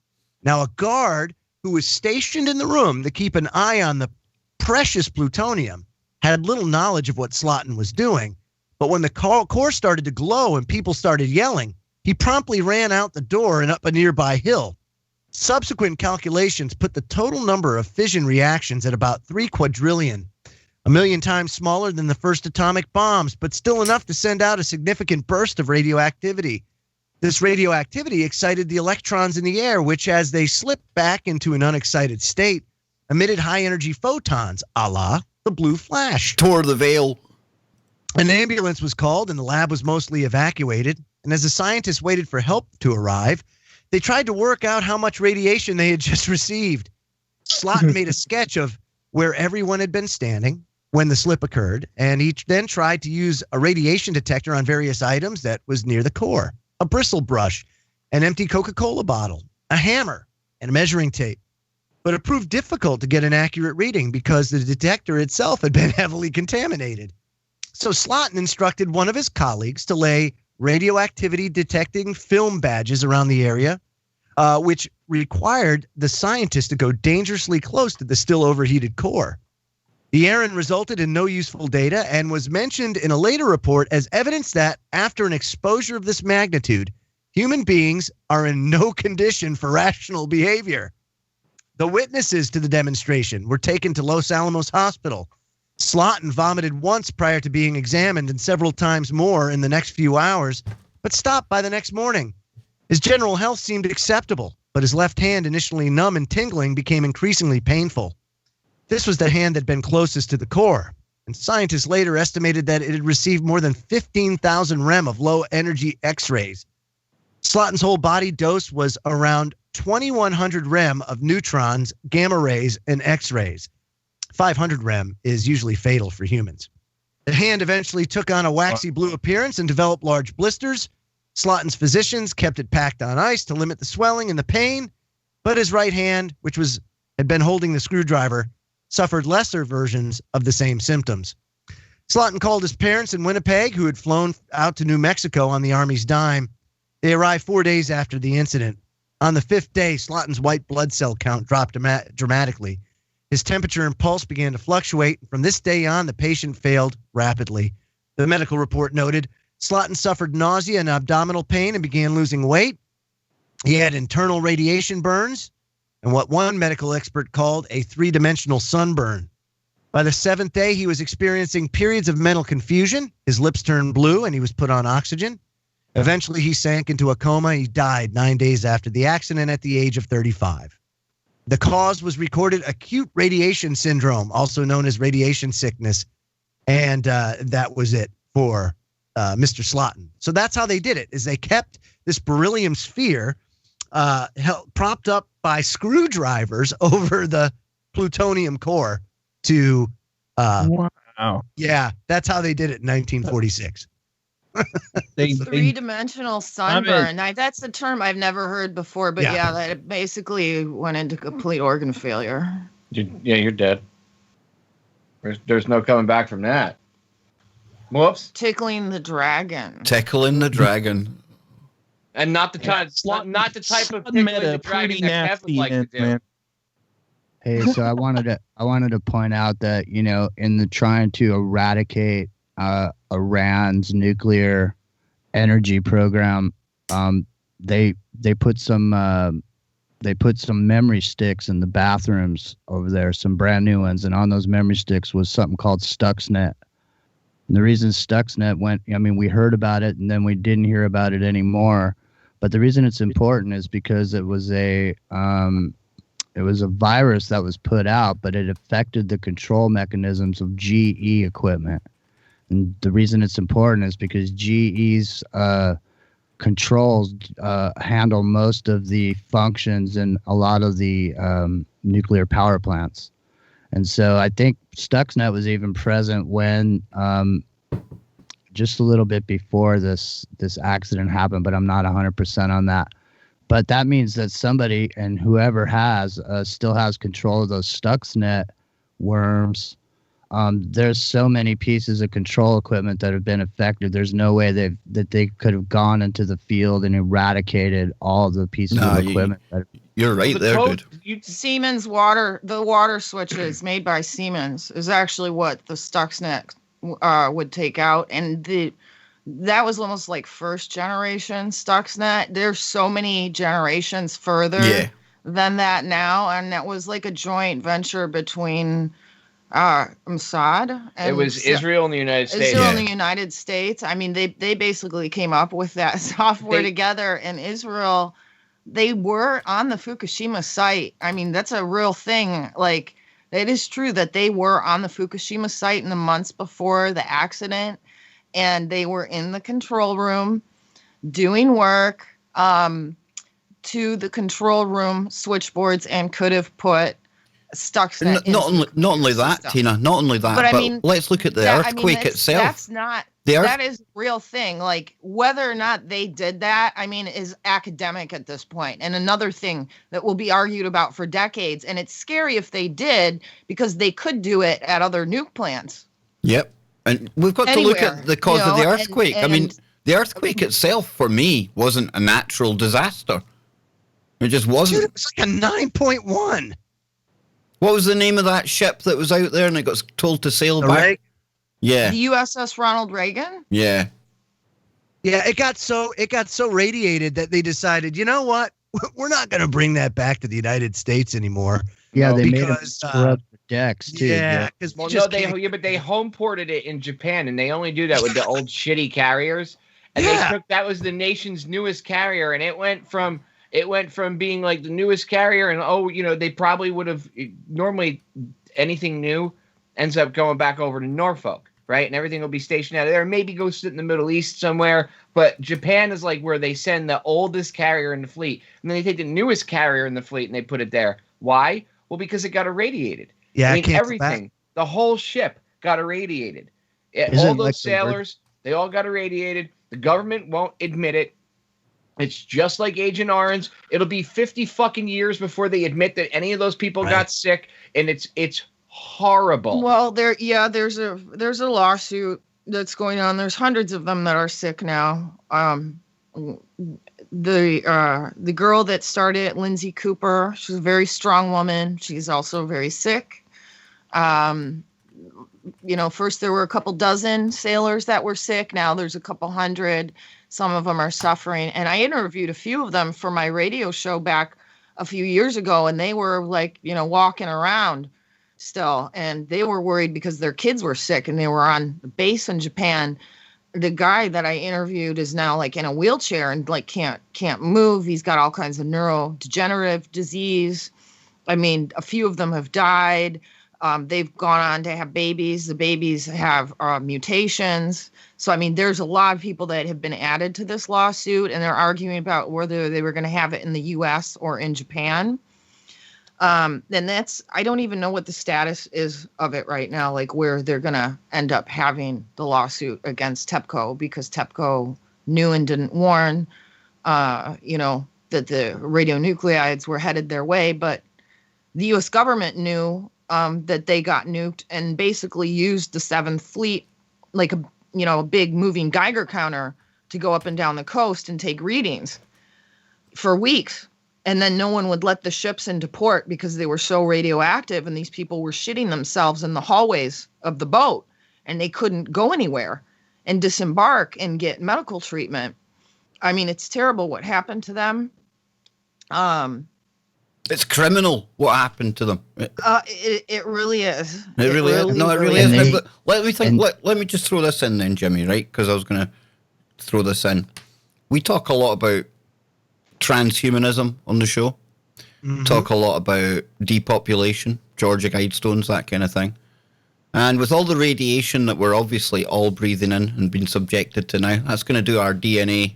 Speaker 2: Now, a guard who was stationed in the room to keep an eye on the precious plutonium had little knowledge of what Slotin was doing. But when the core started to glow and people started yelling, he promptly ran out the door and up a nearby hill. Subsequent calculations put the total number of fission reactions at about 3 quadrillion, 1,000,000 times smaller than the first atomic bombs, but still enough to send out a significant burst of radioactivity. This radioactivity excited the electrons in the air, which, as they slipped back into an unexcited state, emitted high-energy photons, a la the blue flash.
Speaker 1: Tore the veil.
Speaker 2: An ambulance was called, and the lab was mostly evacuated. And as the scientists waited for help to arrive, they tried to work out how much radiation they had just received. Slotin made a sketch of where everyone had been standing when the slip occurred, and he then tried to use a radiation detector on various items that was near the core. A bristle brush, an empty Coca-Cola bottle, a hammer, and a measuring tape. But it proved difficult to get an accurate reading because the detector itself had been heavily contaminated. So Slotin instructed one of his colleagues to lay radioactivity detecting film badges around the area, which required the scientists to go dangerously close to the still overheated core. The errand resulted in no useful data and was mentioned in a later report as evidence that after an exposure of this magnitude, human beings are in no condition for rational behavior. The witnesses to the demonstration were taken to Los Alamos Hospital. Slotin vomited once prior to being examined and several times more in the next few hours, but stopped by the next morning. His general health seemed acceptable, but his left hand, initially numb and tingling, became increasingly painful. This was the hand that had been closest to the core, and scientists later estimated that it had received more than 15,000 rem of low-energy X-rays. Slotin's whole body dose was around 2,100 rem of neutrons, gamma rays, and X-rays. 500 rem is usually fatal for humans. The hand eventually took on a waxy blue appearance and developed large blisters. Slotin's physicians kept it packed on ice to limit the swelling and the pain, but his right hand, which had been holding the screwdriver, suffered lesser versions of the same symptoms. Slotin called his parents in Winnipeg, who had flown out to New Mexico on the Army's dime. They arrived 4 days after the incident. On the 5th day, Slotin's white blood cell count dropped dramatically. His temperature and pulse began to fluctuate. From this day on, the patient failed rapidly. The medical report noted Slotin suffered nausea and abdominal pain and began losing weight. He had internal radiation burns and what one medical expert called a 3-dimensional sunburn. By the 7th day, he was experiencing periods of mental confusion. His lips turned blue and he was put on oxygen. Eventually, he sank into a coma. He died 9 days after the accident at the age of 35. The cause was recorded acute radiation syndrome, also known as radiation sickness. And that was it for Mr. Slotin. So that's how they did it, is they kept this beryllium sphere propped up by screwdrivers over the plutonium core to
Speaker 5: wow.
Speaker 2: Yeah, that's how they did it in 1946.
Speaker 3: Three-dimensional sunburn. That's a term I've never heard before, but yeah, that basically went into complete organ failure.
Speaker 4: You're dead. There's no coming back from that. Whoops.
Speaker 3: Tickling the dragon.
Speaker 1: Tickling the dragon.
Speaker 4: And not the type, not the type of tickling the dragon that Kev would like to do. Man.
Speaker 6: Hey, so I wanted to point out that, you know, in the trying to eradicate Iran's nuclear energy program, they put some memory sticks in the bathrooms over there, some brand new ones, and on those memory sticks was something called Stuxnet. And the reason Stuxnet went, I mean, we heard about it and then we didn't hear about it anymore. But the reason it's important is because it was a virus that was put out, but it affected the control mechanisms of GE equipment. And the reason it's important is because GE's controls handle most of the functions in a lot of the nuclear power plants. And so I think Stuxnet was even present when just a little bit before this accident happened, but I'm not 100% on that. But that means that somebody, and whoever has still has control of those Stuxnet worms. There's so many pieces of control equipment that have been affected. There's no way that they could have gone into the field and eradicated all the pieces of equipment.
Speaker 1: You're right there, dude.
Speaker 3: Siemens the water switches made by Siemens is actually what the Stuxnet would take out, and that was almost like first generation Stuxnet. There's so many generations further than that now, and that was like a joint venture between Mossad and
Speaker 4: it was Israel and the United States.
Speaker 3: Israel and the United States. I mean, they basically came up with that software together. In Israel, they were on the Fukushima site. I mean, that's a real thing. Like, it is true that they were on the Fukushima site in the months before the accident, and they were in the control room doing work to the control room switchboards and could have put Stuxnet.
Speaker 1: Not only that, system. Tina. Not only that, but I mean, let's look at the earthquake itself.
Speaker 3: That's not. That is a real thing. Like, whether or not they did that, I mean, is academic at this point. And another thing that will be argued about for decades. And it's scary if they did, because they could do it at other nuke plants.
Speaker 1: Yep. And we've got to look at the cause of the earthquake. I mean, the earthquake itself, for me, wasn't a natural disaster. It just wasn't.
Speaker 2: Dude, it was like a 9.1.
Speaker 1: What was the name of that ship that was out there and it got told to sail back? Yeah.
Speaker 3: The USS Ronald Reagan?
Speaker 1: Yeah.
Speaker 2: Yeah, it got so radiated that they decided, you know what? We're not going to bring that back to the United States anymore.
Speaker 6: Yeah, they made them scrub the decks too.
Speaker 2: Yeah, because
Speaker 4: but they home ported it in Japan, and they only do that with the old shitty carriers. And that was the nation's newest carrier, and it went from being like the newest carrier, and they probably would have normally anything new ends up going back over to Norfolk, right? And everything will be stationed out of there. Maybe go sit in the Middle East somewhere. But Japan is like where they send the oldest carrier in the fleet, and then they take the newest carrier in the fleet and they put it there. Why? Well, because it got irradiated.
Speaker 2: Yeah,
Speaker 4: I mean, everything, the whole ship got irradiated. All those sailors, they all got irradiated. The government won't admit it. It's just like Agent Orange. It'll be 50 fucking years before they admit that any of those people got sick, and it's horrible.
Speaker 3: Well, there's a lawsuit that's going on. There's hundreds of them that are sick now. The girl that started it, Lindsay Cooper, she's a very strong woman. She's also very sick. First there were a couple dozen sailors that were sick. Now there's a couple hundred. Some of them are suffering. And I interviewed a few of them for my radio show back a few years ago, and they were like, walking around still. And they were worried because their kids were sick and they were on the base in Japan. The guy that I interviewed is now like in a wheelchair and like can't move. He's got all kinds of neurodegenerative disease. I mean, a few of them have died. They've gone on to have babies. The babies have mutations. So, I mean, there's a lot of people that have been added to this lawsuit, and they're arguing about whether they were going to have it in the U.S. or in Japan. And I don't even know what the status is of it right now, like where they're going to end up having the lawsuit against TEPCO, because TEPCO knew and didn't warn, that the radionuclides were headed their way. But the U.S. government knew that they got nuked and basically used the 7th Fleet like a big moving Geiger counter to go up and down the coast and take readings for weeks. And then no one would let the ships into port because they were so radioactive, and these people were shitting themselves in the hallways of the boat, and they couldn't go anywhere and disembark and get medical treatment. I mean, it's terrible what happened to them.
Speaker 1: It's criminal what happened to them.
Speaker 3: It really is.
Speaker 1: It really is. No, it really is. But let me think. Let me just throw this in then, Jimmy, right? Because I was going to throw this in. We talk a lot about transhumanism on the show. Mm-hmm. Talk a lot about depopulation, Georgia Guidestones, that kind of thing. And with all the radiation that we're obviously all breathing in and being subjected to now, that's going to do our DNA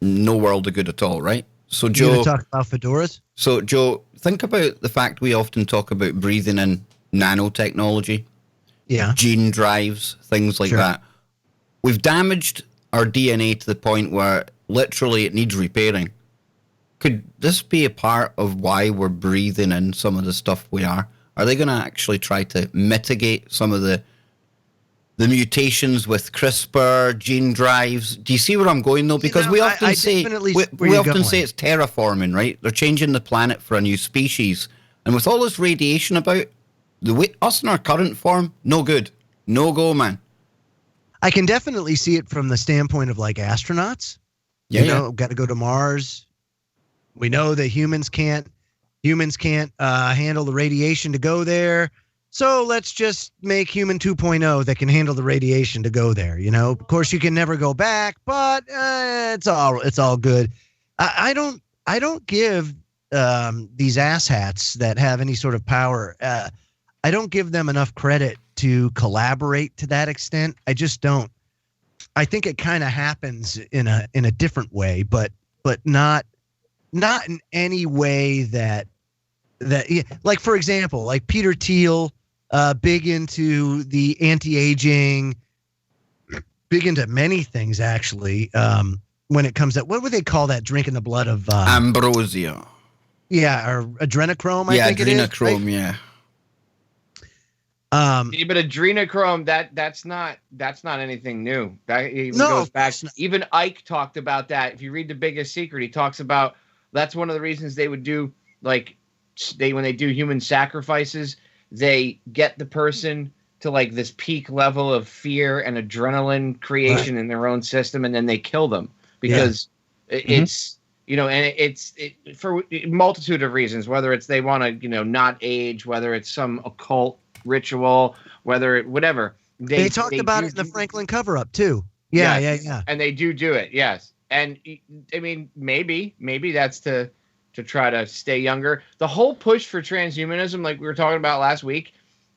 Speaker 1: no world of good at all, right? So, Joe,
Speaker 2: you talk about fedoras?
Speaker 1: So, Joe, think about the fact we often talk about breathing in nanotechnology,
Speaker 2: Yeah.
Speaker 1: gene drives, things like
Speaker 2: Sure.
Speaker 1: that. We've damaged our DNA to the point where literally it needs repairing. Could this be a part of why we're breathing in some of the stuff we are? Are they going to actually try to mitigate some of the mutations with CRISPR, gene drives? Do you see where I'm going though? Because we often say it's terraforming, right? They're changing the planet for a new species, and with all this radiation about, us in our current form, no good, no go, man.
Speaker 2: I can definitely see it from the standpoint of like astronauts. Got to go to Mars. We know that humans can't handle the radiation to go there. So let's just make human 2.0 that can handle the radiation to go there. Of course you can never go back, but it's all good. I don't give these asshats that have any sort of power. I don't give them enough credit to collaborate to that extent. I just don't. I think it kind of happens in a different way, but not in any way that like, for example, like Peter Thiel, big into the anti-aging, big into many things actually. When it comes to, what would they call that, drinking the blood of
Speaker 1: ambrosia?
Speaker 2: Yeah, or adrenochrome. I think
Speaker 1: adrenochrome,
Speaker 2: it is, right?
Speaker 1: yeah.
Speaker 4: But adrenochrome, that's not anything new. That even goes back. Even Ike talked about that. If you read The Biggest Secret, he talks about that's one of the reasons they would do, like, when they do human sacrifices, they get the person to like this peak level of fear and adrenaline creation in their own system, and then they kill them because it's and it's for a multitude of reasons. Whether it's they want to not age, whether it's some occult ritual, whatever.
Speaker 2: They talked about it in the Franklin cover-up too. Yeah.
Speaker 4: And they do it, yes. And I mean, maybe that's to try to stay younger. The whole push for transhumanism, like we were talking about last week,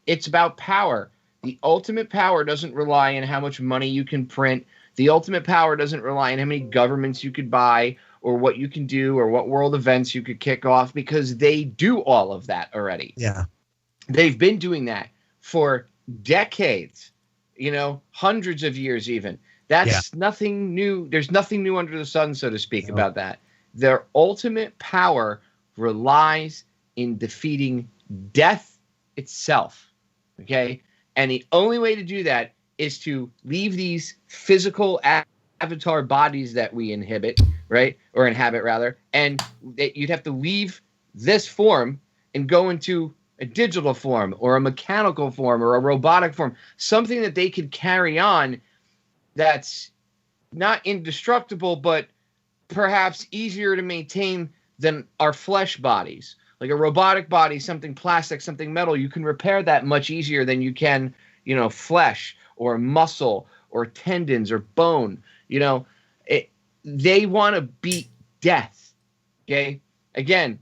Speaker 4: it's about power. The ultimate power doesn't rely on how much money you can print. The ultimate power doesn't rely on how many governments you could buy or what you can do or what world events you could kick off, because they do all of that already.
Speaker 2: Yeah.
Speaker 4: They've been doing that for decades, hundreds of years even. That's nothing new. There's nothing new under the sun, so to speak, about that. Their ultimate power relies in defeating death itself, okay? And the only way to do that is to leave these physical avatar bodies that we inhabit, right? Or inhabit, rather. And you'd have to leave this form and go into a digital form or a mechanical form or a robotic form, something that they could carry on that's not indestructible, but perhaps easier to maintain than our flesh bodies. Like a robotic body, something plastic, something metal, you can repair that much easier than you can, flesh or muscle or tendons or bone. They want to beat death. Okay. Again,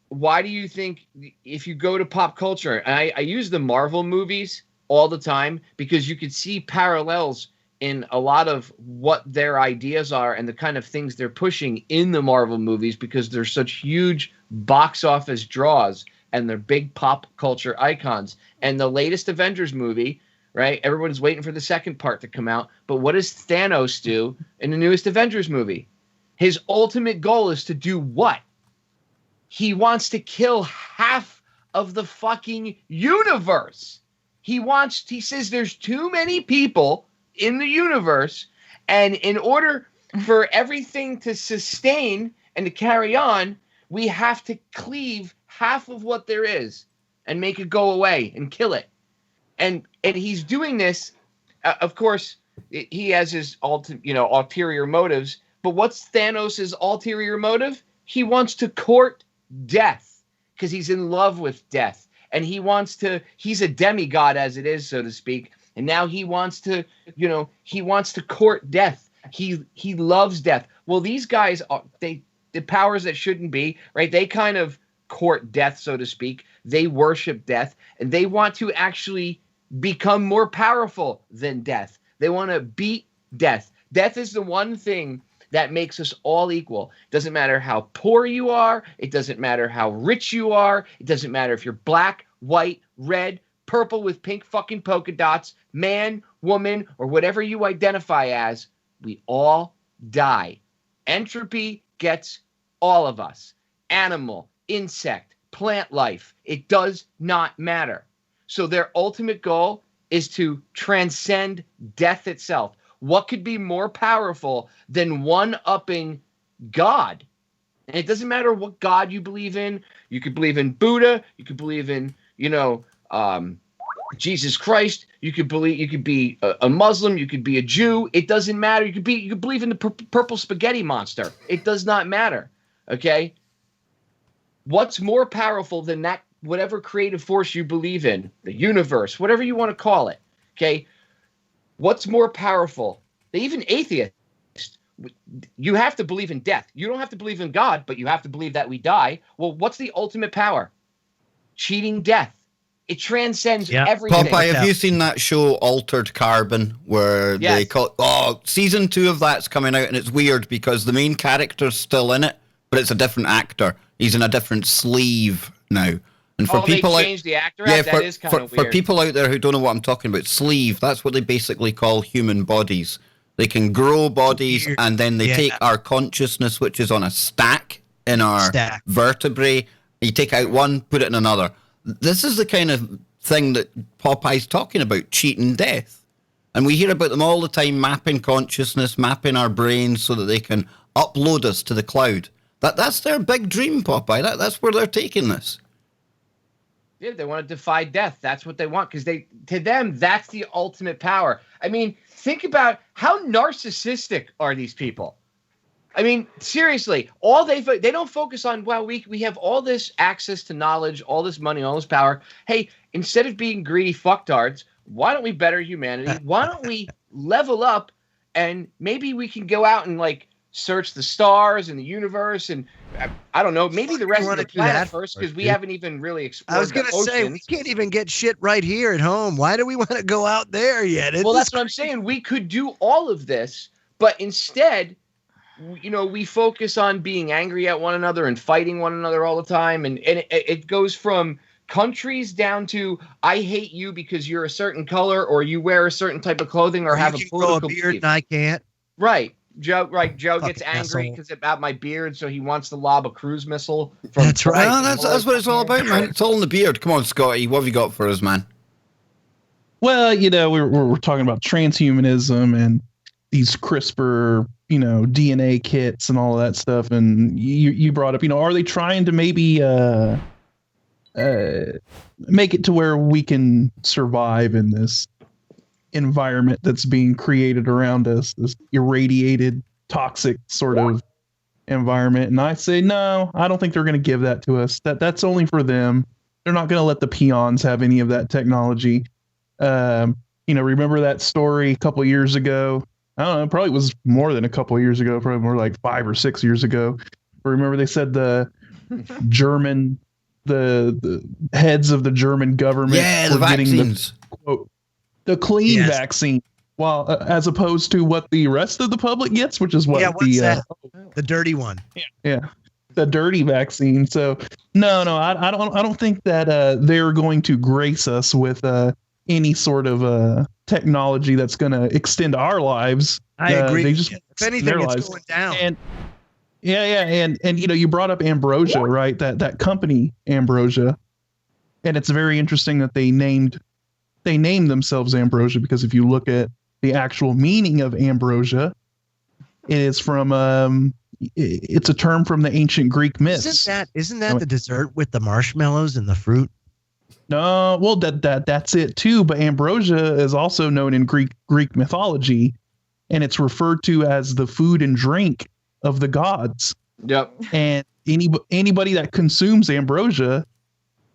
Speaker 4: why do you think, if you go to pop culture, and I use the Marvel movies all the time because you could see parallels in a lot of what their ideas are and the kind of things they're pushing in the Marvel movies, because they're such huge box office draws and they're big pop culture icons. And the latest Avengers movie, right? Everyone's waiting for the second part to come out. But what does Thanos do in the newest Avengers movie? His ultimate goal is to do what? He wants to kill half of the fucking universe. He says there's too many people in the universe, and in order for everything to sustain and to carry on, we have to cleave half of what there is and make it go away and kill it. And he's doing this, of course, he has his ulterior motives, but what's Thanos' ulterior motive? He wants to court death because he's in love with death, and he's a demigod as it is, so to speak. And now he wants to court death. He loves death. Well, these guys the powers that shouldn't be, right? They kind of court death, so to speak. They worship death, and they want to actually become more powerful than death. They want to beat death. Death is the one thing that makes us all equal. It doesn't matter how poor you are. It doesn't matter how rich you are. It doesn't matter if you're black, white, red, purple with pink fucking polka dots, man, woman, or whatever you identify as, we all die. Entropy gets all of us. Animal, insect, plant life. It does not matter. So their ultimate goal is to transcend death itself. What could be more powerful than one-upping God? And it doesn't matter what God you believe in. You could believe in Buddha. You could believe in, Jesus Christ. You could be a Muslim. You could be a Jew. It doesn't matter. You could believe in the purple spaghetti monster. It does not matter. Okay. What's more powerful than that? Whatever creative force you believe in, the universe, whatever you want to call it. Okay. What's more powerful? Even atheists. You have to believe in death. You don't have to believe in God, but you have to believe that we die. Well, what's the ultimate power? Cheating death. It transcends everything.
Speaker 1: Popeye, have you seen that show Altered Carbon, where they call season 2 of that's coming out, and it's weird because the main character's still in it, but it's a different actor. He's in a different sleeve now. And for people
Speaker 4: they changed the actor out? That is kind of weird.
Speaker 1: For people out there who don't know what I'm talking about, sleeve, that's what they basically call human bodies. They can grow bodies, and then they take our consciousness, which is on a stack in our vertebrae. You take out one, put it in another. This is the kind of thing that Popeye's talking about, cheating death. And we hear about them all the time, mapping consciousness, mapping our brains so that they can upload us to the cloud. That's their big dream, Popeye. That's where they're taking this.
Speaker 4: Yeah, they want to defy death. That's what they want, because to them, that's the ultimate power. I mean, think about how narcissistic are these people. I mean, seriously, they don't focus on, well, we have all this access to knowledge, all this money, all this power. Hey, instead of being greedy fucktards, why don't we better humanity? Why don't we level up, and maybe we can go out and search the stars and the universe, and I don't know, maybe the rest of the planet first, because we haven't even really explored.
Speaker 2: I was going to say, we can't even get shit right here at home. Why do we want to go out there yet?
Speaker 4: Well, that's what I'm saying. We could do all of this, but instead, we focus on being angry at one another and fighting one another all the time, and it goes from countries down to, I hate you because you're a certain color, or you wear a certain type of clothing, or have a political
Speaker 2: beard and I can't.
Speaker 4: Right. Joe gets angry because about my beard, so he wants to lob a cruise missile. That's
Speaker 2: right.
Speaker 1: Well, that's what it's all about, man. It's all in the beard. Come on, Scotty. What have you got for us, man?
Speaker 5: Well, we're talking about transhumanism and these CRISPR, DNA kits and all of that stuff. And you brought up, are they trying to maybe make it to where we can survive in this environment that's being created around us, this irradiated, toxic sort of environment? And I say, no, I don't think they're going to give that to us. That's only for them. They're not going to let the peons have any of that technology. Remember that story a couple years ago? I don't know, probably was more than a couple years ago, probably more like 5 or 6 years ago. Remember they said the heads of the German government
Speaker 1: were getting the
Speaker 5: quote, the clean vaccine, while as opposed to what the rest of the public gets, which is what
Speaker 2: the dirty one.
Speaker 5: Yeah, the dirty vaccine. So no, I don't think that they're going to grace us with any sort of technology that's going to extend our lives.
Speaker 2: I agree.
Speaker 5: They just,
Speaker 2: if anything, it's going down.
Speaker 5: And you brought up Ambrosia, right? That company Ambrosia, and it's very interesting that they named themselves Ambrosia, because if you look at the actual meaning of ambrosia, it is from it's a term from the ancient Greek myths.
Speaker 2: Isn't that the dessert with the marshmallows and the fruit?
Speaker 5: No, well that's it too. But ambrosia is also known in Greek mythology, and it's referred to as the food and drink of the gods.
Speaker 4: Yep.
Speaker 5: And anybody that consumes ambrosia,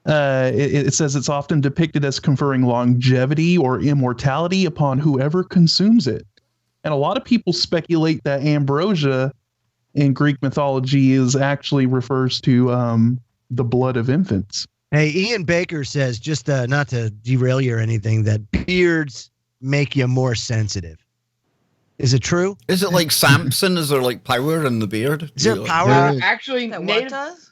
Speaker 5: it says it's often depicted as conferring longevity or immortality upon whoever consumes it. And a lot of people speculate that ambrosia in Greek mythology actually refers to the blood of infants.
Speaker 2: Hey, Ian Baker says, just not to derail you or anything, that beards make you more sensitive. Is it true?
Speaker 1: Is it like Samson? Is there like power in the beard?
Speaker 2: Is there power?
Speaker 3: Actually,
Speaker 4: what does?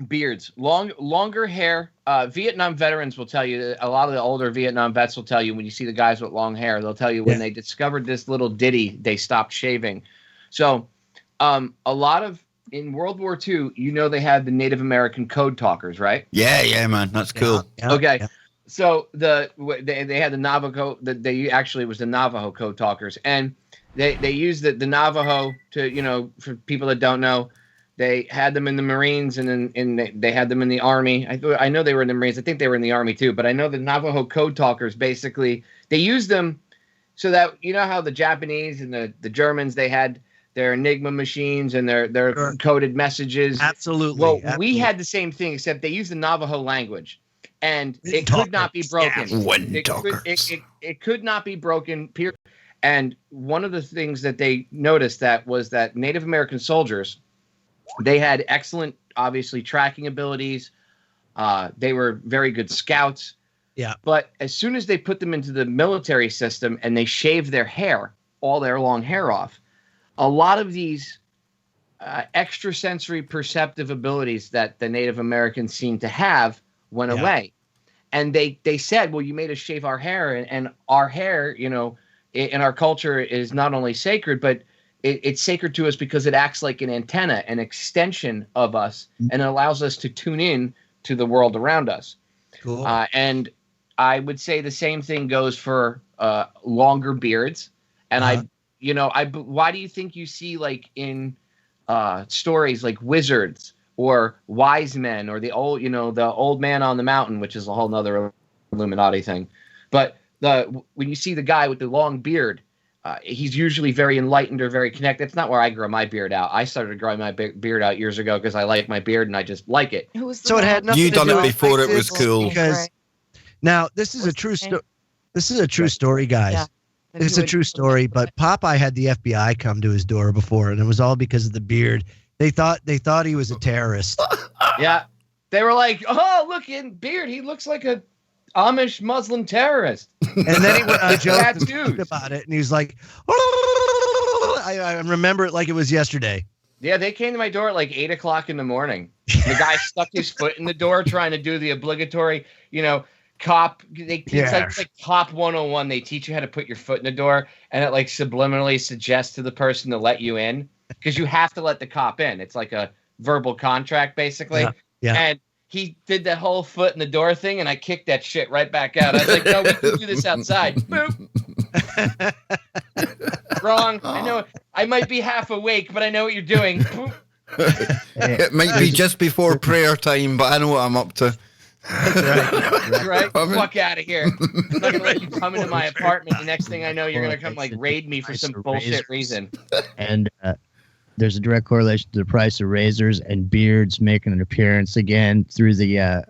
Speaker 4: beards, longer hair. Vietnam veterans will tell you. A lot of the older Vietnam vets will tell you when you see the guys with long hair, they'll tell you when they discovered this little ditty, they stopped shaving. So, a lot of in World War II, they had the Native American code talkers, right?
Speaker 1: Yeah, man, that's cool.
Speaker 2: Yeah,
Speaker 4: Okay.
Speaker 2: yeah.
Speaker 4: So they had the Navajo. It was the Navajo code talkers, and they used the Navajo to for people that don't know, they had them in the Marines and they had them in the Army. I know they were in the Marines. I think they were in the Army too. But I know the Navajo code talkers basically they used them so that how the Japanese and the Germans they had their Enigma machines and their coded messages.
Speaker 2: Absolutely.
Speaker 4: Well,
Speaker 2: absolutely.
Speaker 4: we had the same thing except they used the Navajo language. And it could not be broken. It could not be broken. Period. And one of the things that they noticed was that Native American soldiers, they had excellent, obviously, tracking abilities. They were very good scouts.
Speaker 2: Yeah.
Speaker 4: But as soon as they put them into the military system and they shaved their hair, all their long hair off, a lot of these extrasensory perceptive abilities that the Native Americans seem to have went away. And they said, well, you made us shave our hair, and our hair, in our culture is not only sacred, but it's sacred to us because it acts like an antenna, an extension of us, and it allows us to tune in to the world around us.
Speaker 2: Cool.
Speaker 4: And I would say the same thing goes for longer beards. And why do you think you see like in stories like wizards or wise men, or the old man on the mountain, which is a whole nother Illuminati thing. But when you see the guy with the long beard, he's usually very enlightened or very connected. That's not where I grow my beard out. I started growing my beard out years ago because I like my beard and I just like it.
Speaker 2: So it had nothing
Speaker 1: You
Speaker 2: to
Speaker 1: done
Speaker 2: do
Speaker 1: it
Speaker 2: with
Speaker 1: before it was cool.
Speaker 2: Because now this is a true story. This is a true story, guys.
Speaker 3: Yeah.
Speaker 2: It's a true story. But Popeye had the FBI come to his door before, and it was all because of the beard. They thought he was a terrorist.
Speaker 4: Yeah. They were like, oh, look, in beard, he looks like a Amish Muslim terrorist.
Speaker 2: And then he went on joke and
Speaker 4: Tattoos.
Speaker 2: talked about it, and he was like, I remember it like it was yesterday.
Speaker 4: Yeah, they came to my door at like 8 o'clock in the morning. The guy stuck his foot in the door trying to do the obligatory, cop. It's like Cop 101. They teach you how to put your foot in the door, and it like subliminally suggests to the person to let you in because you have to let the cop in. It's like a verbal contract, basically.
Speaker 2: Yeah.
Speaker 4: And he did the whole foot in the door thing, and I kicked that shit right back out. I was like, no, we can do this outside. Boop. Wrong. I know. I might be half awake, but I know what you're doing. Boop.
Speaker 1: It might be just before prayer time, but I know what I'm up to.
Speaker 2: That's
Speaker 4: right? Fuck out of here. I'm not going to let you come into my apartment. The next thing I know, you're going to come like raid me for some bullshit reason.
Speaker 6: And there's a direct correlation to the price of razors and beards making an appearance again through the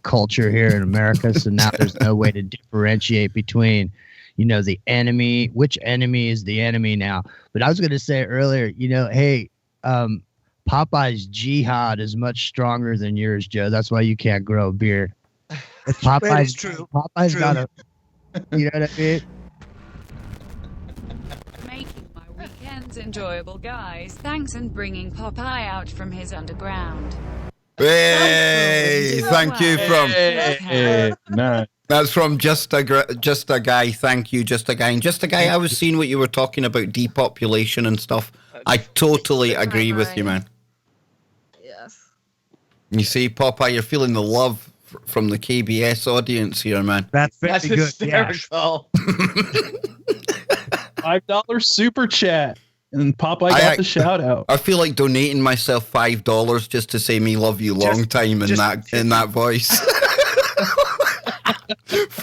Speaker 6: culture here in America. So now there's no way to differentiate between, the enemy, which enemy is the enemy now. But I was going to say earlier, hey, Popeye's jihad is much stronger than yours, Joe. That's why you can't grow a beard. Popeye's
Speaker 2: true.
Speaker 6: Popeye's got a, you know what I mean?
Speaker 7: Making my weekends enjoyable, guys. Thanks, and bringing Popeye out from his underground.
Speaker 1: Hey, thank you from.
Speaker 5: Hey, nice.
Speaker 1: That's from just a guy. Thank you, just a guy. And just a guy. I was seeing what you were talking about, depopulation and stuff. I totally agree with you, man.
Speaker 3: Yes.
Speaker 1: You see, Popeye, you're feeling the love from the KBS audience here, man.
Speaker 2: That's very
Speaker 4: That's
Speaker 2: good. Yeah.
Speaker 4: hysterical.
Speaker 5: $5 super chat, and Popeye got the shout out.
Speaker 1: I feel like donating myself $5 just to say me love you long time in that voice.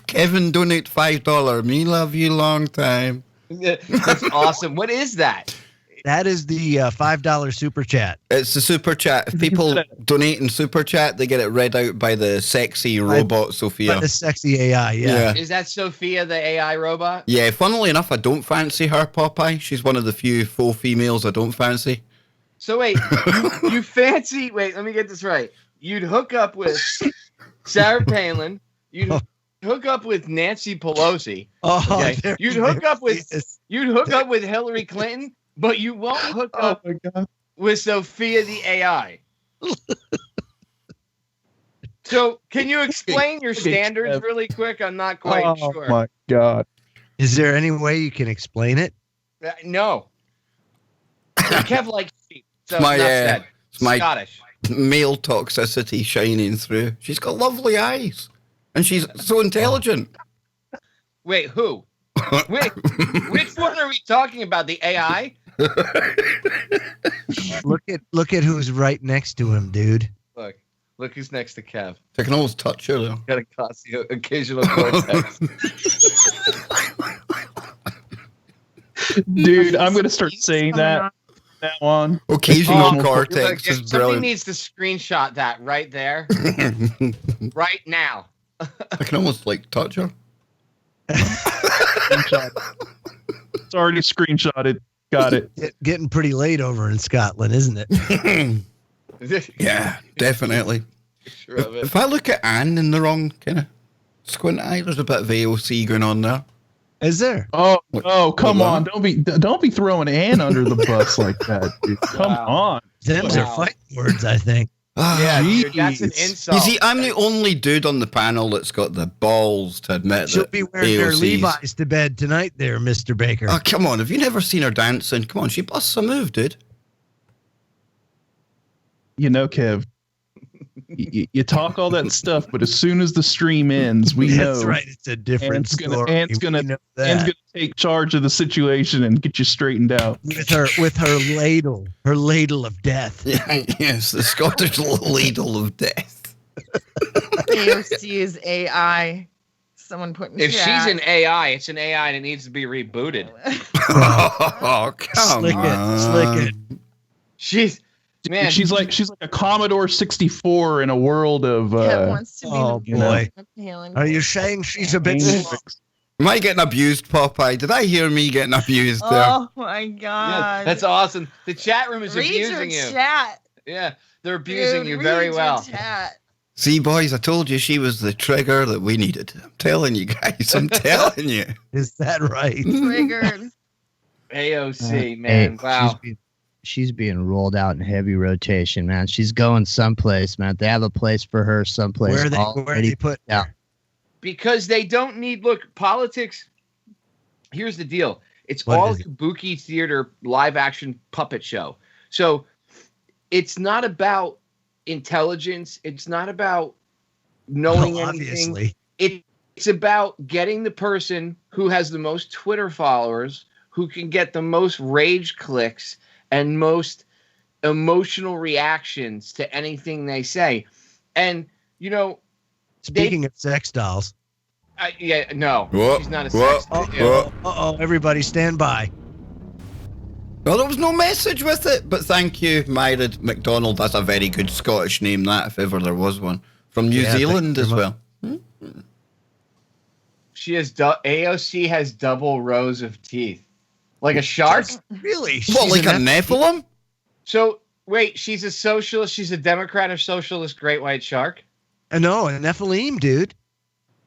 Speaker 1: Kevin, donate $5. Me love you long time.
Speaker 4: That's awesome. What is that?
Speaker 2: That is the $5 super chat.
Speaker 1: It's the super chat. If people donate in super chat, they get it read out by the sexy robot Sophia.
Speaker 2: By the sexy AI, yeah.
Speaker 4: Is that Sophia, the AI robot?
Speaker 1: Yeah, funnily enough, I don't fancy her, Popeye. She's one of the few faux females I don't fancy.
Speaker 4: So wait, you fancy? Wait, let me get this right. You'd hook up with Sarah Palin. You'd hook up with Nancy Pelosi.
Speaker 2: Oh,
Speaker 4: okay? You'd hook up with Hillary Clinton, but you won't hook up with Sophia the AI. So, can you explain your standards really quick? I'm not quite sure.
Speaker 5: Oh my God.
Speaker 2: Is there any way you can explain it?
Speaker 4: No. Kev likes sheep. So,
Speaker 1: My,
Speaker 4: enough said.
Speaker 1: it's my-
Speaker 4: Scottish.
Speaker 1: Male toxicity shining through. She's got lovely eyes. And she's so intelligent.
Speaker 4: Wait, who? Wait, which one are we talking about? The AI?
Speaker 2: Look at who's right next to him, dude.
Speaker 4: Look who's next to Kev.
Speaker 1: I can almost touch her, though.
Speaker 4: Got a occasional cortex.
Speaker 5: Dude, I'm gonna start saying that from now on.
Speaker 1: Occasional
Speaker 5: Oh,
Speaker 1: cortex
Speaker 4: If
Speaker 1: is
Speaker 4: somebody
Speaker 1: brilliant.
Speaker 4: needs to screenshot that right there, right now.
Speaker 1: I can almost like touch her.
Speaker 5: Screenshot. It's already screenshotted. Got it.
Speaker 2: Getting pretty late over in Scotland, isn't it?
Speaker 1: Yeah, definitely.
Speaker 4: Picture of it.
Speaker 1: If I look at Anne in the wrong kind of squint eye, there's a bit of AOC going on there.
Speaker 2: Is there?
Speaker 5: Oh, come
Speaker 1: what?
Speaker 5: on! Don't be throwing Ann under the bus like that, dude. Come on.
Speaker 2: Them's are
Speaker 4: Wow.
Speaker 2: fighting words, I think.
Speaker 4: Yeah, dude, that's an
Speaker 5: Jeez.
Speaker 4: insult.
Speaker 1: You see, I'm the only dude on the panel that's got the balls to admit
Speaker 2: She'll
Speaker 1: that
Speaker 2: be wearing their
Speaker 1: AOC's
Speaker 2: Levi's to bed tonight there, Mr. Baker.
Speaker 1: Oh, come on. Have you never seen her dancing? Come on, she busts a move, dude.
Speaker 5: You know, Kev, you talk all that stuff, but as soon as the stream ends, we know
Speaker 2: That's right. It's a different
Speaker 5: Ann's gonna-
Speaker 2: story.
Speaker 5: Ann's gonna-
Speaker 2: We know
Speaker 5: Ann's
Speaker 2: that.
Speaker 5: gonna take charge of the situation and get you straightened out.
Speaker 2: with her ladle of death.
Speaker 1: Yes, the Scottish ladle of death.
Speaker 3: AOC is AI. Someone put in
Speaker 4: If
Speaker 3: chat.
Speaker 4: she's an AI, it's an AI that needs to be rebooted.
Speaker 1: Oh, come
Speaker 2: Slick
Speaker 1: on.
Speaker 2: it.
Speaker 4: She's man.
Speaker 5: She's like a Commodore 64 in a world of
Speaker 3: Kev wants to be
Speaker 2: Oh,
Speaker 3: the
Speaker 2: boy.
Speaker 3: Palin.
Speaker 2: Are you saying she's a bit
Speaker 5: Angel.
Speaker 2: slow?
Speaker 1: Am I getting abused, Popeye? Did I hear me getting abused there?
Speaker 3: Oh my
Speaker 4: Yeah,
Speaker 3: god.
Speaker 4: that's awesome. The chat room is
Speaker 3: Read your
Speaker 4: abusing you.
Speaker 3: chat.
Speaker 4: Yeah, they're abusing
Speaker 3: Dude,
Speaker 4: you
Speaker 3: read
Speaker 4: very
Speaker 3: your
Speaker 4: well.
Speaker 3: Chat.
Speaker 1: See, boys, I told you she was the trigger that we needed. I'm telling you guys. I'm telling you.
Speaker 2: Is that right?
Speaker 3: Triggered.
Speaker 4: AOC, man. Wow.
Speaker 6: She's being rolled out in heavy rotation, man. She's going someplace, man. They have a place for her someplace.
Speaker 2: Where are
Speaker 6: already.
Speaker 2: they put?
Speaker 6: Yeah.
Speaker 4: Because they don't need politics. Here's the deal. It's
Speaker 2: What
Speaker 4: all
Speaker 2: is it?
Speaker 4: kabuki theater live action puppet show. So it's not about intelligence. It's not about knowing anything.
Speaker 2: Obviously.
Speaker 4: It's about getting the person who has the most Twitter followers, who can get the most rage clicks and most emotional reactions to anything they say. And, you know,
Speaker 2: Speaking of sex dolls.
Speaker 4: yeah, no,
Speaker 1: Whoa,
Speaker 4: she's not a
Speaker 1: whoa,
Speaker 4: sex.
Speaker 1: whoa.
Speaker 2: Uh-oh, everybody stand by.
Speaker 1: Well, there was no message with it, but thank you, Myrid McDonald. That's a very good Scottish name, that, if ever there was one. From New
Speaker 2: Yeah,
Speaker 1: Zealand
Speaker 2: thank
Speaker 1: as
Speaker 2: you
Speaker 1: well.
Speaker 4: She has AOC has double rows of teeth, like a shark.
Speaker 2: Really?
Speaker 1: What,
Speaker 2: She's
Speaker 1: like a
Speaker 2: an
Speaker 1: Nephilim?
Speaker 4: So wait, she's a socialist. She's a Democrat or socialist great white shark.
Speaker 2: No, a Nephilim, dude.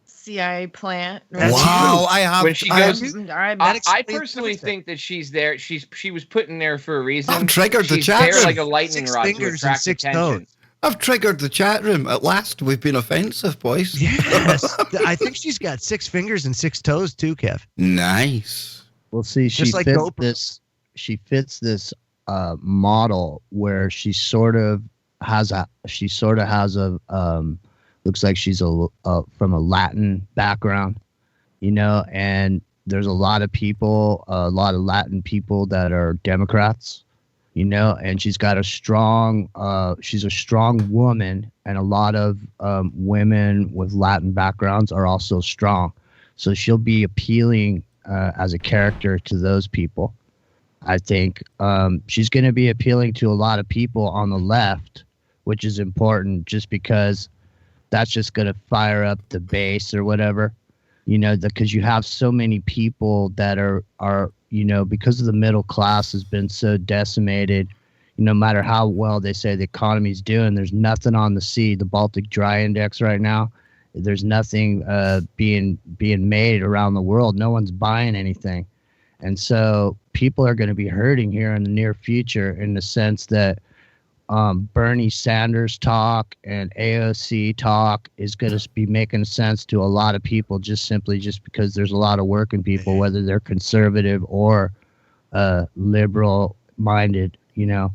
Speaker 3: CIA plant.
Speaker 2: That's
Speaker 1: Wow, I have.
Speaker 4: When she
Speaker 1: I
Speaker 4: goes-
Speaker 1: have-
Speaker 3: All right,
Speaker 2: That
Speaker 4: I
Speaker 2: explains
Speaker 4: personally
Speaker 2: everything.
Speaker 4: think that she's there. She was put in there for a reason.
Speaker 1: I've triggered the
Speaker 4: She's
Speaker 1: chat
Speaker 4: there
Speaker 1: room.
Speaker 4: like a lightning
Speaker 2: 6
Speaker 4: rod to
Speaker 2: fingers and
Speaker 4: attract
Speaker 2: 6
Speaker 4: attention.
Speaker 2: toes.
Speaker 1: I've triggered the chat room. At last, we've been offensive, boys.
Speaker 2: Yes. I think she's got 6 fingers and 6 toes too, Kev.
Speaker 1: Nice.
Speaker 6: Well, see, she
Speaker 2: Just like
Speaker 6: fits
Speaker 2: GoPro.
Speaker 6: this. She fits this model where she sort of has a. Looks like she's from a Latin background, you know. And there's a lot of Latin people that are Democrats, you know. And she's got a strong. She's a strong woman, and a lot of women with Latin backgrounds are also strong. So she'll be appealing as a character to those people. I think she's going to be appealing to a lot of people on the left, which is important just because that's just going to fire up the base or whatever, you know, because you have so many people that are, you know, because of the middle class has been so decimated, no matter how well they say the economy's doing, there's nothing on the Baltic Dry Index right now. There's nothing being made around the world. No one's buying anything. And so people are going to be hurting here in the near future in the sense that Bernie Sanders talk and AOC talk is going to be making sense to a lot of people just because there's a lot of working people, whether they're conservative or liberal minded, you know.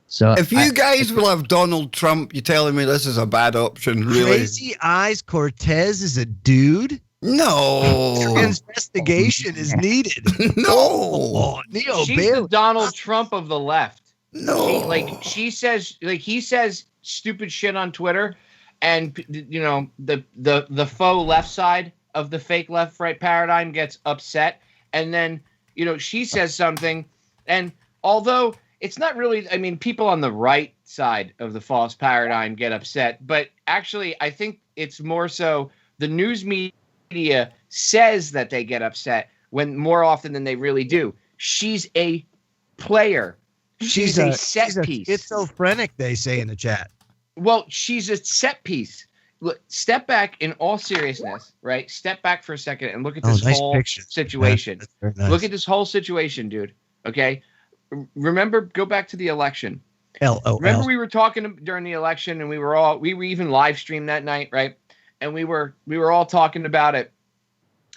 Speaker 6: So
Speaker 1: if you guys will have Donald Trump, you're telling me this is a bad option, really?
Speaker 2: Crazy Eyes Cortez is a dude?
Speaker 1: No.
Speaker 2: Investigation is needed.
Speaker 1: No.
Speaker 2: Oh, Neo
Speaker 4: She's
Speaker 2: Bailey.
Speaker 4: the Donald Trump of the left.
Speaker 1: No.
Speaker 4: He says stupid shit on Twitter, and you know the faux left side of the fake left right paradigm gets upset, and then you know she says something, and although it's not really, I mean, people on the right side of the false paradigm get upset, but actually I think it's more so the news media says that they get upset when more often than they really do. She's a player. She's a set piece.
Speaker 2: Schizophrenic, they say in the chat.
Speaker 4: Well, she's a set piece. Look, step back in all seriousness, right? Step back for a second and look at this whole situation.
Speaker 2: Nice.
Speaker 4: Look at this whole situation, dude. Okay? Remember, go back to the election. Remember we were talking during the election, and we were even live streamed that night, right? And we were all talking about it.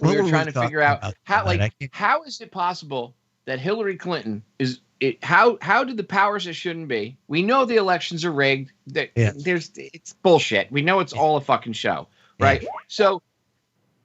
Speaker 4: We were trying to figure out how is it possible that Hillary Clinton how did the powers that shouldn't be? We know the elections are rigged. It's bullshit. We know it's all a fucking show, right? Yeah. So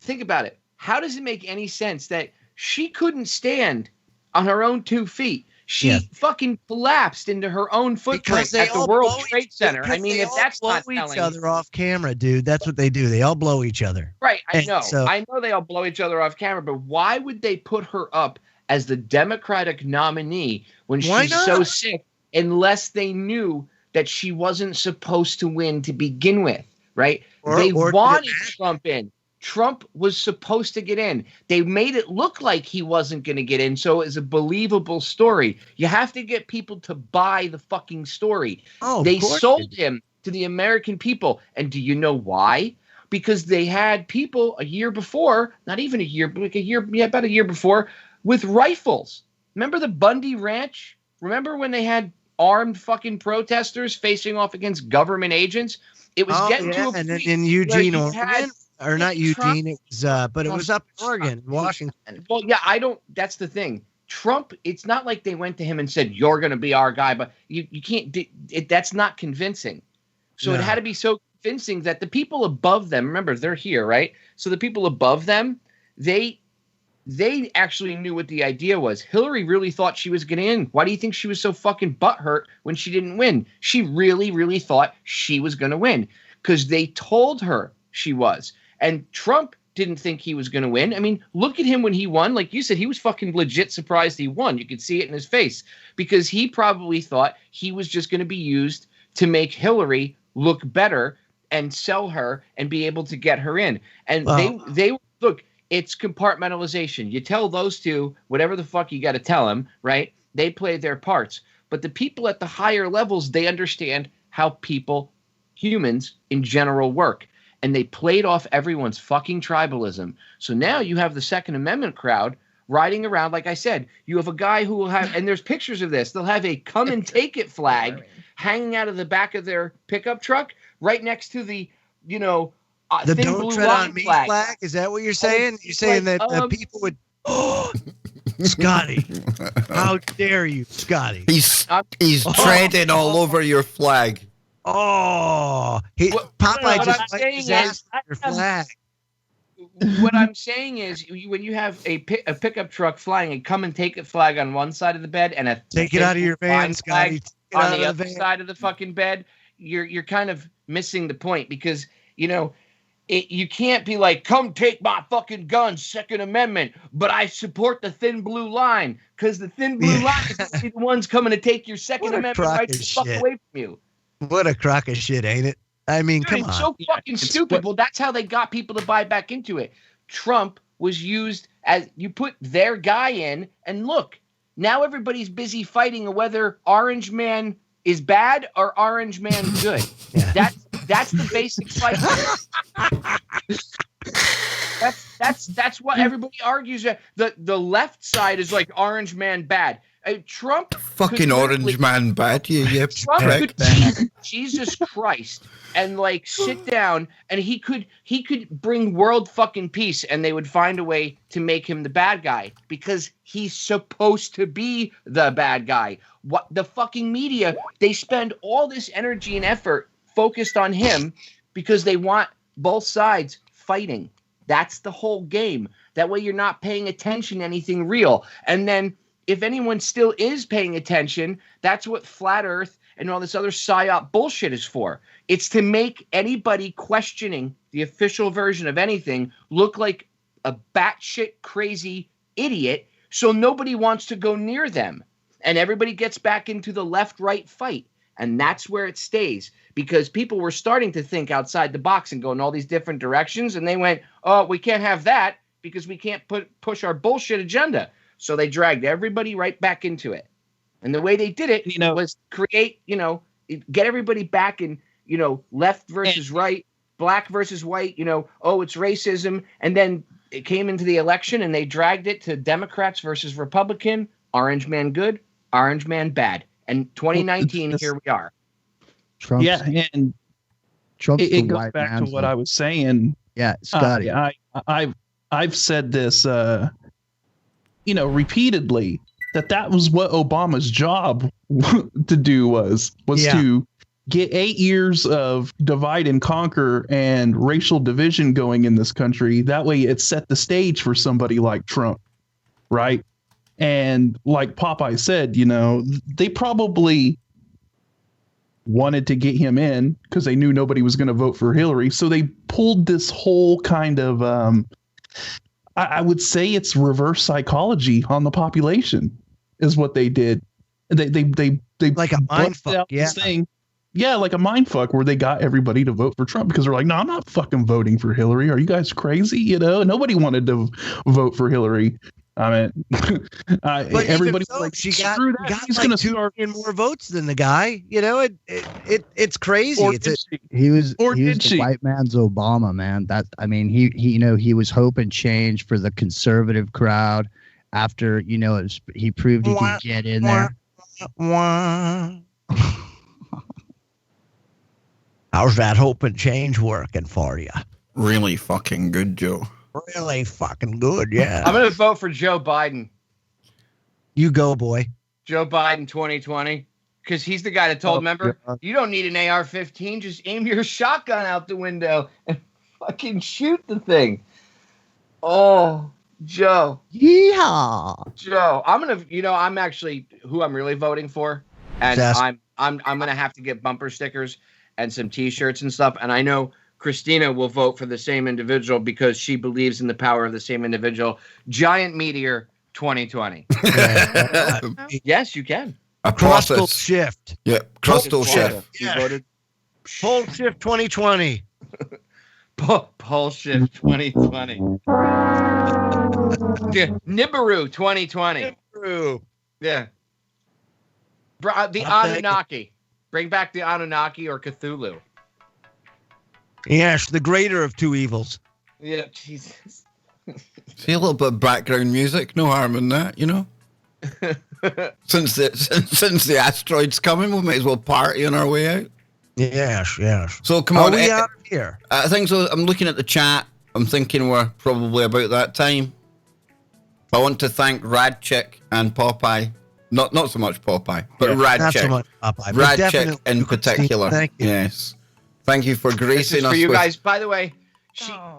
Speaker 4: think about it. How does it make any sense that she couldn't stand on her own 2 feet? She fucking collapsed into her own footprint at the World Trade Center. I mean, if that's not telling,
Speaker 2: each other off camera, dude. That's what they do. They all blow each other.
Speaker 4: Right. I know they all blow each other off camera, but why would they put her up as the Democratic nominee when she's so sick, unless they knew that she wasn't supposed to win to begin with, right? They wanted Trump in. Trump was supposed to get in. They made it look like he wasn't going to get in, so it was a believable story. You have to get people to buy the fucking story. They sold him to the American people. And do you know why? Because they had people a year before, not even a year, but about a year before, with rifles. Remember the Bundy Ranch? Remember when they had armed fucking protesters facing off against government agents? It was getting to a point.
Speaker 2: And then in Eugene, Oregon. Or not Eugene, it was, but it was up in Oregon, Washington.
Speaker 4: Well, yeah, that's the thing. Trump, it's not like they went to him and said, you're going to be our guy, but you can't, that's not convincing. So it had to be so convincing that the people above them, remember, they're here, right? So the people above them, they actually knew what the idea was. Hillary really thought she was getting in. Why do you think she was so fucking butthurt when she didn't win? She really, really thought she was going to win because they told her she was. And Trump didn't think he was going to win. I mean, look at him when he won. Like you said, he was fucking legit surprised he won. You could see it in his face because he probably thought he was just going to be used to make Hillary look better and sell her and be able to get her in. And they look, it's compartmentalization. You tell those two whatever the fuck you got to tell them, right? They played their parts. But the people at the higher levels, they understand how humans in general work. And they played off everyone's fucking tribalism. So now you have the Second Amendment crowd riding around. Like I said, you have a guy who will have, and there's pictures of this, they'll have a come and take it flag hanging out of the back of their pickup truck right next to the, the
Speaker 2: Thin Don't Tread on Me flag. Is that what you're saying? You're saying that people would, Scotty, how dare you, Scotty?
Speaker 1: He's treading all over your flag.
Speaker 2: Oh, Popeye just wiped his ass with your flag.
Speaker 4: What I'm saying is, when you have a pickup truck flying a come and take it flag on one side of the bed and a
Speaker 2: take it out of your van, Scotty,
Speaker 4: on the other side of the fucking bed, you're kind of missing the point because you can't be like, come take my fucking gun, Second Amendment, but I support the thin blue line because the thin blue line is the ones coming to take your Second Amendment rights the fuck away from you.
Speaker 2: What a crock of shit, ain't it? I mean,
Speaker 4: dude,
Speaker 2: come on.
Speaker 4: It's so fucking stupid. Well, that's how they got people to buy back into it. Trump was used as you put their guy in, and look, now everybody's busy fighting whether Orange Man is bad or Orange Man good. Yeah. That's the basic fight. That's what everybody argues. The left side is like Orange Man bad. Trump
Speaker 1: Fucking
Speaker 4: could
Speaker 1: orange
Speaker 4: literally-
Speaker 1: man bad, you
Speaker 4: Trump
Speaker 1: prick.
Speaker 4: could Jesus Christ and like sit down and he could bring world fucking peace and they would find a way to make him the bad guy because he's supposed to be the bad guy. What the fucking media, they spend all this energy and effort focused on him because they want both sides fighting. That's the whole game. That way you're not paying attention to anything real. And then if anyone still is paying attention, that's what Flat Earth and all this other psyop bullshit is for. It's to make anybody questioning the official version of anything look like a batshit crazy idiot, so nobody wants to go near them. And everybody gets back into the left-right fight. And that's where it stays. Because people were starting to think outside the box and go in all these different directions. And they went, oh, we can't have that because we can't push our bullshit agenda. So they dragged everybody right back into it. And the way they did it was create, get everybody back in, left versus right, black versus white, oh, it's racism. And then it came into the election and they dragged it to Democrats versus Republican, orange man good, orange man bad. And 2019, here we are.
Speaker 6: Trump's,
Speaker 5: and
Speaker 6: Trump's
Speaker 5: it goes back to what I was saying.
Speaker 6: Yeah, Scotty.
Speaker 5: I've said this, repeatedly, that was what Obama's job to do was to get 8 years of divide and conquer and racial division going in this country. That way it set the stage for somebody like Trump, right? And like Popeye said, they probably wanted to get him in because they knew nobody was going to vote for Hillary. So they pulled this whole kind of, I would say it's reverse psychology on the population is what they did. They
Speaker 2: like a mind fuck. Yeah.
Speaker 5: Thing. Yeah, like a mind fuck where they got everybody to vote for Trump because they're like, no, I'm not fucking voting for Hillary. Are you guys crazy? Nobody wanted to vote for Hillary. I mean, everybody
Speaker 2: so,
Speaker 5: like,
Speaker 2: she
Speaker 5: got
Speaker 2: he's like 2 million more votes than the guy. It's crazy.
Speaker 6: He was the white man's Obama, man. He was hope and change for the conservative crowd. After he proved he could get in there.
Speaker 2: How's that hope and change working for you?
Speaker 1: Really fucking good, Joe.
Speaker 2: Really fucking good, yeah.
Speaker 4: I'm going to vote for Joe Biden.
Speaker 2: You go, boy.
Speaker 4: Joe Biden 2020. Because he's the guy that told, remember, you don't need an AR-15. Just aim your shotgun out the window and fucking shoot the thing. Oh, Joe.
Speaker 2: Yeehaw.
Speaker 4: Joe, I'm going to, I'm actually who I'm really voting for. And I'm going to have to get bumper stickers and some T-shirts and stuff. And I know Christina will vote for the same individual because she believes in the power of the same individual. Giant Meteor 2020. Yes, you can.
Speaker 1: A
Speaker 2: Crustal
Speaker 1: process.
Speaker 2: shift.
Speaker 1: Yep. Crustal shift.
Speaker 4: You voted.
Speaker 2: Pole shift 2020.
Speaker 4: Pole shift 2020. Nibiru 2020.
Speaker 2: Nibiru.
Speaker 4: Yeah. The Anunnaki. Bring back the Anunnaki or Cthulhu.
Speaker 2: Yes, the greater of two evils.
Speaker 4: Yeah, Jesus.
Speaker 1: See, a little bit of background music, no harm in that, Since the asteroid's coming, we might as well party on our way out.
Speaker 2: Yes.
Speaker 1: So come on,
Speaker 2: are we out of here?
Speaker 1: I think so. I'm looking at the chat. I'm thinking we're probably about that time. I want to thank Radchick and Popeye. Not so much Popeye, but Radchick.
Speaker 2: Not so much Popeye.
Speaker 1: Radchick in particular.
Speaker 2: Thank you.
Speaker 1: Yes. Thank you for gracing us.
Speaker 4: For you
Speaker 1: with...
Speaker 4: guys, by the way,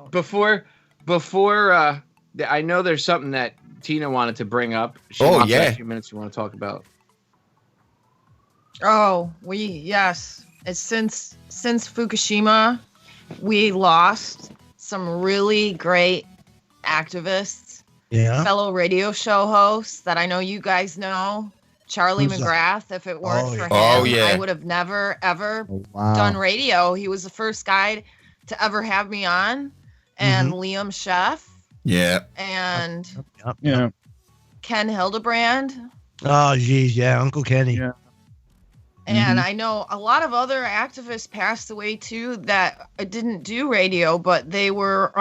Speaker 4: before I know there's something that Tina wanted to bring up. She wants a few minutes you want to talk about.
Speaker 3: Oh, yes. It's since Fukushima, we lost some really great activists, fellow radio show hosts that I know you guys know. Charlie McGrath, if it weren't for him, I would have never, ever done radio. He was the first guy to ever have me on. And Liam Sheff.
Speaker 1: Yeah.
Speaker 3: And Ken Hildebrand.
Speaker 2: Oh, geez, yeah, Uncle Kenny. Yeah.
Speaker 3: And I know a lot of other activists passed away, too, that didn't do radio, but they were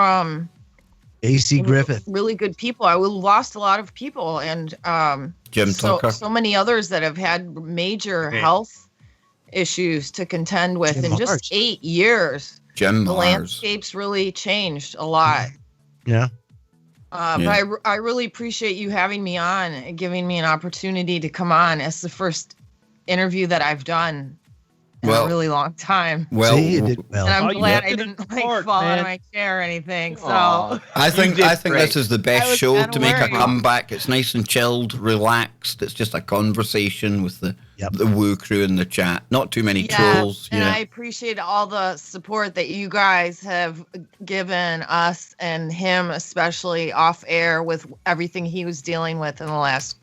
Speaker 2: AC Griffith.
Speaker 3: Really good people. I lost a lot of people, and
Speaker 1: Jim Tucker.
Speaker 3: so many others that have had major health issues to contend with
Speaker 2: Jim
Speaker 3: in just
Speaker 2: Mars.
Speaker 3: 8 years.
Speaker 1: Jim
Speaker 3: The
Speaker 1: Mars.
Speaker 3: landscape's really changed a lot.
Speaker 2: Yeah.
Speaker 3: But I really appreciate you having me on and giving me an opportunity to come on. It's the first interview that I've done in a really long time.
Speaker 1: Well,
Speaker 2: See, you did well.
Speaker 3: And I'm
Speaker 5: you
Speaker 3: glad
Speaker 5: did
Speaker 3: I
Speaker 5: it
Speaker 3: didn't
Speaker 5: smart,
Speaker 3: fall out
Speaker 5: man.
Speaker 3: of my chair or anything. So
Speaker 4: Aw.
Speaker 1: I think
Speaker 4: did
Speaker 1: this
Speaker 4: great.
Speaker 1: is the
Speaker 3: I
Speaker 1: best
Speaker 3: was
Speaker 1: show
Speaker 3: kinda
Speaker 1: to make a
Speaker 3: worried.
Speaker 1: comeback. It's nice and chilled, relaxed. It's just a conversation with the Woo crew in the chat. Not too many trolls.
Speaker 3: And I appreciate all the support that you guys have given us and him, especially off air with everything he was dealing with in the last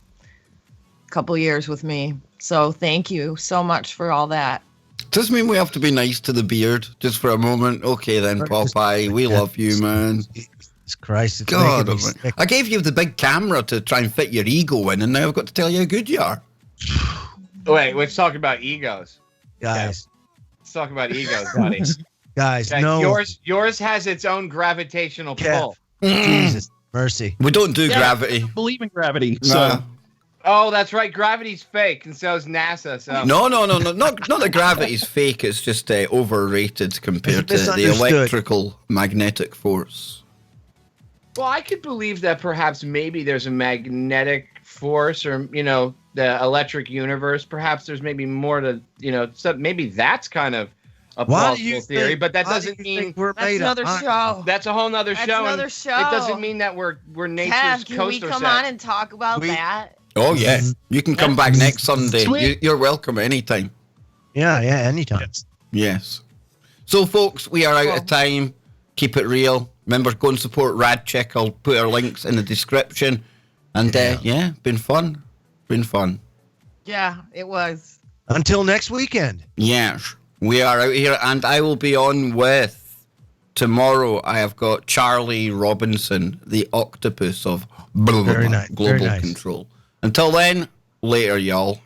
Speaker 3: couple years with me. So thank you so much for all that.
Speaker 1: Does mean we have to be nice to the beard just for a moment? Okay then, Popeye, we love you, man.
Speaker 2: Jesus Christ, it's
Speaker 1: God,
Speaker 2: making me sick.
Speaker 1: I gave you the big camera to try and fit your ego in, and now I've got to tell you how good you are.
Speaker 4: Wait, let's talk about egos.
Speaker 2: Guys,
Speaker 4: Let's talk about egos, buddy.
Speaker 2: guys,
Speaker 4: Okay,
Speaker 2: no.
Speaker 4: yours has its own gravitational
Speaker 2: Kev.
Speaker 4: pull.
Speaker 2: Jesus mercy.
Speaker 1: We don't do
Speaker 5: Yeah.
Speaker 1: gravity.
Speaker 5: Believe in gravity.
Speaker 1: No.
Speaker 5: So
Speaker 4: Oh, that's right. Gravity's fake, and so is NASA. So
Speaker 1: No, not that gravity's fake. It's just overrated compared to the
Speaker 2: Misunderstood.
Speaker 1: electrical magnetic force.
Speaker 4: Well, I could believe that perhaps maybe there's a magnetic force, or the electric universe. Perhaps there's maybe more to so maybe that's kind of a
Speaker 2: Why do you
Speaker 4: plausible theory.
Speaker 2: think-
Speaker 4: but that
Speaker 2: why do
Speaker 4: doesn't
Speaker 2: you
Speaker 4: mean
Speaker 2: think we're
Speaker 3: That's
Speaker 2: made
Speaker 3: another
Speaker 2: of?
Speaker 3: show.
Speaker 4: that's a whole nother
Speaker 3: That's
Speaker 4: show.
Speaker 3: another
Speaker 4: and
Speaker 3: show.
Speaker 4: It doesn't mean that we're nature's
Speaker 3: Kev, can we
Speaker 4: coaster
Speaker 3: come
Speaker 4: set.
Speaker 3: on and talk about
Speaker 2: We-
Speaker 3: that?
Speaker 1: Oh yeah, you can come back next Sunday.
Speaker 5: Sweet.
Speaker 1: You're welcome anytime.
Speaker 2: Yeah, anytime.
Speaker 1: Yes. So, folks, we are out of time. Keep it real. Remember, go and support Radchick. I'll put our links in the description. And been fun. Been fun.
Speaker 3: Yeah, it was.
Speaker 2: Until next weekend.
Speaker 1: Yes, we are out here, and I will be on with tomorrow. I have got Charlie Robinson, the octopus of
Speaker 2: Very nice,
Speaker 1: global
Speaker 2: very nice.
Speaker 1: control. Until then, later, y'all.